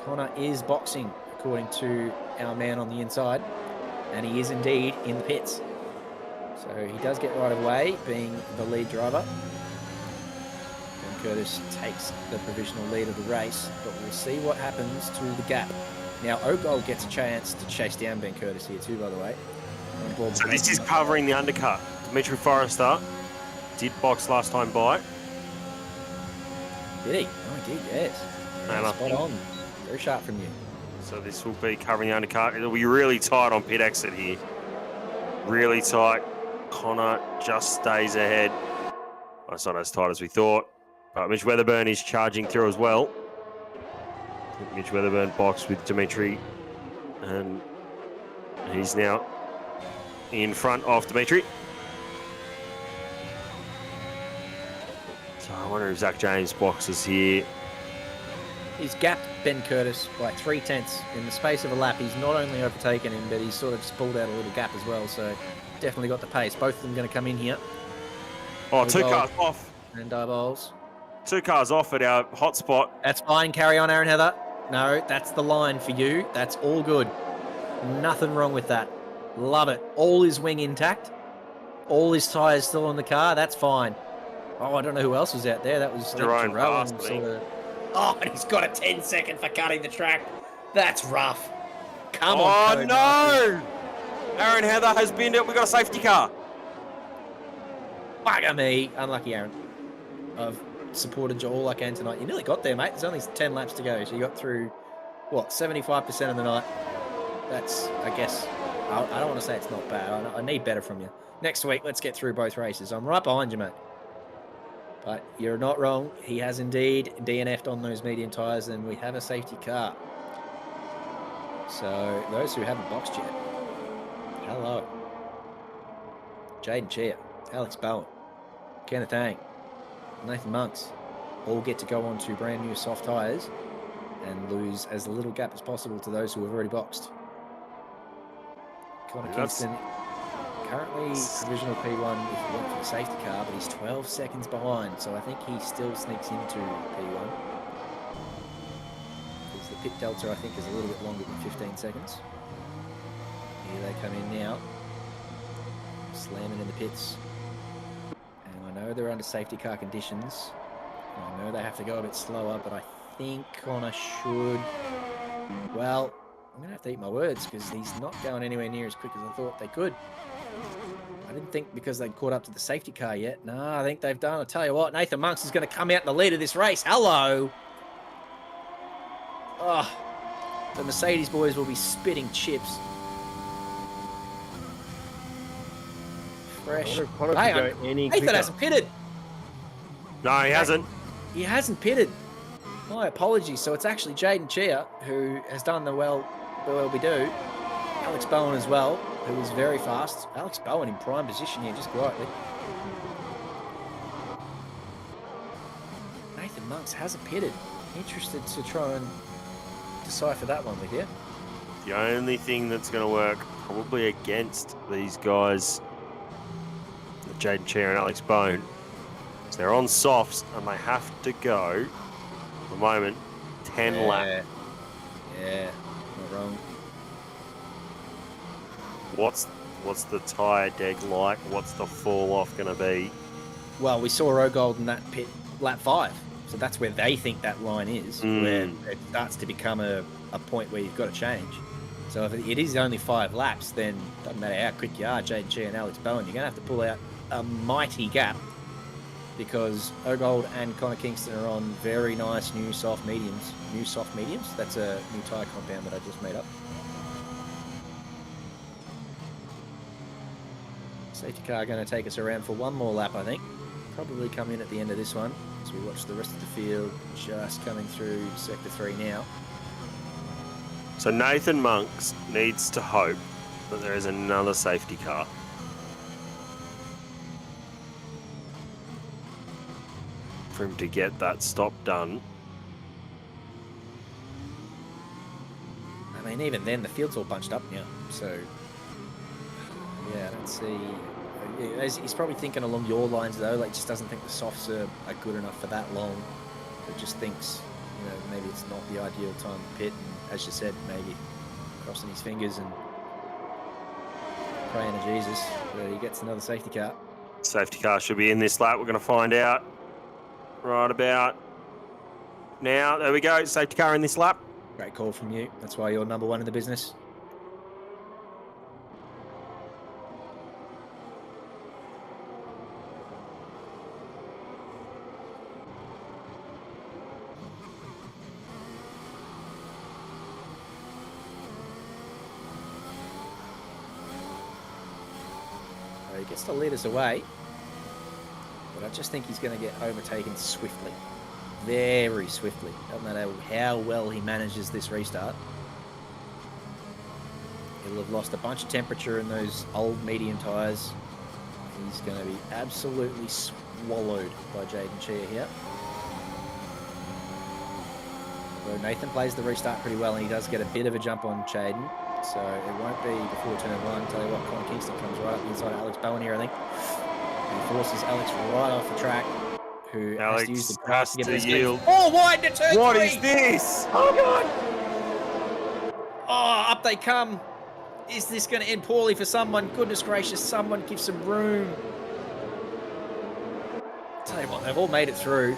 Connor is boxing, according to our man on the inside, and he is indeed in the pits. So he does get right away, being the lead driver. Ben Curtis takes the provisional lead of the race, but we'll see what happens to the gap. Now, O'Gold gets a chance to chase down Ben Curtis here too, by the way. So this is covering the undercut. Dimitri Forrester did box last time by. Did he? Oh, he did, yes. And spot on. Very sharp from you. So this will be covering the undercut. It'll be really tight on pit exit here. Really tight. Connor just stays ahead. Well, it's not as tight as we thought. But Mitch Weatherburn is charging through as well. Mitch Weatherburn boxed with Dimitri. And he's now in front of Dimitri. So I wonder if Zach James boxes here. He's gapped Ben Curtis by 3 tenths in the space of a lap. He's not only overtaken him, but he's sort of just pulled out a little gap as well. So definitely got the pace. Both of them going to come in here. Oh, 2 cars off. And Diabols. 2 cars off at our hot spot. That's fine. Carry on, Aaron Heather. No, that's the line for you. That's all good. Nothing wrong with that. Love it. All his wing intact. All his tyres still on the car. That's fine. Oh, I don't know who else was out there. That was Jerome Fast, Oh, and he's got a 10-second for cutting the track. That's rough. Come on. Oh, no! Aaron Heather has binned it. We've got a safety car. Bugger me. Unlucky, Aaron. I've supported you all I can tonight. You nearly got there, mate. There's only 10 laps to go. So you got through, what, 75% of the night. That's, I guess, I don't want to say it's not bad. I need better from you. Next week, let's get through both races. I'm right behind you, mate. But you're not wrong. He has indeed DNF'd on those medium tyres, and we have a safety car. So those who haven't boxed yet, hello. Jaden Chia, Alex Bowen, Kenneth Ang, Nathan Monks all get to go on to brand new soft tyres and lose as little gap as possible to those who have already boxed. Connor Kingston, currently provisional P1 if he went for the safety car, but he's 12 seconds behind, so I think he still sneaks into P1. Because the pit delta, I think, is a little bit longer than 15 seconds. Here they come in now, slamming in the pits. And I know they're under safety car conditions. I know they have to go a bit slower, but I think Connor should... Well, I'm going to have to eat my words because he's not going anywhere near as quick as I thought they could. I didn't think because they'd caught up to the safety car yet. No, I think they've done. I'll tell you what, Nathan Monks is going to come out in the lead of this race. Hello! Oh, the Mercedes boys will be spitting chips. Fresh. Nathan hasn't pitted. No, he hasn't. He hasn't pitted. My apologies. So it's actually Jaden Chia who has done the well we do. Alex Bowen as well, who is very fast. Alex Bowen in prime position here, just quietly. Nathan Monks hasn't pitted. Interested to try and decipher that one with you. The only thing that's going to work probably against these guys, Jaden Chia and Alex Bowen, is they're on softs and they have to go, at the moment, 10 laps. Yeah, not wrong. What's the tyre deg like? What's the fall off going to be? Well, we saw Ogold in that pit lap 5. So that's where they think that line is, where it starts to become a point where you've got to change. So if it is only 5 laps, then it doesn't matter how quick you are, Jaden Chia and Alex Bowen, you're going to have to pull out a mighty gap because Ogold and Connor Kingston are on very nice new soft mediums. New soft mediums? That's a new tyre compound that I just made up. Safety car going to take us around for one more lap, I think. Probably come in at the end of this one as we watch the rest of the field just coming through Sector 3 now. So Nathan Monks needs to hope that there is another safety car. For him to get that stop done. I mean, even then, the field's all bunched up now, so... Yeah, I don't see... He's probably thinking along your lines, though, like, just doesn't think the softs are good enough for that long. But just thinks, you know, maybe it's not the ideal time to pit, and as you said, maybe crossing his fingers and praying to Jesus that he gets another safety car. Safety car should be in this lap. We're going to find out right about now. There we go. Safety car in this lap. Great call from you. That's why you're number one in the business. He gets to lead us away, but I just think he's going to get overtaken swiftly, very swiftly. Doesn't matter how well he manages this restart. He'll have lost a bunch of temperature in those old medium tyres. He's going to be absolutely swallowed by Jaden Chia here. So Nathan plays the restart pretty well, and he does get a bit of a jump on Jaden. So it won't be before turn 1. Tell you what, Connor Kingston comes right up inside Alex Bowen here, I think. He forces Alex right off the track, who Alex has to use the grass to get this yield. Oh, wide to turn 3! What is this? Oh, God! Oh, up they come. Is this going to end poorly for someone? Goodness gracious, someone give some room. Tell you what, they've all made it through.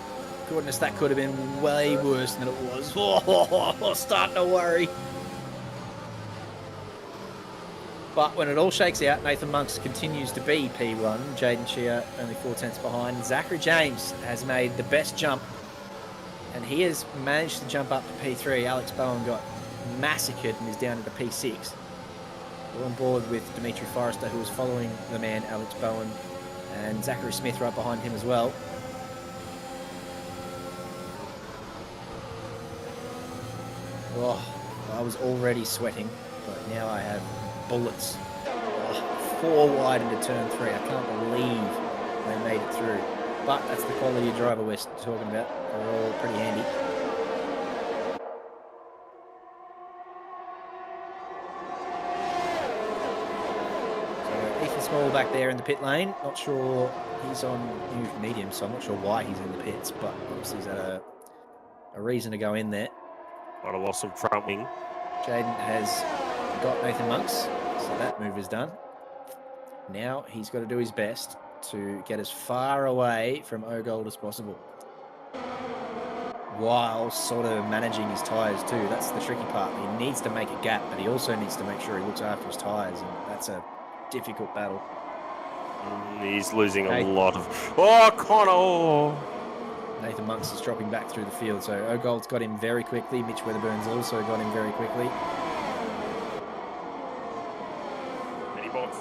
Goodness, that could have been way worse than it was. Oh, starting to worry. But when it all shakes out, Nathan Monks continues to be P1. Jaden Chia only 4 tenths behind. Zachary James has made the best jump, and he has managed to jump up to P3. Alex Bowen got massacred and is down to P6. We're on board with Dimitri Forrester, who is following the man Alex Bowen, and Zachary Smith right behind him as well. Oh, I was already sweating, but now I have bullets. Oh, 4 wide into turn 3. I can't believe they made it through. But that's the quality of driver we're talking about. They're all pretty handy. So Ethan Small back there in the pit lane. Not sure, he's on new medium, so I'm not sure why he's in the pits, but obviously he's had a reason to go in there. Might have lost some front wing. Jaden has got Nathan Monks, so that move is done. Now he's got to do his best to get as far away from Ogold as possible, while sort of managing his tyres too. That's the tricky part. He needs to make a gap, but he also needs to make sure he looks after his tyres, and that's a difficult battle. He's losing a lot of... Oh, Connor! Nathan Monks is dropping back through the field, so Ogold's got him very quickly. Mitch Weatherburn's also got him very quickly. Many boxes.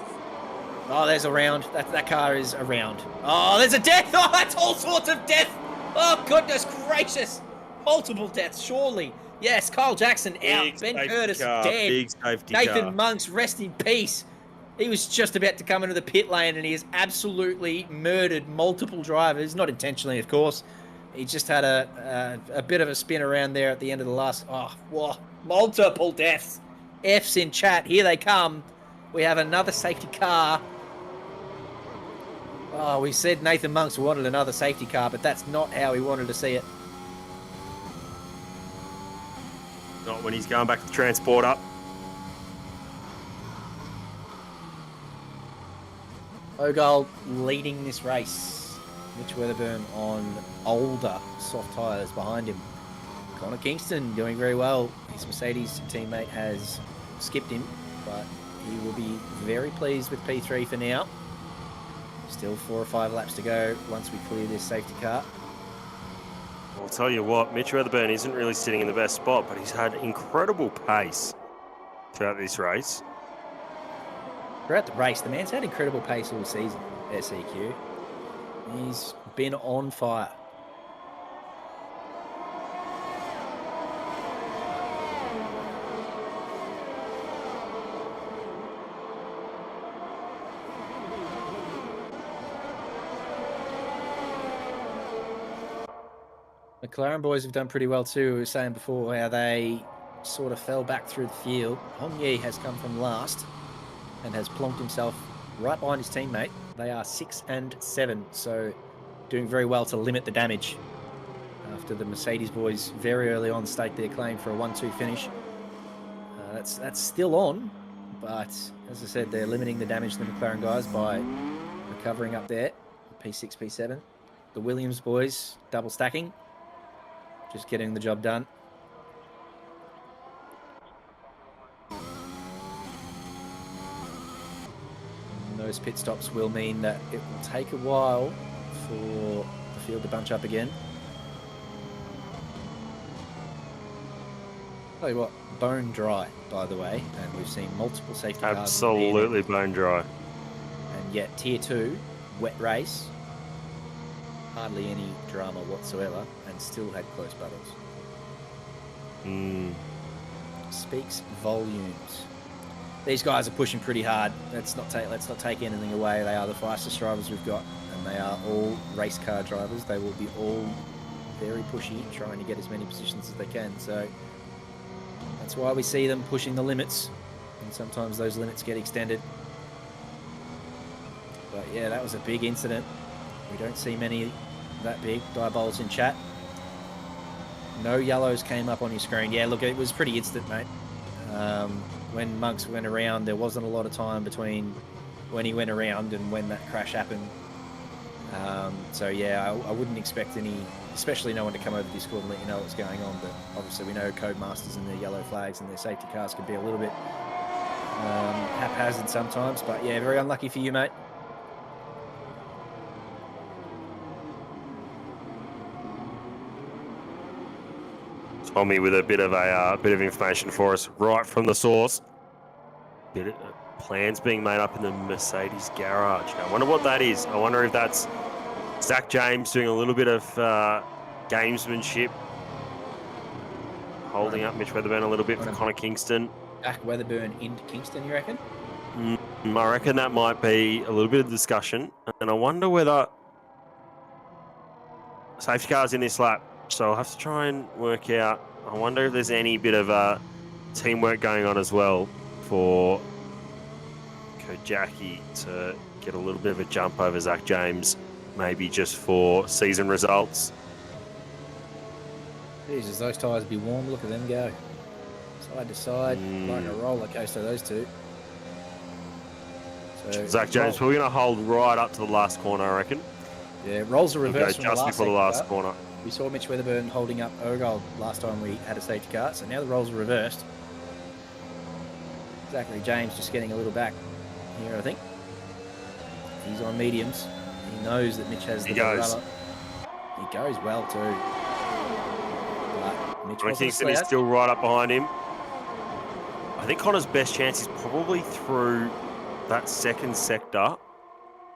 Oh, there's a round. That car is a round. Oh, there's a death. Oh, that's all sorts of death. Oh, goodness gracious. Multiple deaths, surely. Yes, Kyle Jackson out. Ben Curtis dead. Big safety Nathan car. Monks, rest in peace. He was just about to come into the pit lane, and he has absolutely murdered multiple drivers. Not intentionally, of course. He just had a bit of a spin around there at the end of the last... Oh, whoa, multiple deaths. F's in chat. Here they come. We have another safety car. Oh, we said Nathan Monks wanted another safety car, but that's not how he wanted to see it. Not when he's going back to the transporter. Ogold leading this race. Mitch Weatherburn on older soft tyres behind him. Connor Kingston doing very well. His Mercedes teammate has skipped him, but he will be very pleased with P3 for now. Still 4 or 5 laps to go once we clear this safety car. I'll tell you what, Mitch Weatherburn isn't really sitting in the best spot, but he's had incredible pace throughout this race. Throughout the race, the man's had incredible pace all season, SEQ. He's been on fire. McLaren boys have done pretty well too. We were saying before how they sort of fell back through the field. Hong Yi has come from last and has plonked himself right behind his teammate. They are 6 and 7, so doing very well to limit the damage after the Mercedes boys very early on staked their claim for a 1-2 finish. That's still on, but as I said, they're limiting the damage to the McLaren guys by recovering up there, P6, P7. The Williams boys double stacking, just getting the job done. Those pit stops will mean that it will take a while for the field to bunch up again. Tell you what, bone dry, by the way, and we've seen multiple safety cars. Absolutely bone dry. And yet, Tier 2, wet race, hardly any drama whatsoever, and still had close battles. Speaks volumes. These guys are pushing pretty hard. Let's not take anything away. They are the fastest drivers we've got, and they are all race car drivers. They will be all very pushy, trying to get as many positions as they can. So that's why we see them pushing the limits, and sometimes those limits get extended. But yeah, that was a big incident. We don't see many that big. Diabols in chat. No yellows came up on your screen. Yeah, look, it was pretty instant, mate. When Monks went around, there wasn't a lot of time between when he went around and when that crash happened. So yeah, I wouldn't expect any, especially no one to come over Discord and let you know what's going on. But obviously we know Codemasters and their yellow flags and their safety cars can be a little bit haphazard sometimes. But yeah, very unlucky for you, mate. Tommy with a bit of information for us right from the source. Plans being made up in the Mercedes garage. Now, I wonder what that is. I wonder if that's Zach James doing a little bit of gamesmanship. holding up Mitch Weatherburn a little bit for Connor Kingston. Jack Weatherburn into Kingston, you reckon? I reckon that might be a little bit of discussion, and I wonder whether safety car's in this lap, so I'll have to try and work out. I wonder if there's any bit of teamwork going on as well for Kojaki to get a little bit of a jump over Zach James, maybe just for season results. Jesus, those tyres be warm. Look at them go. Side to side, like a roller coaster, those two. So Zach James probably going to hold right up to the last corner, I reckon. Yeah, rolls are reversed from just before the last corner. We saw Mitch Weatherburn holding up Ogold last time we had a safety car, so now the roles are reversed. Zachary James just getting a little back here, I think. He's on mediums. He knows that Mitch has the rubber. He goes well too. But Mitch Kingston is still right up behind him. I think Connor's best chance is probably through that second sector,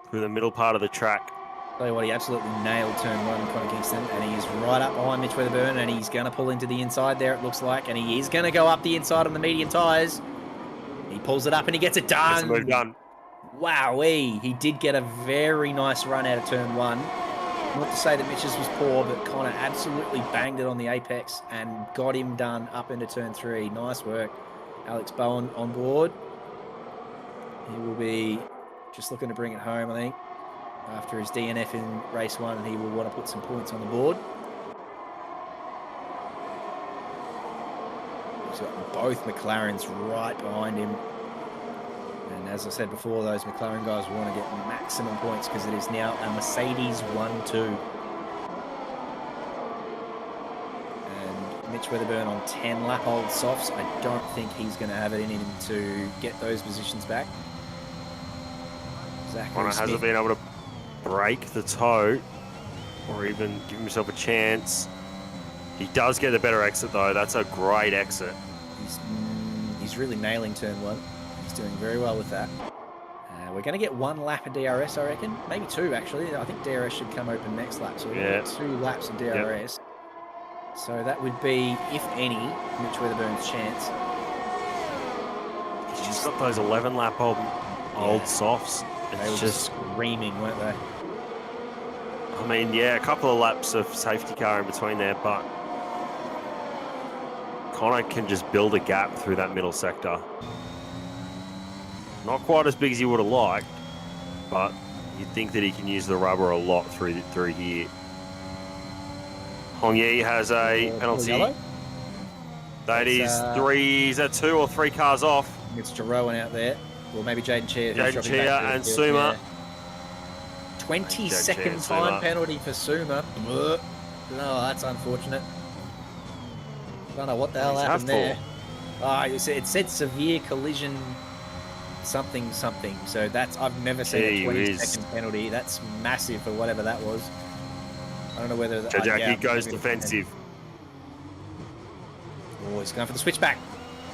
through the middle part of the track. Tell you what, he absolutely nailed turn one, Connor Kingston, and he is right up behind Mitch Weatherburn, and he's going to pull into the inside there, it looks like, and he is going to go up the inside on the medium tyres. He pulls it up and he gets it done. Gets the move done. Wowee. He did get a very nice run out of turn one. Not to say that Mitch's was poor, but Connor absolutely banged it on the apex and got him done up into turn three. Nice work. Alex Bowen on board. He will be just looking to bring it home, I think, after his DNF in race one, and he will want to put some points on the board. He's got both McLarens right behind him. And as I said before, those McLaren guys want to get maximum points because it is now a Mercedes 1-2. And Mitch Weatherburn on 10 lap old softs. I don't think he's going to have it in him to get those positions back. Connor hasn't been able to break the toe or even give himself a chance. He does get a better exit though. That's a great exit. He's really nailing turn one. He's doing very well with that. We're going to get one lap of DRS, I reckon. Maybe two, actually. I think DRS should come open next lap. So we're going to get 2 laps of DRS. Yep. So that would be, if any, Mitch Weatherburn's chance. He's just got those 11 lap old softs. They were just screaming, weren't they? I mean, yeah, a couple of laps of safety car in between there, but Connor can just build a gap through that middle sector. Not quite as big as he would have liked, but you'd think that he can use the rubber a lot through here. Hong Yi has a penalty. That is 2 or 3 cars off. It's Jeroen out there. Or maybe Jaden Chia. Jaden Chia and Suma. 20-second time penalty for Suma. No, that's unfortunate. Don't know what the hell happened there. It said severe collision something. So that's, I've never seen a 20-second penalty. That's massive for whatever that was. I don't know whether... Jackie goes defensive. Oh, he's going for the switchback.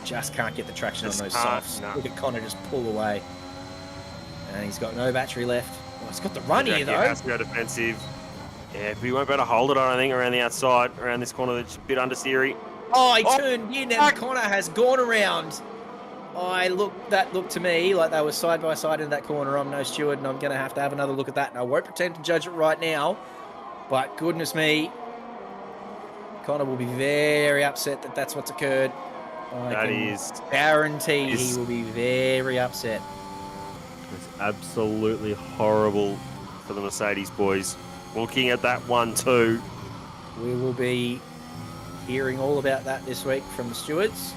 Just can't get the traction on those softs. No. Look at Connor just pull away. And he's got no battery left. Oh, he's got the run here, though. He has to go defensive. Yeah, but he won't be able to hold it, I don't think, around the outside, around this corner that's a bit understeery. Oh, he turned in and Connor has gone around. That looked to me like they were side by side in that corner. I'm no steward, and I'm going to have another look at that. And I won't pretend to judge it right now. But goodness me, Connor will be very upset that that's what's occurred. I guarantee he will be very upset. It's absolutely horrible for the Mercedes boys. Looking at that 1-2. We will be hearing all about that this week from the stewards.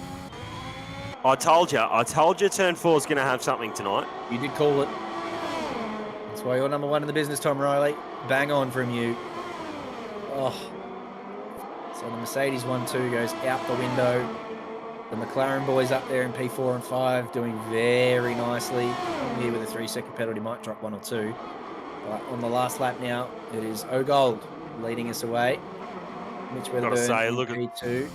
I told you turn 4 is going to have something tonight. You did call it. That's why you're number 1 in the business, Tom Riley. Bang on from you. Oh. So the Mercedes 1-2 goes out the window. The McLaren boys up there in P4 and 5 doing very nicely. Here with a 3-second penalty, might drop 1 or 2. But on the last lap now, it is Ogold leading us away. Mitch Weatherburn, look P2.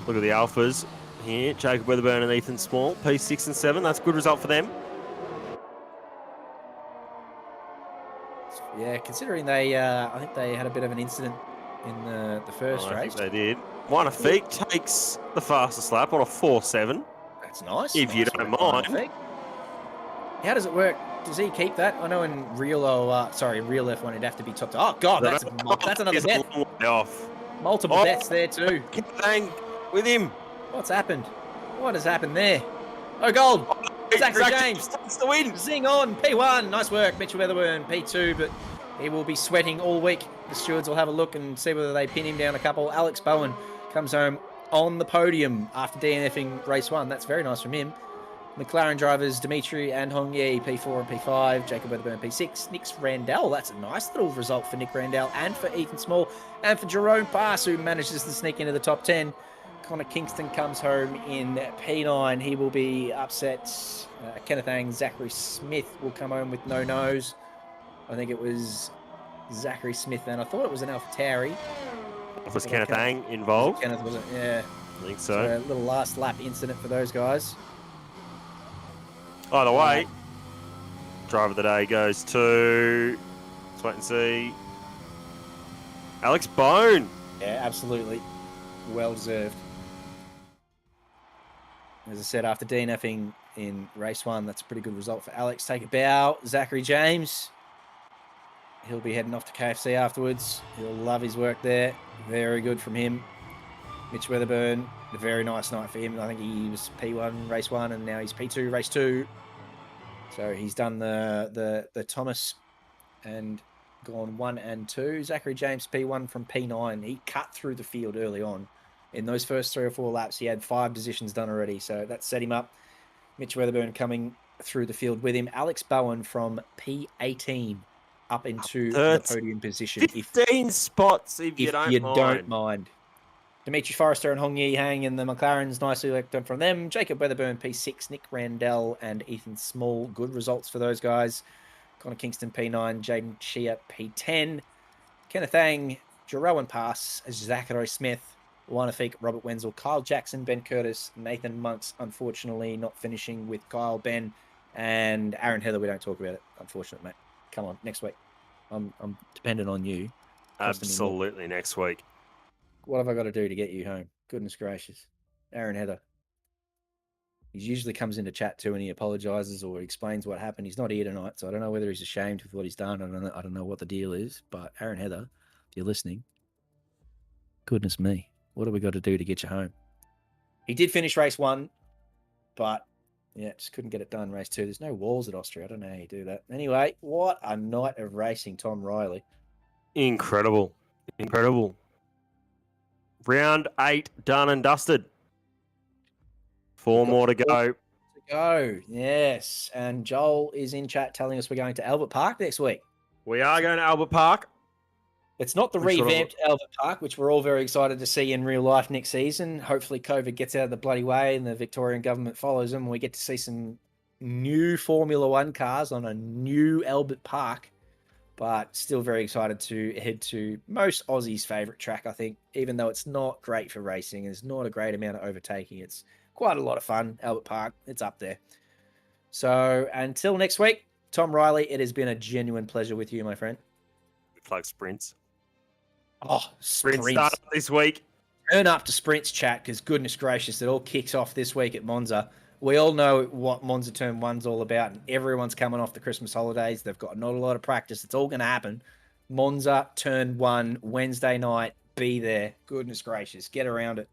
Look at the alphas here. Jacob Weatherburn and Ethan Small, P6 and 7. That's a good result for them. Yeah, considering they, I think they had a bit of an incident in the first I race. think they did. Wanafeek takes the fastest lap on a 4.7. That's nice. If you Nice don't work, mind. Wanafeek. How does it work? Does he keep that? I know in real real F1 it'd have to be top. Oh God, that's another He's bet. a long way off. Multiple bets there too. Bang with him. What's happened? What has happened there? Oh, gold! Zachary James takes the win. zing on P1. Nice work, Mitchell Weatherburn P2, but he will be sweating all week. The stewards will have a look and see whether they pin him down a couple. Alex Bowen comes home on the podium after DNFing race 1. That's very nice from him. McLaren drivers Dimitri and Hong Ye, P4 and P5. Jacob Weatherburn, P6. Nick Randall, that's a nice little result for Nick Randall and for Ethan Small. And for Jerome Pass, who manages to sneak into the top 10. Connor Kingston comes home in P9. He will be upset. Kenneth Ang, Zachary Smith will come home with no nose. I think it was Zachary Smith then. I thought it was an AlphaTauri. Was Kenneth Ang involved? Kenneth, was it? Yeah. I think so. A little last lap incident for those guys. Either way, driver of the day goes to, let's wait and see, Alex Bone. Yeah, absolutely. Well deserved. As I said, after DNFing in race 1, that's a pretty good result for Alex. Take a bow. Zachary James. He'll be heading off to KFC afterwards. He'll love his work there. Very good from him. Mitch Weatherburn, a very nice night for him. I think he was P1 race 1 and now he's P2 race 2. So he's done the Thomas and gone 1 and 2. Zachary James P1 from P9. He cut through the field early on. In those first 3 or 4 laps, he had 5 positions done already. So that set him up. Mitch Weatherburn coming through the field with him. Alex Bowen from P18 up into the podium position. 15 spots if you don't mind. Dimitri Forrester and Hong Yi Hang in the McLarens, nicely elected from them. Jacob Weatherburn, P6, Nick Randall and Ethan Small. Good results for those guys. Connor Kingston, P9, Jaden Shea, P10. Kenneth Ang, Jeroen Pass, Zachary Smith, Wanafeek, Robert Wenzel, Kyle Jackson, Ben Curtis, Nathan Monks, unfortunately not finishing with Kyle, Ben, and Aaron Heather. We don't talk about it, unfortunately, mate. Come on, next week. I'm dependent on you. Absolutely, next week. What have I got to do to get you home? Goodness gracious. Aaron Heather. He usually comes into chat too and he apologises or explains what happened. He's not here tonight, so I don't know whether he's ashamed with what he's done. I don't know what the deal is. But Aaron Heather, if you're listening, goodness me, what have we got to do to get you home? He did finish race 1, but yeah, just couldn't get it done race 2. There's no walls at Austria. I don't know how you do that. Anyway, what a night of racing, Tom Riley. Incredible. Round 8 done and dusted. 4 more to go. Yes. And Joel is in chat telling us we're going to Albert Park next week. We are going to Albert Park. It's not the revamped Albert Park, which we're all very excited to see in real life next season. Hopefully COVID gets out of the bloody way and the Victorian government follows them and we get to see some new Formula One cars on a new Albert Park. But still very excited to head to most Aussies' favourite track, I think, even though it's not great for racing. There's not a great amount of overtaking. It's quite a lot of fun, Albert Park. It's up there. So until next week, Tom Riley, it has been a genuine pleasure with you, my friend. Like sprints. Oh, sprints. Start this week. Turn up to sprints chat because goodness gracious, it all kicks off this week at Monza. We all know what Monza Turn 1's all about, and everyone's coming off the Christmas holidays. They've got not a lot of practice. It's all going to happen. Monza Turn 1, Wednesday night. Be there. Goodness gracious. Get around it.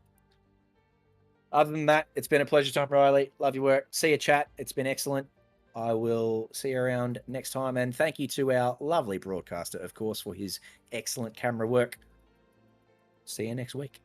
Other than that, it's been a pleasure, Tom Riley. Love your work. See you, chat. It's been excellent. I will see you around next time. And thank you to our lovely broadcaster, of course, for his excellent camera work. See you next week.